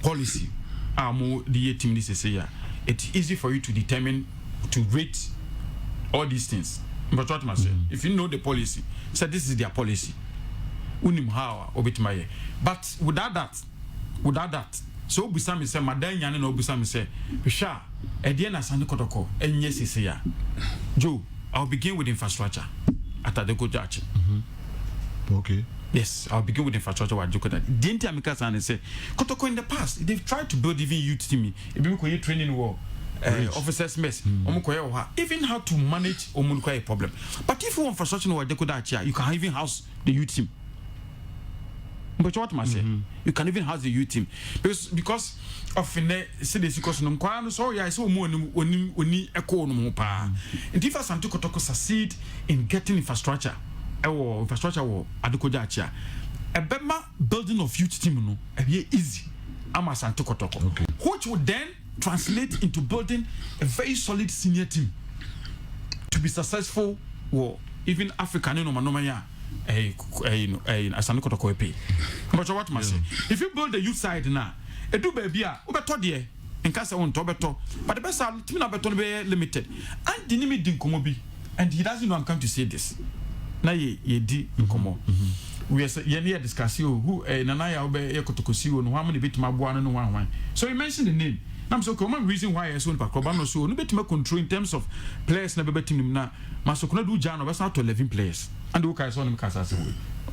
policy, the team this say it's easy for you to determine to rate all these things. But what I say, if you know the policy, so this is their policy. Unim how obitmaye. But without that, so Busami say Madan Yan no Busami say, Pisha, Ediana Sandi Kotoko, and yes, he say, Joe, I'll begin with infrastructure at the Gojachi. Okay. Yes, I'll begin with infrastructure. What Joko that didn't Amika and say, Kotoko in the past, they've tried to build even youth team, even training war. Officers mess, even how to manage a problem. But if you want infrastructure, you can even house the youth team. But what must say? You can even have the youth team because of the cities because no kwano so yeah so mo oni echo no pa. And if Asante Kotoko succeed in getting infrastructure wo Adekoja Achia, a bema building of youth team no e easy. Am Asante Kotoko, which would then translate into building a very solid senior team to be successful or even African no ya Asante Kotoko pay. But what must say? If you build the youth side now, a do baby ubeto there in case I want to beto, but the best team na beto be limited. And the name din komobi, and he doesn't know I'm coming to say this. Na ye di nkomo. We are here discussing who Nanaya Obe Ekotokosi no how many bit mabuana no one. So you mentioned the name. I'm so common reason why I so Pakobano so no bit control in terms of players na be team na Masokuna do Jano best out to 11 players. And who can say him Kasa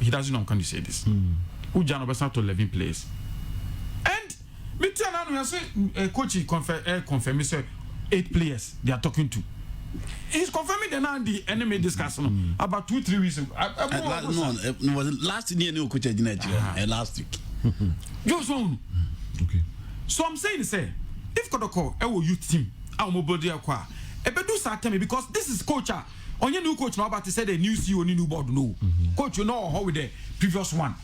he doesn't know I'm going to say this. Who Jano best out to 11 players. And me tell now say coach confirm say 8 players they are talking to. He's confirming the enemy discussion about 2-3 weeks ago. No, was last year no coach in Nigeria last week. Okay. So I'm saying if Kodoko our youth team our mobile dia kwa e be do satemi because this is coach onye new coach now about to say the new CEO new board no. Coach you know how with the previous one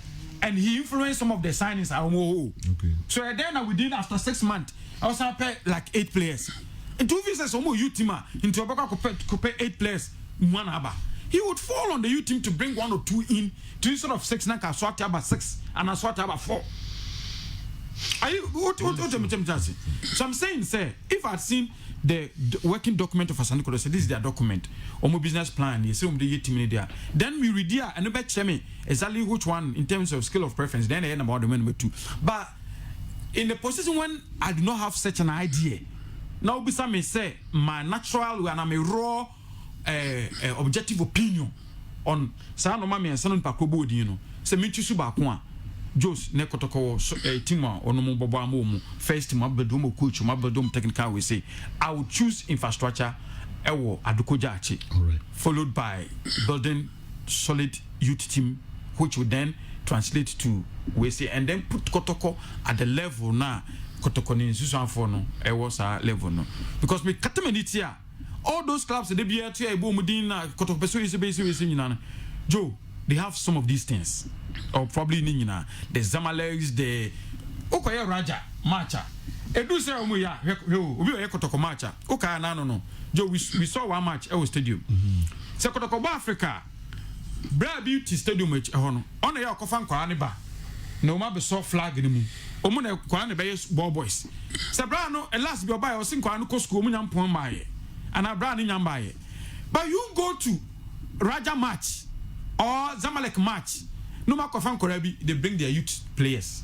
and he influenced some of the signings okay. So then within after 6 months I was pay like 8 players. And 2 visas some youth team into a 8 players one aba. He would fall on the youth team to bring 1 or 2 in to instead of 6 na swat about 6 and a swat about 4. Are you what so I'm saying if I'd seen the working document of Asante Kotoko, this is their document or my business plan, you see the team there, then we read here and bet me exactly which one in terms of scale of preference, then I end about the number 2. But in the position when I do not have such an idea, now bisa me say my natural and I'm a raw objective opinion on sa no mama ensa no pakobo di no se me twisu ba ko a Jos ne Kotoko team on mo bobo amu first team abedom coach mo abedom technical we say I would choose infrastructure ewo Adekoja Achia, followed by building solid youth team which would then translate to we say and then put Kotoko at the level na Kotoko ni nsusu for no was a level no because me katamani here all those clubs they be here to ebo mudin na Kotoko peso is nyina Joe they have some of these things or probably nyina the Zamaleks the Okoye Raja Macha edu say omu ya obi o Kotoko Macha Oka na no Joe we saw one match at stadium say Kotoko Africa Bra Beauty Stadium no on ya okofan kwa ne ba no ma be so flag ni mu omu na kwa ne be ball boys say bra no last be oba o sin kwa no ko school omu nyampon maaye and bra ni nyambaye but you go to Raja match or Zamalek match no ma kofan korabi they bring their youth players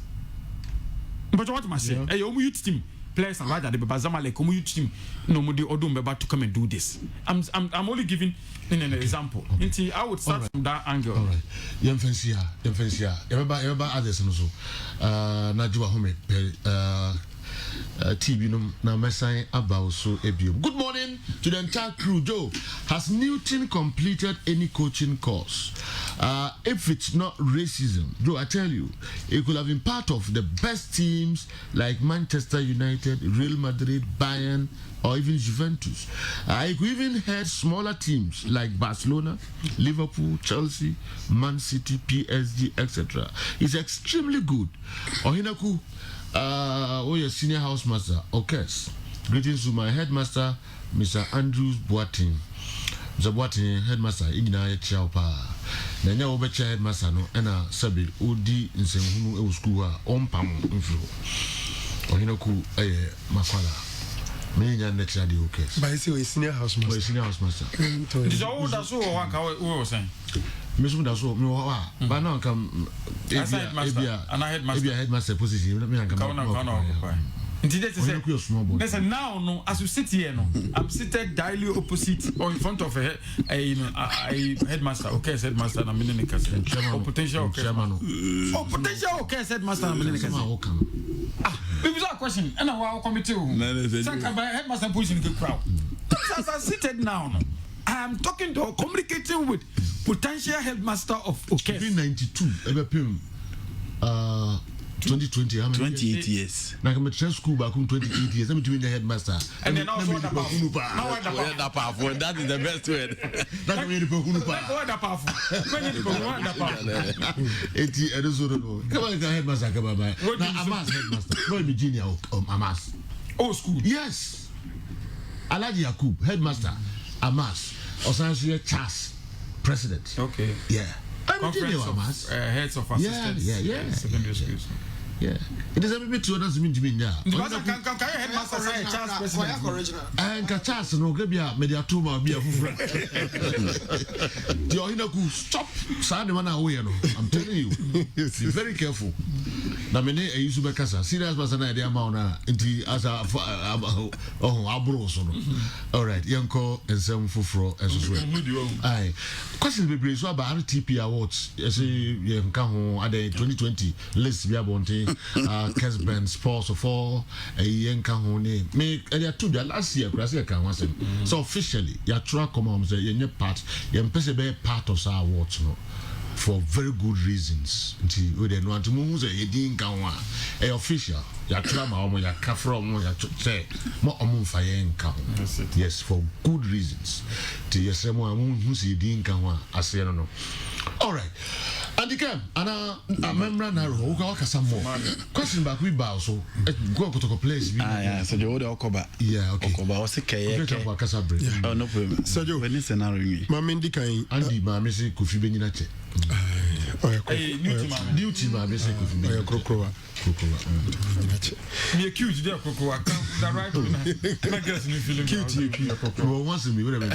but what must say omu youth team players and Raja the Zamalek omu youth team no mo dey odum be to come and do this I'm only giving in an example until I would start from that angle. All right. Yemfensia. Everybody others no so. Na jiwa home TV no na mesan about so ebio. Good morning to the entire crew. Joe, has Newton completed any coaching course? If it's not racism, Joe, I tell you, it could have been part of the best teams like Manchester United, Real Madrid, Bayern, or even Juventus. I could even head smaller teams like Barcelona, Liverpool, Chelsea, Man City, PSG, etc. He's extremely good. Ohinaku, your senior housemaster, Okes. Greetings to my headmaster, Mr. Andrews Boating. Mr. Boating, headmaster, Igna Chiapa. Nanya Obecha headmaster, no, Ena Sabi, Odi, Nsenhunu, School, Ompam, Influ. Ohinaku, Makwala. Me and next year the okay. But it's a senior housemaster. Senior housemaster. This all that's so what was saying. Miss Mudaso, no, but now come. And I headmaster position. Let me come. There's a now no as you sit here no I'm seated directly opposite or in front of a headmaster okay headmaster na mene kase or potential okay oh potential okay headmaster na mene kase maybe that question and our committee headmaster position the crowd as I seated now no I am talking to communicating with potential headmaster of okay 92 ebe pim 2020, how many 28 years. Now I'm at school back in 28 years. I'm doing the headmaster. And then also the powerful. That is the best word. That's the powerful. I don't know. Come on, headmaster. Come on, now Amas headmaster. No, I'm Virginia. Amas. Oh, school. Yes. Alaji Yakub, headmaster. Amas. Osanshi Charles, president. Okay. Yeah. Conference of heads of assistants. Yeah. Secondary schools. Yeah. It is a bit too doesn't mean to me now. Can headmaster say Charles president? And Charles no get be a mediatuma be a friend. The Ohinaku stop Sunday one away. I'm telling you. Be very careful. Na mene e yusu be kasa serious person idea ma ona nti as a abro so no. All right, yanko ensem foforo enso. Aye. Question be so about RTP awards. Yes, yanka ho ade 2020 list be abonte Kessben sports of all yanka ho ne me e to the last year class e kan wasem. So officially ya try come on say yenye part yen pese be part of our awards no. For very good reasons. Nti we dey no antimu say ye din kan wa e official ya tra ma omo ya ka from ya say mo omo fa ye nka. Yes, for good reasons. Ti yes mo amu hu say din kan wa ase no. All right. And again, ana memra na ro ka kasa mo. Question back we bow so go to place. Yeah, so the order okoba. Yeah, okay. Okoba o se keye. Okay, ka kasa break. Oh, no problem. So jo, when scenario ni. Ma mendi kan Andy ma me say Kofi Benyina che. Duty ma me say Kofi Benyina. Krokowa. Me accused there Krokowa. That right na guess me feeling cute. Well, once me whatever.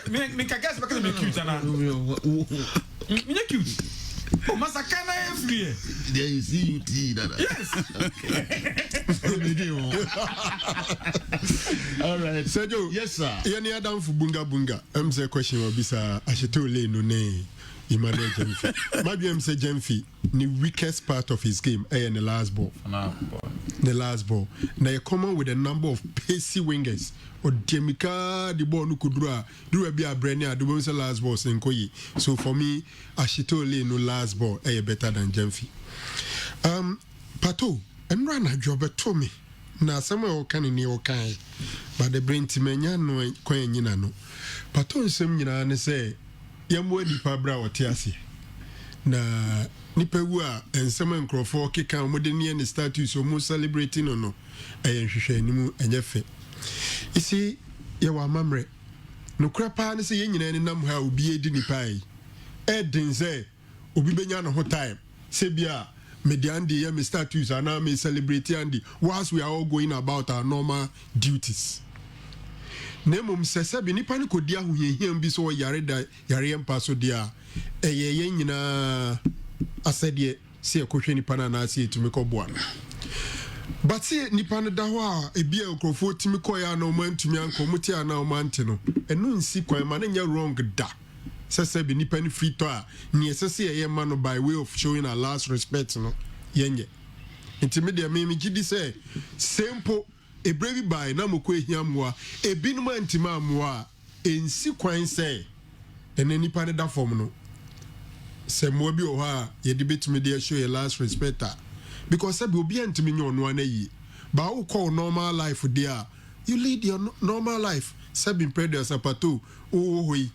Me ka guess because me accused na. Me accused. Oh, Masakana free. There you see you tea that. Yes. All right. Sergio. Yes, sir. Yani Adam for bunga. Say question will be sir. Ashitole no ne. Emmanuel Jemfi. Maybe say Jemfi. The weakest part of his game. In the last ball. The last ball. Now you come on with a number of pacey wingers. Or Jemika the ball no could draw. Do be a brainy. The one say last ball Senkoyi. So for me, Ashitole no last ball. Better than Jemfi. Pato. And run a job to me. Na somewhere can in your kind. But the brain timenya no coin yina no. Pato nsem nyina ne say yamwe nipa bra wotiase. Na nipa wu a ensem nkrofo keka modeni ne status o mo celebrating no. Hwehwe animu enyefe. Isi ye wa mamre. No krapa ne say yenyina ne nam ha obi edi nipa yi. Edin say obi benya no ho time. Se bia Mediandi, me status, and now me celebrate Andy. Whilst we are all going about our normal duties. Nemum says, Bini panico dia who ye be so yarida yariam paso dia. Ye yena, I said, ye, see a cushion panana see to make up one. But see, Nipana dawa, a beer crofo Timikoya no man to me uncle Mutia now mantino, and no see quite man in your wrong da. Sasa be nipa ni free to a ni esese ye man by way of showing our last respect no yenye intimidate me gidi say simple e brave by na moko ehiamwa e binum antima amwa ensi kwan say ene nipa ne da form no se mo bi o ha ye de betimi de show your last respect because say be obi antimi nyo no anayi ba wo call normal life there you lead your normal life say be predators apato o hoi.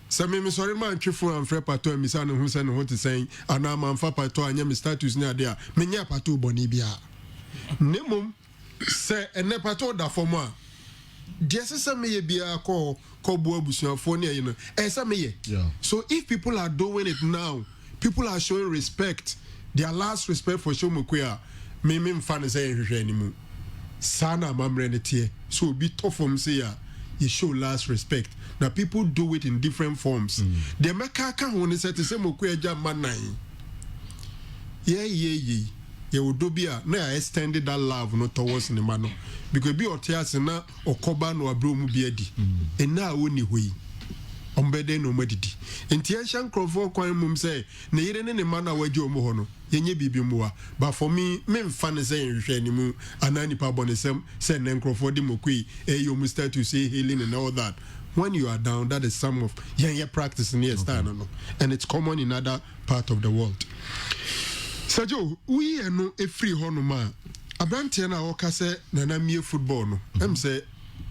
So me sorry man twefo am frɛ pato mi sa no hu sɛ no ho te sɛn ana man fa pato anya mi status na de a me nya pato boni bia nemom sɛ ene pato da fo mo a de sɛ me ye bia ko bo abusuafo ne ayi no sɛ me ye so if people are doing it now people are showing respect their last respect for Shomokwe me mfa ne sɛ hwehwɛ animu sana mamre ne tie so bi to from say ya you show last respect. Now people do it in different forms. The makaka when say to say Mokwe ja manan. Yeah. You would do be a na extended that love no towards the man because be otias na okoba no abro mu biadi. And now woni hui. Ombede no medidi. Enti ancient crofo kwan mum say na yire ne man na waji omo ho no. Yenye bibi muwa. But for me fan say nhwe animu anani pa bonesem say na crofo di Mokwe you must start to say healing and all that. When you are down, that is some of practice in here, and it's common in other part of the world. Sajo, we are no a free honoma. Abrantiana Okase, Nanamie football. No, I'm say.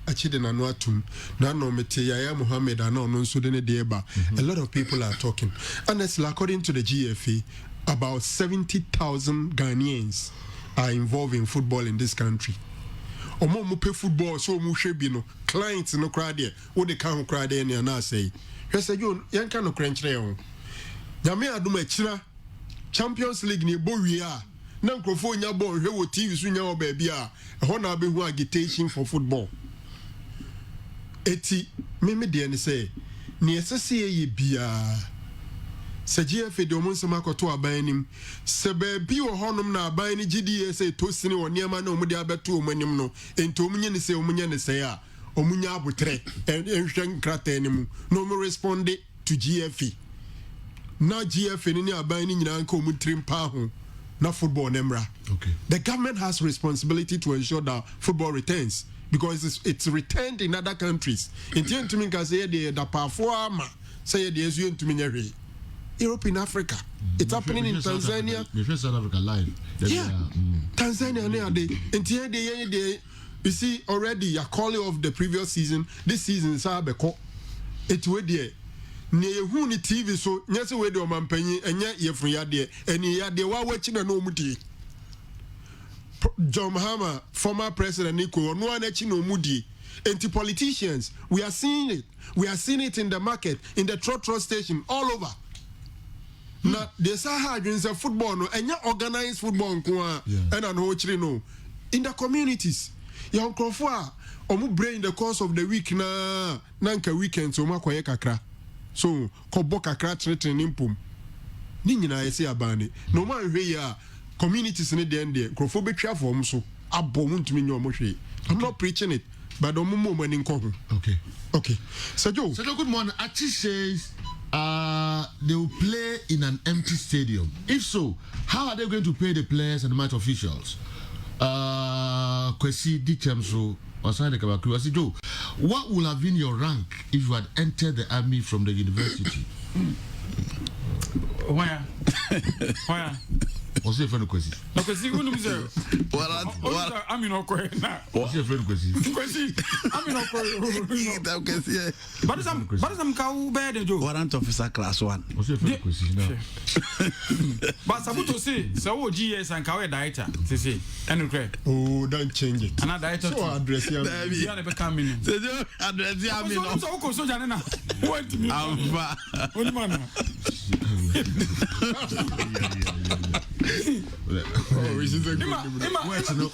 Achide na no atum na no mete Yaya Mohammed ana no so de ne deba. A lot of people are talking. Honestly, according to the GFA, about 70,000 Ghanaians are involved in football in this country. Omo mo pay football so mo hwe bi no clients no crowd there wo de kan crowd there na say hwese jo yan kan no krenchre ho nyame adom akira Champions League ni bo wi a na nkrofo nya ball hwe wo TV so nya wo ba bia ho na be hu agitation for football. Eti me de ne say ne esese ye bia se GFA de omo nsema koto abanim se ba bi wo honom na aban ni GDA say to sini wo niam na omo de abeto omo anim no enti omo nye ne say omo nye ne say a omo nya abotre enhwen krata anim no omo respond to GFA na GFA ni aban ni nyina nka omo trim pa ho na football nemra. Okay, the government has responsibility to ensure that football returns because it's returned in other countries. Enti ntumi nka say the pafo ama say the ezu ntumi nyahwe Europe in Africa. It's happening in Tanzania. South Africa live. Yeah. Tanzania you see already a quality of the previous season. This season is abeko. It we there. Ne hu ni TV so nyese we de o mampanyi enye yefun ya de eni ya de wa wachi na no mudi. John Mahama, former president Nico, no one actually no mudi. Anti-politicians, we are seeing it. We are seeing it in the market, in the trotro station, all over. Now, the Sahara a football, no, and organized football, and no, in the communities. Young Crawford, omu brain in the course of the week, nanka weekend, so makwaye kakra. So, kobo kakra threatening impum. Nina ese abane. No man here. Communities in the end there, Crawford be careful so. Abon't mean your moshi. I'm not preaching it, but the moment in Congo. Okay. So Joe. So good morning. Achi says they will play in an empty stadium. If so, how are they going to pay the players and the match officials? Kwesi Dichamso or Sane Kabaku. I said, Joe, what would have been your rank if you had entered the army from the university? Where? What's your friend question? No, because you wouldn't say, well, I'm in okay now. What's your friend question? I'm in okay. But some cow bed, Joe. Warrant officer class 1. What's your friend question now? But Sabuto say, so GS and Kawe Dieta, they say, and okay. Oh, don't change it. And I dieta so address you. You never come in. Address you. So Janina, what to me? What man? Oh, is it a good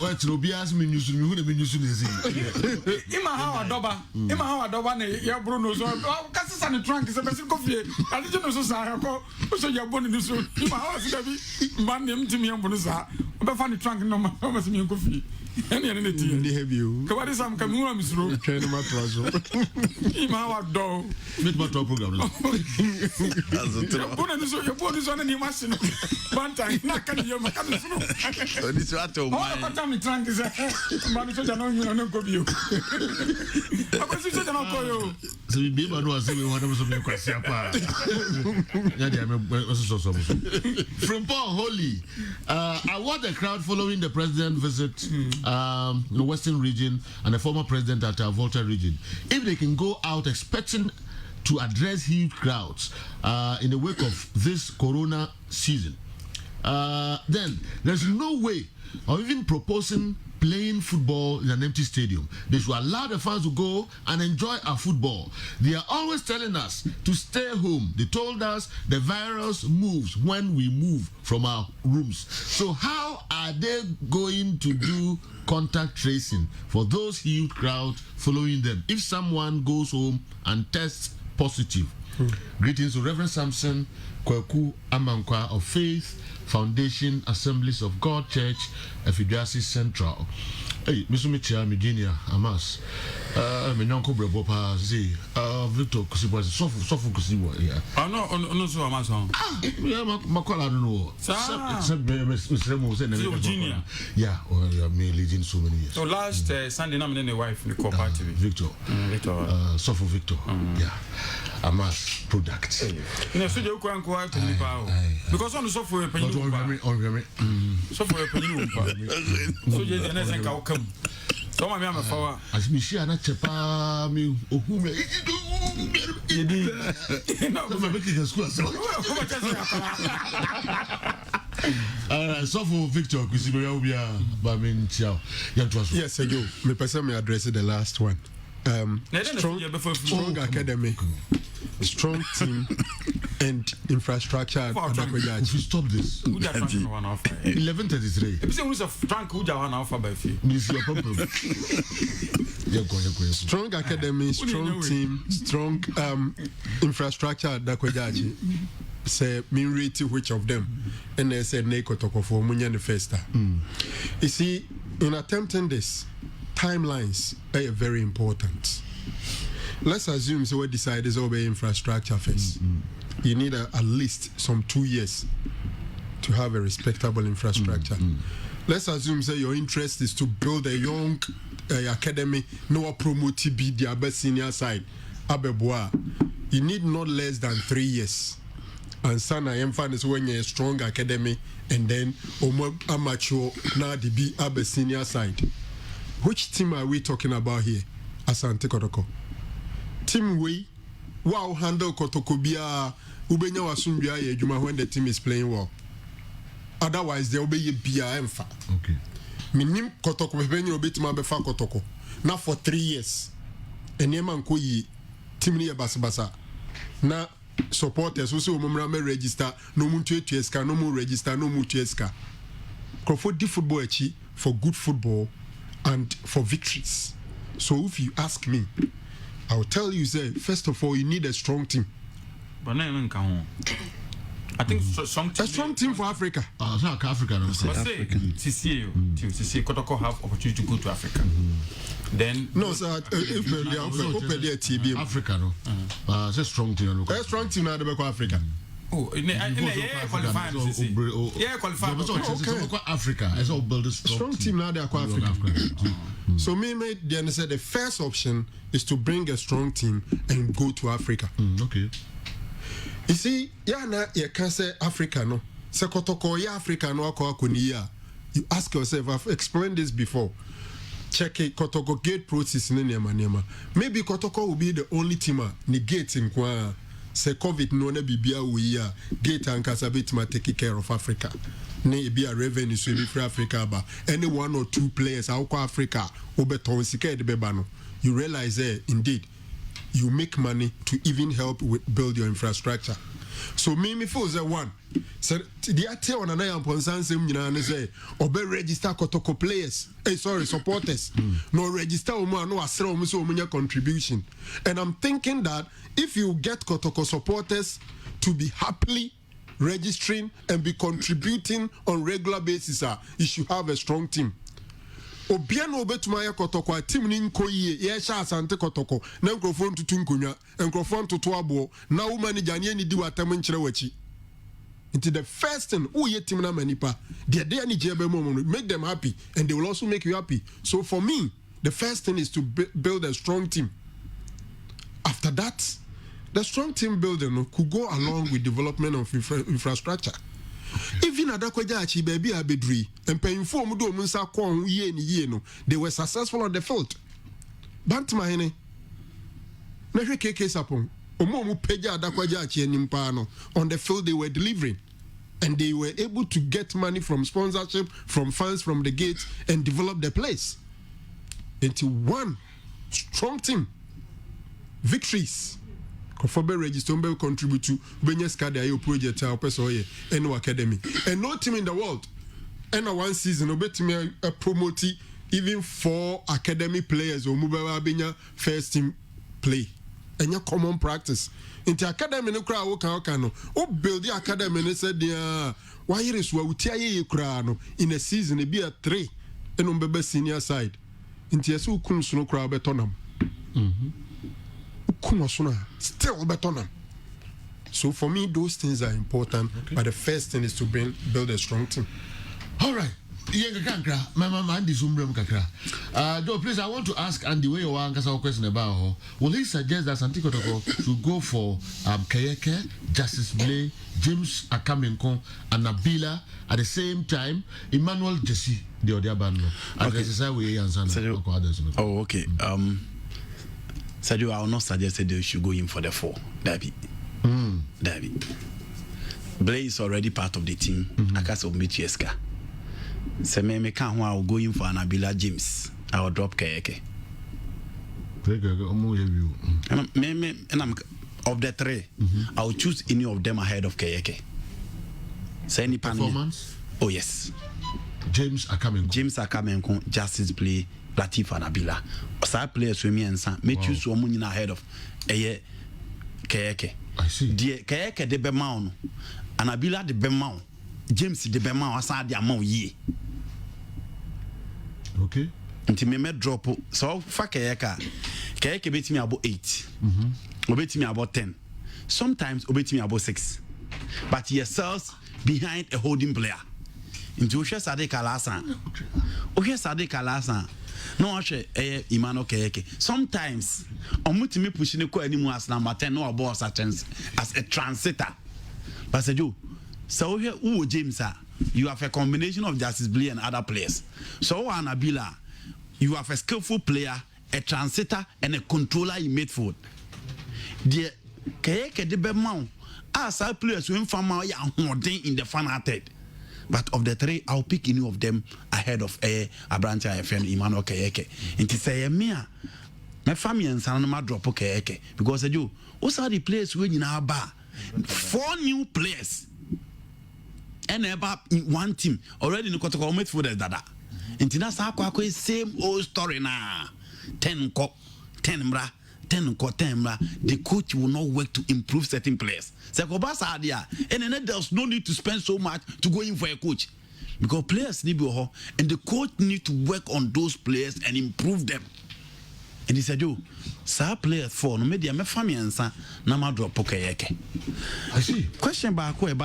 what's no be as me news me who the news is Ima how a doba ne ya Bruno so kasi sa ne trunk se besi coffee I didn't know so sa ko so ya boni ni so Ima how se bi man nem timi am bonu sa be fa ne trunk no ma se mi coffee any any ti ndi have you ko wadi sam kam mu am sro train ma trazo Ima how do meet my top program ya boni so na ni machine bantai na kan yo ma kan sro Oni so ato mai oh ta mi trunk se man so jano nyu no ko biyo akwasi so jano ko yo so we be ma no ase we wana so me kwasi apa ya dia me so from Paul Holy I want the crowd following the president visit in the Western region and the former president at Volta region, if they can go out expecting to address huge crowds in the wake of this corona season, then there's no way of even proposing playing football in an empty stadium. They should allow the fans to go and enjoy our football. They are always telling us to stay home. They told us the virus moves when we move from our rooms. So how are they going to do contact tracing for those huge crowds following them if someone goes home and tests positive? Greetings to Reverend Samson Kweku Amankwa of Faith Foundation Assemblies of God Church, Efidiasi Central. Hey, Mr. Michia Miginia Amas. me nyanko brebo pa see Victor Kusibo so Kusibo yeah no so amaso yeah makola no Virginia yeah me leading so many years so last Sunday na me and wife the co party Victor so for Victor yeah Amas product no so you kwan kwa to nipa because on so for penny so for penny so je na sen ka okam so ma me am fawa as me share na chepa me ohume yedi no me make it school so so for Victor Kusibo ya ubia ba me ntia ya twaso yes ago me person me address the last one strong academy, strong team, and infrastructure. If you stop this, 11:33. If you say Frank, who are now for by fee? This your problem. Strong academy, strong team, strong infrastructure. Dakwajaji. Say mean rate which of them, and they say Neko Toko for Munyan Festa. You see, in attempting this, timelines are very important. Let's assume so we decide is over infrastructure first. You need at least some 2 years to have a respectable infrastructure. Let's assume say your interest is to build a young academy, no promote be the best senior side. Abeboa, you need not less than 3 years. And sana emphasize is when you're a strong academy and then amateur now the be abe senior side. Which team are we talking about here? Asante Kotoko. Team we wow handle Kotoko bia ubenya wasumbia ye juma when the team is playing well. Otherwise they obey bia emfa. Okay. Minim Kotoko benya obetima befa Kotoko. Now for 3 years. Enyema nko yi team ni basa. Na supporters who say omumra me register no mu tueska no mu register no mu tueska. Krofo di football echi for good football and for victories. So if you ask me, I will tell you, say, first of all, you need a strong team. But I think strong team. A strong team for Africa. It's not Africa. But say, CCA, Kotoko have opportunity to go to Africa. Then no, sir. If they are Africa, no. It's a strong team. A strong team now to Africa. Oh, qualified. Yeah, qualified. Okay. Africa. It's all build a strong team now. They are Africa. So me then said the first option is to bring a strong team and go to Africa. Okay. You see, na you can say Africa no. Se Kotoko ya Africa no akoniya. You ask yourself. I've explained this before. Check it. Kotoko gate process in Nema. Maybe Kotoko will be the only team negate in kwa. Say COVID no na bibia we ya gate and kasabit take care of Africa. Ne be a revenue so be for Africa ba any 1 or 2 players out Africa obeton sika de beba no. You realize indeed you make money to even help with build your infrastructure. So me feel say one. So the ate on anaya ponsansem nyina ne say obe register Kotoko players. Supporters. No register omo no asere omo so omunya contribution. And I'm thinking that if you get Kotoko supporters to be happily registering and be contributing on regular basis, you should have a strong team. Obiano obetumaya Kotoko team ni nkoyie ye sha Asante Kotoko na nkrofon tutu nkonwa nkrofon tutu abo na wo manager ni di watam nkyere wachi. Into the first thing who ye team na manipa they any jebe make them happy and they will also make you happy. So for me the first thing is to build a strong team. After that the strong team building could go along with development of infrastructure. Even Adakwaja achi baby abedri and paying for mudo munsa kwon ye ni no they were successful on the field. Bantma hene na hwe keke sapon omo mu peja Adakwaja achi nimpa no on the field they were delivering and they were able to get money from sponsorship from fans from the gate and develop the place into one strong team. Victories Kofobe register be contribute to Benyas Kada your project our person and no academy. And no team in the world. And one season obet me a promote even 4 academy players or Mubaba Benya first team play. And your common practice. Into academy no crowd no. Oh build the academy and said why is what we tell you crano in a season it be a 3 and on senior side. Into a so no crowd betonam. still better. So for me, those things are important. But the first thing is to build a strong team. All right. Joe, please, I want to ask Andy where you want to ask a question about. Will he suggest that Santi Kotoko should go for Kayeke, Justice Blay, James Akamenko, and Nabila at the same time? Emmanuel Jesse, the other band. Okay. Oh, okay. Sergio, I will not suggest that they should go in for the 4. David. Blay is already part of the team. I can't submit Yeska. So me can't I will go in for Anabila James. I will drop Kayeke. And I'm of the 3. I will choose any of them ahead of Kayeke. So any performance? Oh yes. James Akamenko, Justice Play, Latif Anabila. Side players with me and Sam. Me choose one ahead of Kayeke. I see. The Kayeke de Bemao, Anabila de Bemao, James de Bemao, aside the amount ye. Okay. Until me drop so for Kayeke bet me about 8. Bet me about 10. Sometimes bet me about 6. But he sells behind a holding player. Into Sade Kalasa. Sade Kalasa. No, Emmanuel Kayeke. Sometimes, me pushing the anymore as number 10 no boss as a transitor. But said you, so here, James, you have a combination of Justice Blay and other players. So, Anabila, you have a skillful player, a transitor, and a controller in midfield. The Kayeke de Bemau, as our players who inform in the fan-hearted. But of the 3, I'll pick any of them ahead of Abrante IFN, Emmanuel Kayeke. And to say, my family and son drop Kayeke. Because I do, what's are the players when in our bar? 4 new players. And about in one team. Already in the Kotoko midfield dada. And that's how I same old story now. 10 bra. The coach will not work to improve certain players. And then there's no need to spend so much to go in for a coach. Because players need to be and the coach need to work on those players and improve them. And he said, "You, sir, players for no media, my family and son, na drop Kayeke." I see. Question back where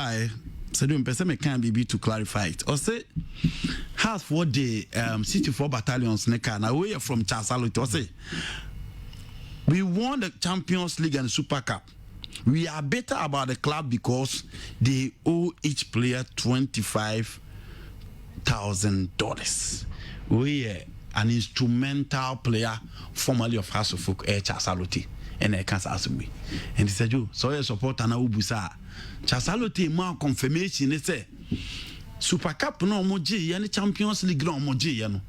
so do me can be to clarify it. Or say, half for the 64 battalions neka na we from Chasalute. Or say, we won the Champions League and Super Cup. We are better about the club because they owe each player $25,000. We are an instrumental player, formerly of House of Folk, Chasalute, and I can't ask me. And he said, "You, so you support an Ubusa. Chasalute, more confirmation, they say, Super Cup no moji, and Champions League no moji,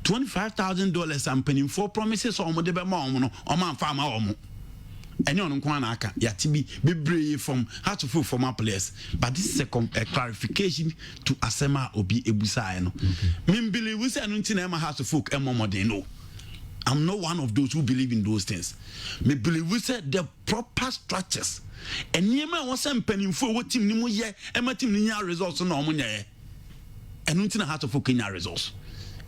$25,000 and penning 4 promises or more no or man farmer or more. And you know, Yatibi be brave from how to for my players. But this is a clarification to Asema Obi Ebusayano. Mimbili, we say, I don't know how to folk and more they know. I'm not one of those who believe in those things. Me believe we said the proper structures. And Yema was penning for what team Nimu ye, and my team Nia results no money. And don't know how to folk in your results.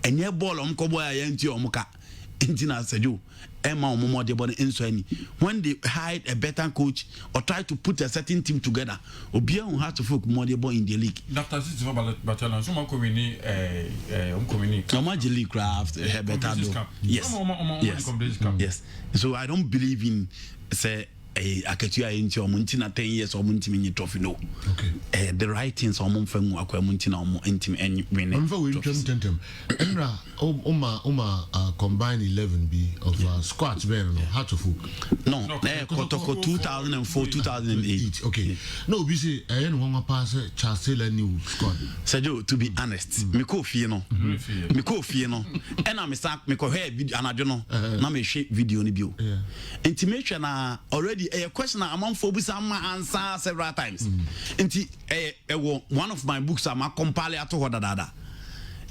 And your ball on Koboya and Tiomoka. Intina said you, Emma Momo de Bonnie Insani. When they hire a better coach or try to put a certain team together, Obia will have to folk more in the league. After this, Battalion, some community, league craft, better. Yes. Yes. So I don't believe in, say, Akatua into Muntina 10 years or Muntimini trophy. No. Okay. The right things are Munfeng, Muntina or Intim and winning. Enra, combined 11 B of squads, how to folk. No, Kotoko 2004, 2008. Okay. No, we say, I don't want to pass Chancellor new squad. Sergio, to be honest, Miko Fieno, and I'm a sack, Miko hair video, and I don't know, I'm a shape video in the view. Intimation already. A question among Phobus answer several times. One of my books are my compile to what dada.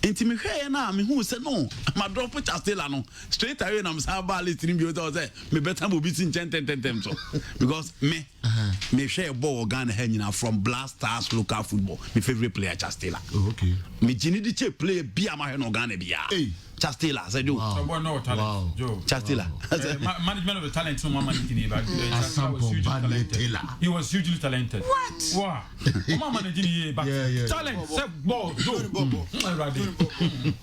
Intimate na me who said no, my drop which I still no. Straight away I'm saying listening to say me better be between 10 so because me share ball Ghana hanging from Blast Stars local football. My favorite player Chastela. Okay. Me Jini di play be my no Ghana bia. Hey. Chastela said you. Wow. No talent. Joe. Chastela. Management of the talent so mama managing but he was hugely talented. What? Wow. Mama managing but talent ball Joe.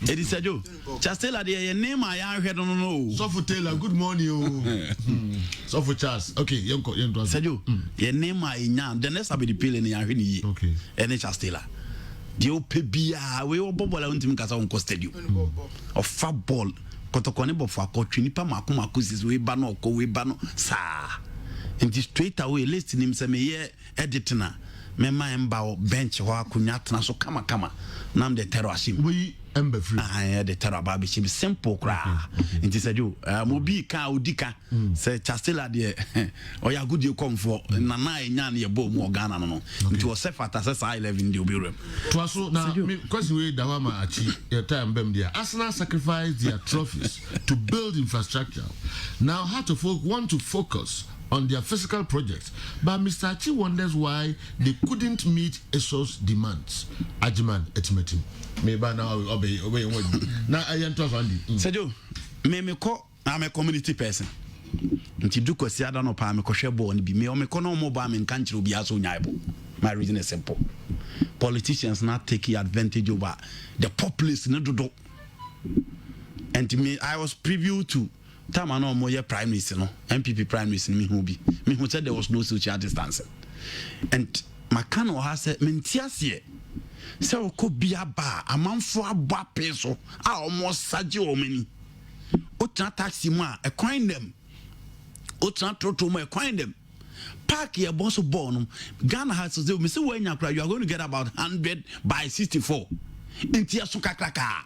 Eddie said you. Chastela the name I heard no. So for Taylor, good morning. So for Charles. Okay, young said you. Your name I now the next be the pill in the okay. And Chastela. The opebia we were bubble on him kasa on stadium of fat ball kotokone bo for akotwe nipa makomaku sis we ba no sa and straight away list him say me ye edit na me ma emba bench ho akunya tena so kama nam the terror asim we emba free the terror ba be simple kra nti said you mobi ka odika say Chastela de oya good you come for na enya na ye bo mu Ghana no nti o se fata say 11 de obi rem to so na me question we da ma achi your time bem there Arsenal sacrificed their trophies to build infrastructure now want to focus on their physical projects, but Mr. Achi wonders why they couldn't meet ESO's demands. Ajiman etimetim. Maybe now obey. Now I am talking. Sejo, me call. I'm a community person. Nti du kwasi ada no pa me kohwe ball ni bi me o me kono mo ba me nkan kire obi aso nyaibo. My reason is simple. Politicians not taking advantage over the populace no dodo. And to me, I was preview to time I know more prime minister no MPP prime minister me who said there was no social distancing and makano has said mentiasie se ko bia ba amanfo aba peso a almost saje o mani o tra taxi mu a ekwan dem o tra toto mu ekwan dem park your boss born Ghana has to say me say when you are going to get about 100 by 64 intia so kakraka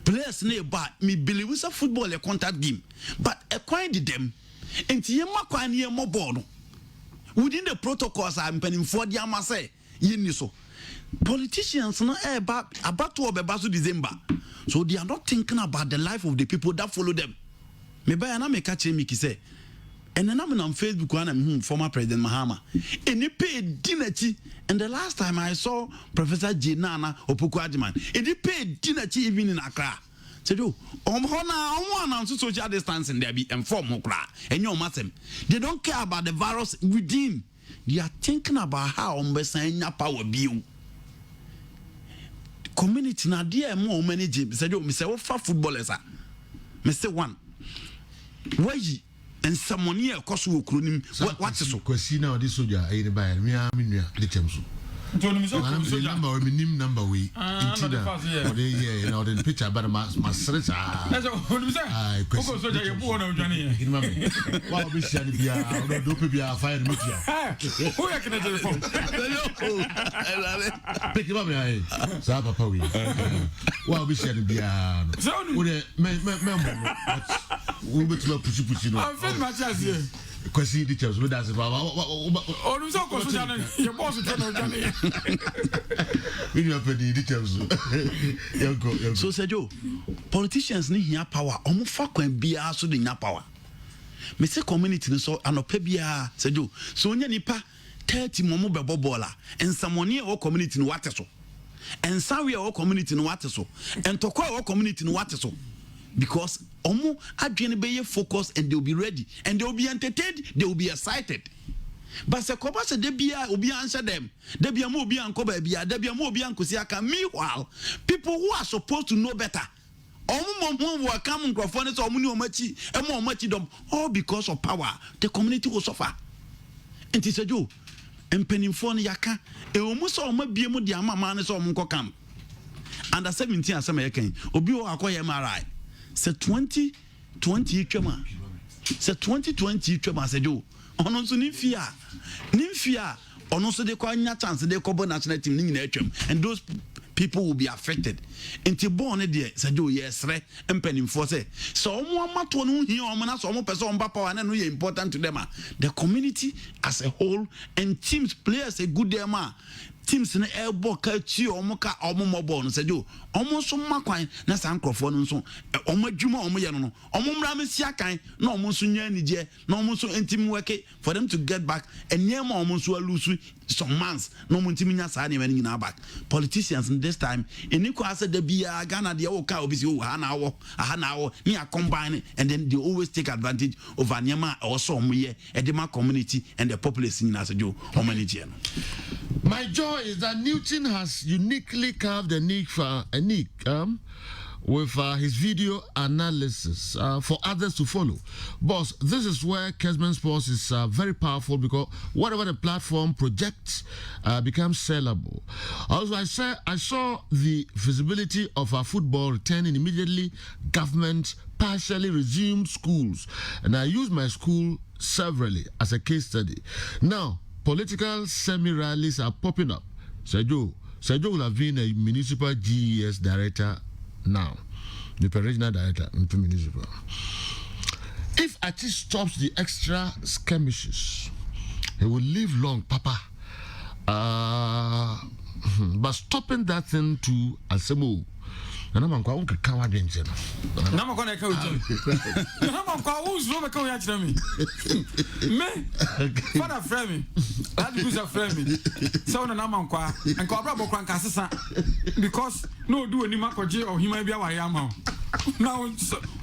players nearby me believe it's a football a contact game but acquired them into yema kwan ye mo ball within the protocols I'm penning for the amase yini so politicians no about to be December so they are not thinking about the life of the people that follow them me buy na me catch me ki say and then I'm on Facebook when I'm former President Mahama and he paid dinner and the last time I saw Professor Jinana Opoku Ajiman and he paid dinner even in Accra. Said you announce social distancing there be inform Okra and your massem. They don't care about the virus within. They are thinking about how Mbesanya power be community na dear more manage said you Mr. Footballers Mr. One why and someone here cause we cronim what is so question now this soldier e buy me nua de chemso number we nim number we intina or the year now the picture but my stress that's what you say I question soldier you bo na odwane here wa be sia ni bia do pe bia fire me bia who you can telephone pick him up me sa papa we wa be sia ni bia no we me we bet me pushi no I'm fed my chance here kwasi di chelsea that's it o no so ko so jana your boss to no jana we you pay di chelsea you so Sergio politicians need here power omo fa kwan bia so dey nya power me say community so anopa bia Sergio so onya nipa 30 momo bebo bola and someone here o community no what so and somewhere o community no what so and tokwa o community no what so because omo adwene be focus and they will be ready and they will be entertained, they will be excited. But se koba se de bia obi answer them, de bia mo obi anko ba bia, de bia mo obi anko si aka. Meanwhile, people who are supposed to know better omo will come microphone so omo ni omachi dom all because of power. The community will suffer. And it said you empenimfo no yaka e omo so omo bia mu de amama ne so omo nko kam. Under 17 asema yakan obi o akoye MRI. C'est 2020 twema. C'est 2020 twema se jo. Ono so nimfia. Ono so de kwa nya chance de ko national team ni nyina twem and those people will be affected. Inti born there se jo yesre empanimfo se. So omo amato no hi omo na so omo pese omo power na no ye important to them. The community as a whole and teams players a good them teams na elbow ka chi omo ka omo mobile no se jo omo so makwan na san crofo no so omo adwuma omo ye no omo mra me sia kan na omo so nya anije na omo so intim work for them to get back and near omo so lose some months no omo intim nya sa na nyina back. Politicians in this time eniko asa da bia Ghana de o ka obisi o ha na awo ni a combine and then they always take advantage of anyama also omo ye edema community and the populace in asejo omo ni je no. My joy is that Newton has uniquely carved a niche with his video analysis for others to follow. Boss, this is where Kessben Sports is very powerful because whatever the platform projects becomes sellable. Also, I saw the visibility of our football returning immediately. Government partially resumed schools, and I used my school severally as a case study. Now, political semi-rallies are popping up. Sergio will have been a municipal GES director now. The regional director into municipal. If Ati stops the extra skirmishes, he will live long, Papa. But stopping that thing to Asemo. And I'm going to come out and say, I'm going to come out. I'm going to come out. Me, father friend me. That is a friend me. So na I'm going and cobra bokran kasisa because no do any makoje or he might be our yama. Now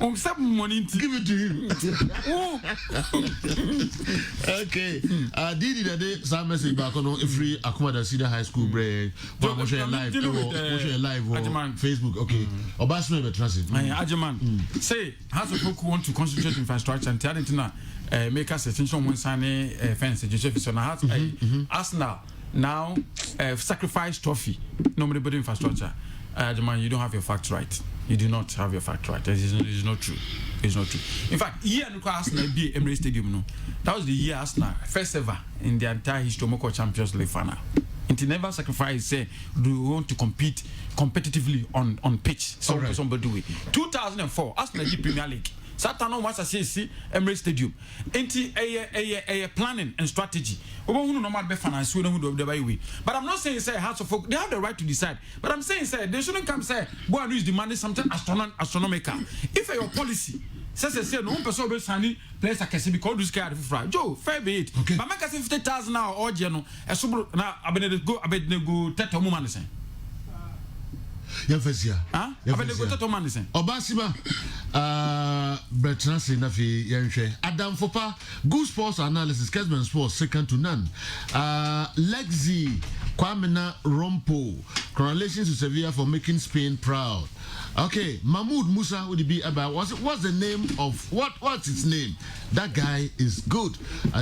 on 7 money to give it to him. Okay. Did the day some message back on every Akumada Senior High School break. But we share live on Facebook. Okay. Obasme be transit. Ajeman. Say has a folk want to concentrate infrastructure and talent na make us attention when signing fence Joseph so na Arsenal now sacrifice trophy nobody but infrastructure. Ajeman, you don't have your facts right. You do not have your fact right. It is not true. It's not true. In fact, year Arsenal be Emirates Stadium no. That was the year Arsenal first ever in the entire history of Moko Champions League final. It never sacrifice say do we want to compete competitively on pitch. Somebody do it. 2004 Arsenal Premier League. Satano wants to see Emirates Stadium. Enti a planning and strategy. But I'm not saying say House of Folk they have the right to decide. But I'm saying say they shouldn't come say go and reach the money something astronomical. If your policy says no person will sign place a Kessben because this guy Joe fair be it. But make us 50,000 now or now abednego teto mu man say. Obasima Bertrand Senafi Yenche Adam Fopa good sports analysis Kessben Sports second to none. Lexi Kwamena Rompo congratulations to Sevilla for making Spain proud. Okay, Mahmoud Musa would be about what's the name of what's its name? That guy is good.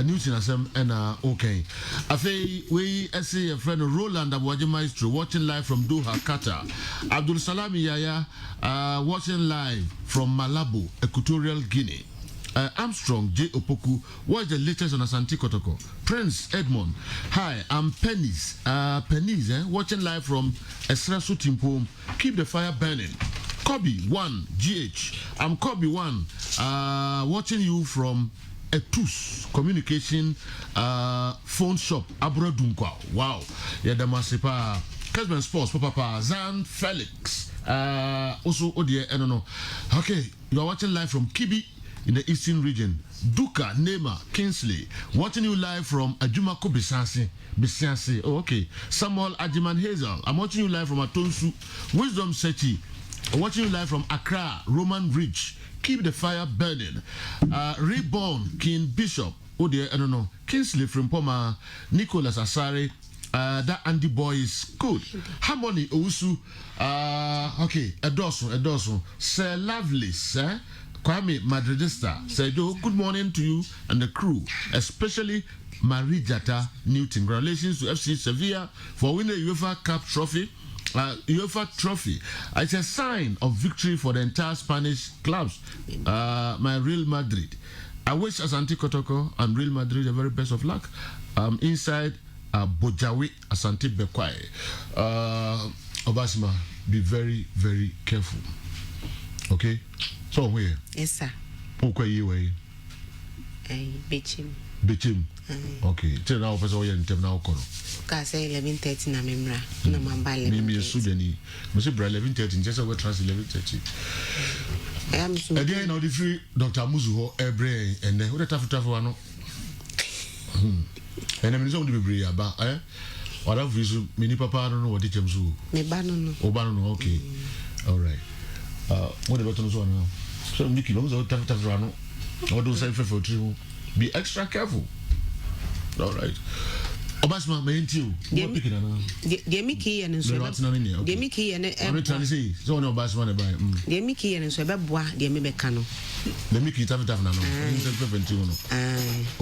Newton Asem and okay. I say we see a friend Roland Abuaji Maestro watching live from Doha, Qatar. Abdul Salam Yaya watching live from Malabo, Equatorial Guinea. Armstrong J. Opoku, what's the latest on Asante Kotoko? Prince Edmond, hi, I'm Pennies, watching live from Esrasu Timpo. Keep the fire burning. Kobe 1 GH, I'm Kobe 1, watching you from Etus Communication phone shop Abra Dunkwa. Wow, yeah, the Masipa Kessben Sports, Papa Zan Felix, also Odie, I don't know. Okay, you are watching live from Kibi in the eastern region. Duka Nema Kingsley watching you live from Ajumako Bisansi. Oh, okay. Samuel Ajiman Hazel, I'm watching you live from Atonsu. Wisdom Sechi, watching you live from Accra Roman Ridge. Keep the fire burning. Reborn King Bishop. Oh dear, I don't know. Kingsley from Poma. Nicholas Asare. That Andy boy is good. Harmony Owusu. Okay, Edoso. Sir Lovelace, Kwame Madridista said, good morning to you and the crew, especially Marie Jata Newton. Congratulations to FC Sevilla for winning the UEFA Cup trophy. UEFA trophy. It's a sign of victory for the entire Spanish clubs. My Real Madrid. I wish Asante Kotoko and Real Madrid the very best of luck. Inside Bojawi Asante Bekwai. Obasima, be very, very careful. Okay? So where? Yes, sir. Okay, you way. Beachim. Bichim. Okay. Tell now person we ntem na okoro. Ka say 11:30 na memra. Na mamba 11:30. Me Sudani. Me say 11:30 just we trans 11:30. I am so. Again now the free Dr. Muzu ho ebre and then we tafu ano. And I mean so the be aba eh. What have you mini papa I don't know what it comes to. Me ba no. Oba no okay. All right. What about no so now? So Mickey long so tafu ano. What do say for you? Be extra careful. All right. Obasma me enti o pick na na. De Mickey and so. De Mickey and I'm trying to say so no Obasma na buy. De Mickey and so be boa de me be ka no. The Mickey tafu na no. Nse perfect no.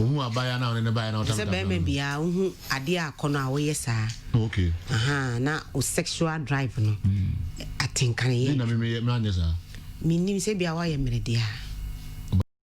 Ohu abaya na ne buy na tafu. Se be me bia ohu ade akono a wo yesa. Okay. Na o sexual drive no. I think kan ye. Na me anyesa. Me nim se bia wa ye mere dia.